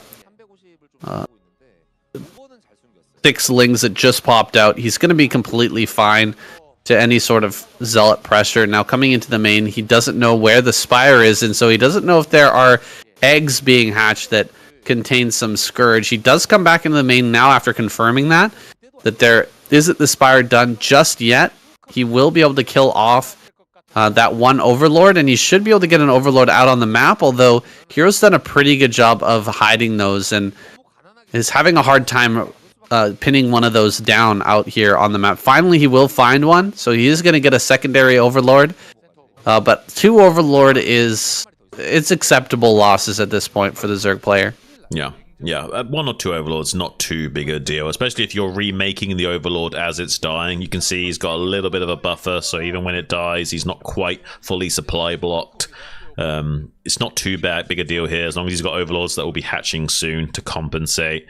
6 lings that just popped out, he's going to be completely fine to any sort of zealot pressure. Now, coming into the main, he doesn't know where the spire is, and so he doesn't know if there are eggs being hatched that contain some Scourge. He does come back into the main now after confirming that there isn't the spire done just yet. He will be able to kill off that one Overlord, and he should be able to get an Overlord out on the map, although Hero's done a pretty good job of hiding those and is having a hard time pinning one of those down out here on the map. Finally, he will find one, so he is going to get a secondary Overlord, but 2 Overlord it's acceptable losses at this point for the Zerg player. Yeah, 1 or 2 Overlords, not too big a deal, especially if you're remaking the Overlord as it's dying. You can see he's got a little bit of a buffer, so even when it dies, he's not quite fully supply blocked. It's not too big a deal here, as long as he's got Overlords that will be hatching soon to compensate.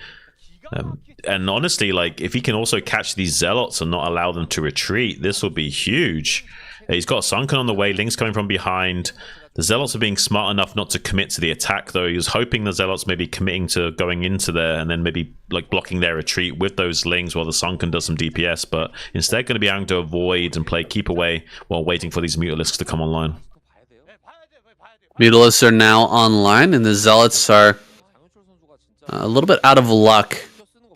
And honestly, like, if he can also catch these Zealots and not allow them to retreat, this will be huge. He's got Sunken on the way, Link's coming from behind. The Zealots are being smart enough not to commit to the attack, though. He was hoping the Zealots may be committing to going into there and then maybe like blocking their retreat with those Lings while the Sunken does some DPS, but instead going to be having to avoid and play keep away while waiting for these Mutalisks to come online. Mutalisks are now online, and the Zealots are a little bit out of luck.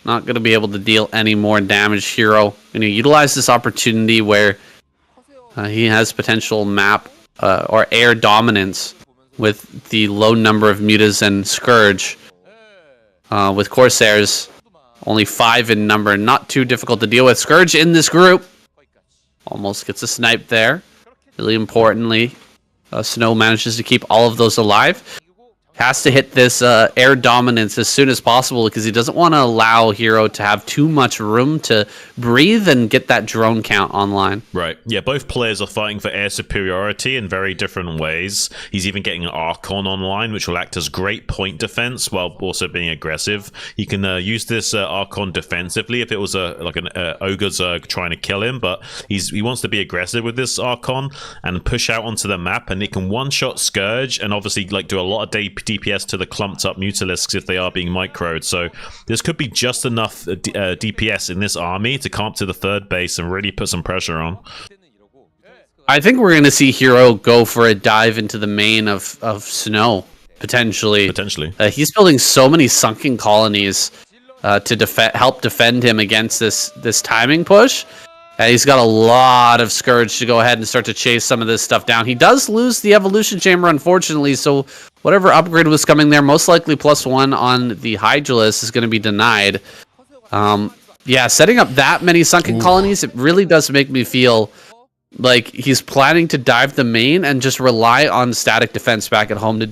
Not going to be able to deal any more damage. Hero going to utilize this opportunity where he has potential map or air dominance with the low number of mutas and Scourge. With Corsairs, only 5 in number, not too difficult to deal with. Scourge in this group almost gets a snipe there. Really importantly, Snow manages to keep all of those alive. Has to hit this air dominance as soon as possible because he doesn't want to allow Hero to have too much room to breathe and get that drone count online. Right. Yeah, both players are fighting for air superiority in very different ways. He's even getting an Archon online, which will act as great point defense while also being aggressive. He can use this Archon defensively if it was like an Ogre's trying to kill him, but he wants to be aggressive with this Archon and push out onto the map, and it can one-shot Scourge and obviously like do a lot of DPS to the clumped up Mutalisks if they are being microed. So this could be just enough DPS in this army to come up to the third base and really put some pressure on. I think we're going to see Hero go for a dive into the main of Snow, potentially. He's building so many sunken colonies to help defend him against this timing push. He's got a lot of Scourge to go ahead and start to chase some of this stuff down. He does lose the Evolution Chamber, unfortunately, so whatever upgrade was coming there, most likely +1 on the Hydralisk, is going to be denied. Yeah, setting up that many sunken colonies, it really does make me feel like he's planning to dive the main and just rely on static defense back at home to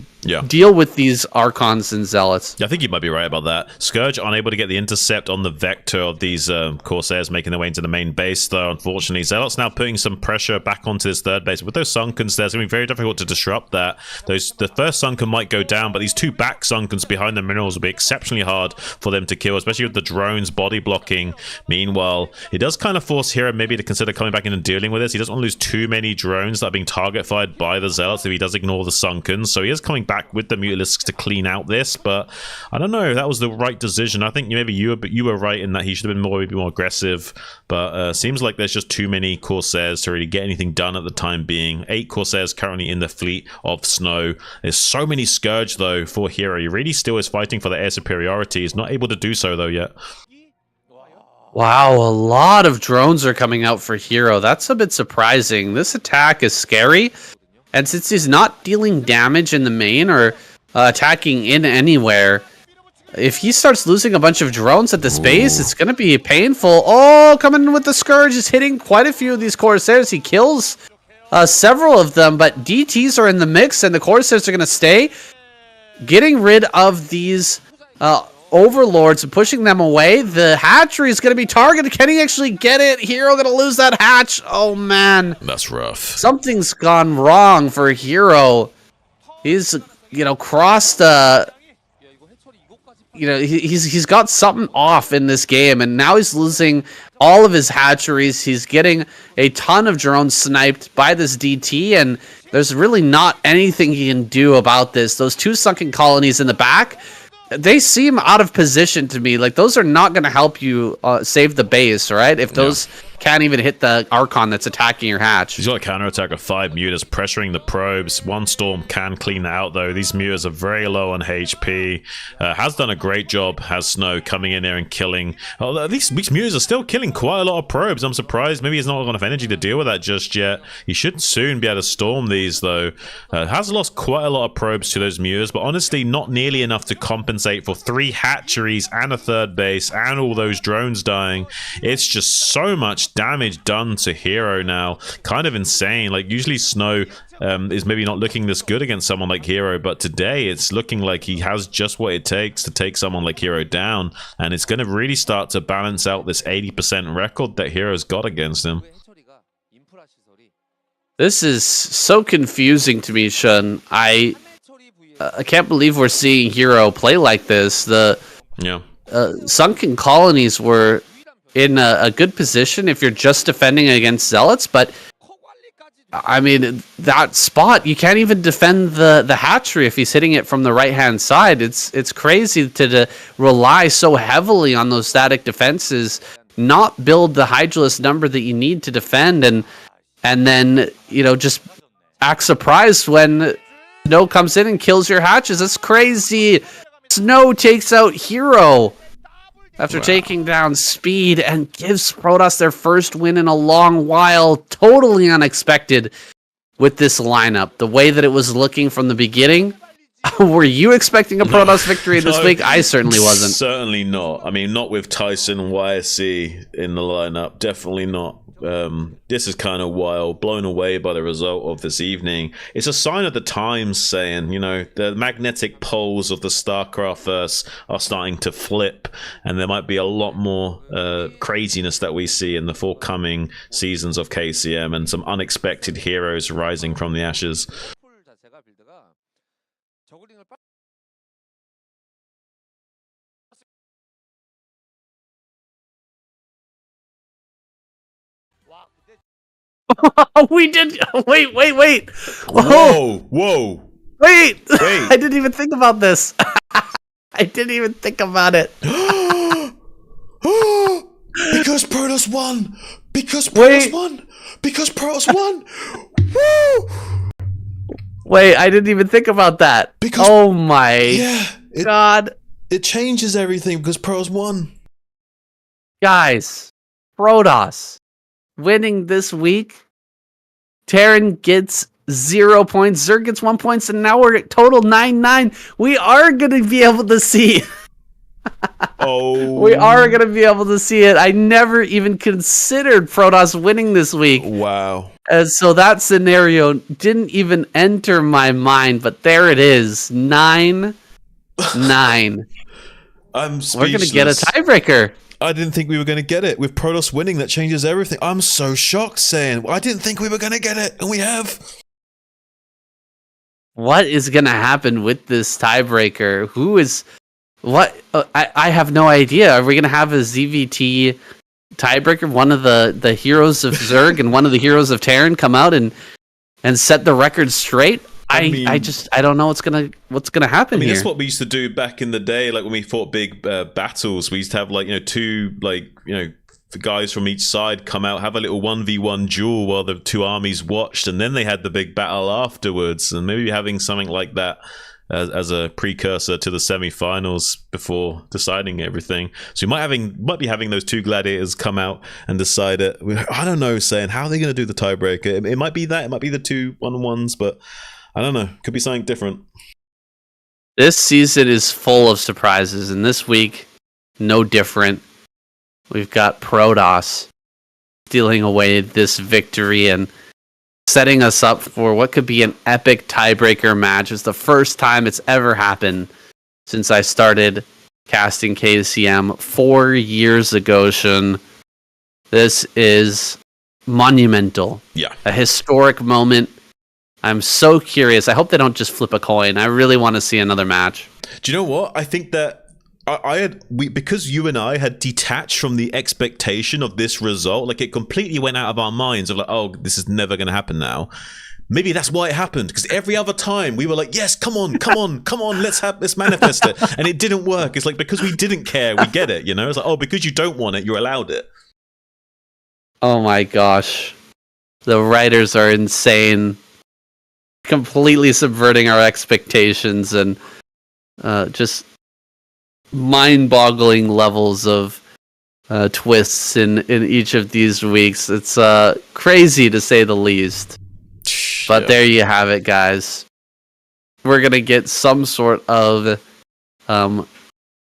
deal with these Archons and Zealots. I think you might be right about that. Scourge unable to get the intercept on the vector of these Corsairs making their way into the main base, though, unfortunately. Zealots now putting some pressure back onto this third base. With those Sunkens there, it's going to be very difficult to disrupt that. The first Sunken might go down, but these two back Sunkens behind the minerals will be exceptionally hard for them to kill, especially with the drones body blocking. Meanwhile, it does kind of force Hero maybe to consider coming back in and dealing with this. He doesn't want to lose too many drones that are being target fired by the Zealots if he does ignore the Sunkens, so he is coming back with the Mutalisks to clean out this, but I don't know if that was the right decision. I think maybe you were right in that he should have been maybe more aggressive, but seems like there's just too many Corsairs to really get anything done at the time being. 8 Corsairs currently in the fleet of Snow. There's so many Scourge though for Hero. He really still is fighting for the air superiority. He's not able to do so though yet. Wow, a lot of drones are coming out for Hero. That's a bit surprising. This attack is scary. And since he's not dealing damage in the main or attacking in anywhere, if he starts losing a bunch of drones at this base, it's going to be painful. Oh, coming in with the Scourge is hitting quite a few of these Corsairs. He kills several of them, but DTs are in the mix, and the Corsairs are going to stay. Getting rid of these Overlords and pushing them away. The hatchery is going to be targeted. Can he actually get it? Hero going to lose that hatch. Oh, man. That's rough. Something's gone wrong for Hero. He's, crossed... he's got something off in this game, and now he's losing all of his hatcheries. He's getting a ton of drones sniped by this DT, and there's really not anything he can do about this. Those 2 sunken colonies in the back... They seem out of position to me. Like, those are not going to help you save the base, right? If those can't even hit the Archon that's attacking your hatch. He's got a counterattack of 5 Mutas pressuring the probes. 1 Storm can clean that out, though. These Mutas are very low on HP. Has done a great job, has Snow, coming in there and killing. Although these Mutas are still killing quite a lot of probes. I'm surprised. Maybe he's not got enough energy to deal with that just yet. He should soon be able to storm these, though. Has lost quite a lot of probes to those Mutas, but honestly, not nearly enough to compensate for 3 hatcheries and a third base and all those drones dying. It's just so much damage done to Hero now. Kind of insane. Like, usually Snow is maybe not looking this good against someone like Hero, but today it's looking like he has just what it takes to take someone like Hero down, and it's going to really start to balance out this 80% record that Hero's got against him. This is so confusing to me, Shun. I can't believe we're seeing Hero play like this. The sunken colonies were in a good position if you're just defending against Zealots, but I mean, that spot, you can't even defend the hatchery if he's hitting it from the right-hand side. It's crazy to rely so heavily on those static defenses, not build the Hydralisk number that you need to defend, and then, just act surprised when Snow comes in and kills your hatches. That's crazy. Snow takes out Hero after taking down Speed and gives Protoss their first win in a long while. Totally unexpected with this lineup. The way that it was looking from the beginning. Were you expecting a Protoss victory this week? I certainly wasn't. Certainly not. I mean, not with Tyson YSC in the lineup. Definitely not. This is kind of wild, blown away by the result of this evening. It's a sign of the times saying, the magnetic poles of the Starcraft verse are starting to flip, and there might be a lot more craziness that we see in the forthcoming seasons of KCM, and some unexpected heroes rising from the ashes. We did. Wait. Whoa. Wait. I didn't even think about this. I didn't even think about it. Because Protoss won. Because Protoss won. Woo! Wait, I didn't even think about that. Oh my God. It changes everything because Protoss won. Guys, Protoss winning this week. Terran gets 0 points. Zerg gets 1 point, and now we're at total 9-9. We are going to be able to see. We are going to be able to see it. I never even considered Protoss winning this week. Wow. And so that scenario didn't even enter my mind, but there it is. 9-9. I'm speechless. We're going to get a tiebreaker. I didn't think we were going to get it. With Protoss winning, that changes everything. I'm so shocked, saying I didn't think we were going to get it, and we have. What is going to happen with this tiebreaker? Who is... What? I have no idea. Are we going to have a ZVT tiebreaker? One of the heroes of Zerg and one of the heroes of Terran come out and set the record straight? I don't know what's gonna happen here. That's what we used to do back in the day, like when we fought big battles. We used to have two guys from each side come out, have a little 1v1 duel while the two armies watched, and then they had the big battle afterwards. And maybe having something like that as a precursor to the semi-finals before deciding everything. So we might be having those two gladiators come out and decide it. I don't know, saying how are they going to do the tiebreaker? It might be that. It might be the 2-1-1s, but I don't know. Could be something different. This season is full of surprises, and this week, no different. We've got Protoss stealing away this victory and setting us up for what could be an epic tiebreaker match. It's the first time it's ever happened since I started casting KCM 4 years ago, Shun. This is monumental. Yeah. A historic moment. I'm so curious. I hope they don't just flip a coin. I really want to see another match. Do you know what? I think that because you and I had detached from the expectation of this result, like it completely went out of our minds of like, oh, this is never going to happen now. Maybe that's why it happened, because every other time we were like, yes, come on, let's manifest it, and it didn't work. It's like because we didn't care, we get it, It's like, oh, because you don't want it, you're allowed it. Oh my gosh, the writers are insane, completely subverting our expectations and just mind-boggling levels of twists in each of these weeks. It's crazy to say the least. But there you have it, guys. We're gonna get some sort of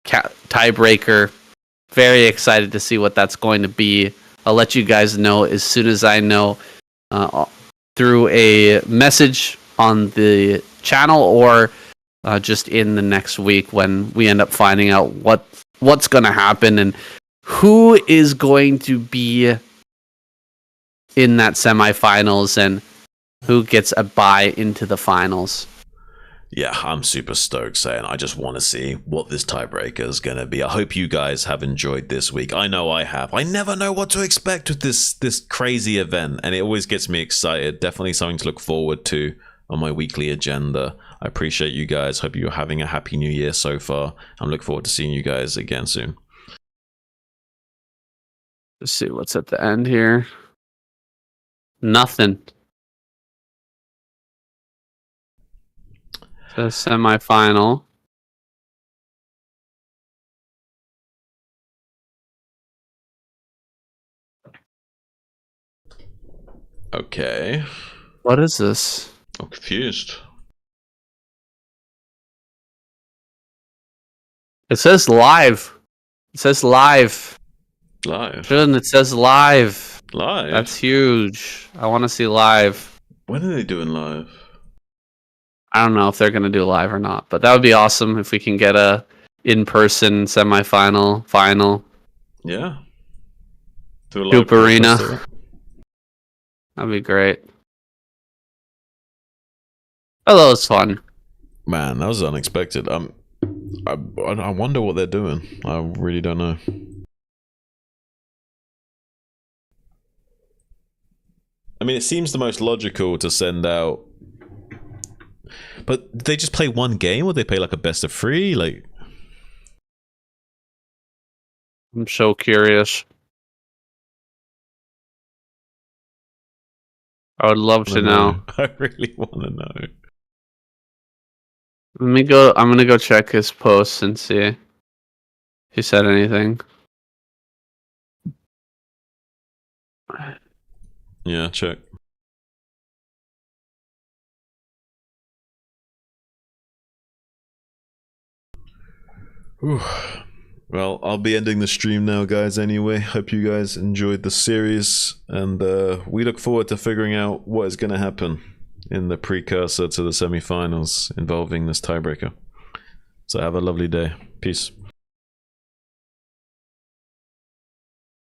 tiebreaker. Very excited to see what that's going to be. I'll let you guys know as soon as I know through a message on the channel or just in the next week when we end up finding out what's going to happen and who is going to be in that semifinals and who gets a bye into the finals. Yeah, I'm super stoked, saying I just want to see what this tiebreaker is going to be. I hope you guys have enjoyed this week. I know I have. I never know what to expect with this crazy event, and it always gets me excited. Definitely something to look forward to on my weekly agenda. I appreciate you guys. Hope you're having a happy new year so far. I'm looking forward to seeing you guys again soon. Let's see what's at the end here. Nothing. The semifinal. Okay. What is this? I'm confused. It says live. It says live. Live. Shouldn't it says live? Live. That's huge. I want to see live. When are they doing live? I don't know if they're going to do live or not, but that would be awesome if we can get a in-person semifinal, final. Yeah. Hoop Arena. That'd be great. Oh, that was fun. Man, that was unexpected. I wonder what they're doing. I really don't know. I mean, it seems the most logical to send out. But they just play one game, or they play like a best of 3? Like, I'm so curious. I would love to know. I really want to know. Let me go. I'm gonna go check his posts and see if he said anything. Yeah, check. whew. Well, I'll be ending the stream now, guys, anyway. Hope you guys enjoyed the series, and we look forward to figuring out what is going to happen in the precursor to the semi-finals involving this tiebreaker. So have a lovely day. Peace.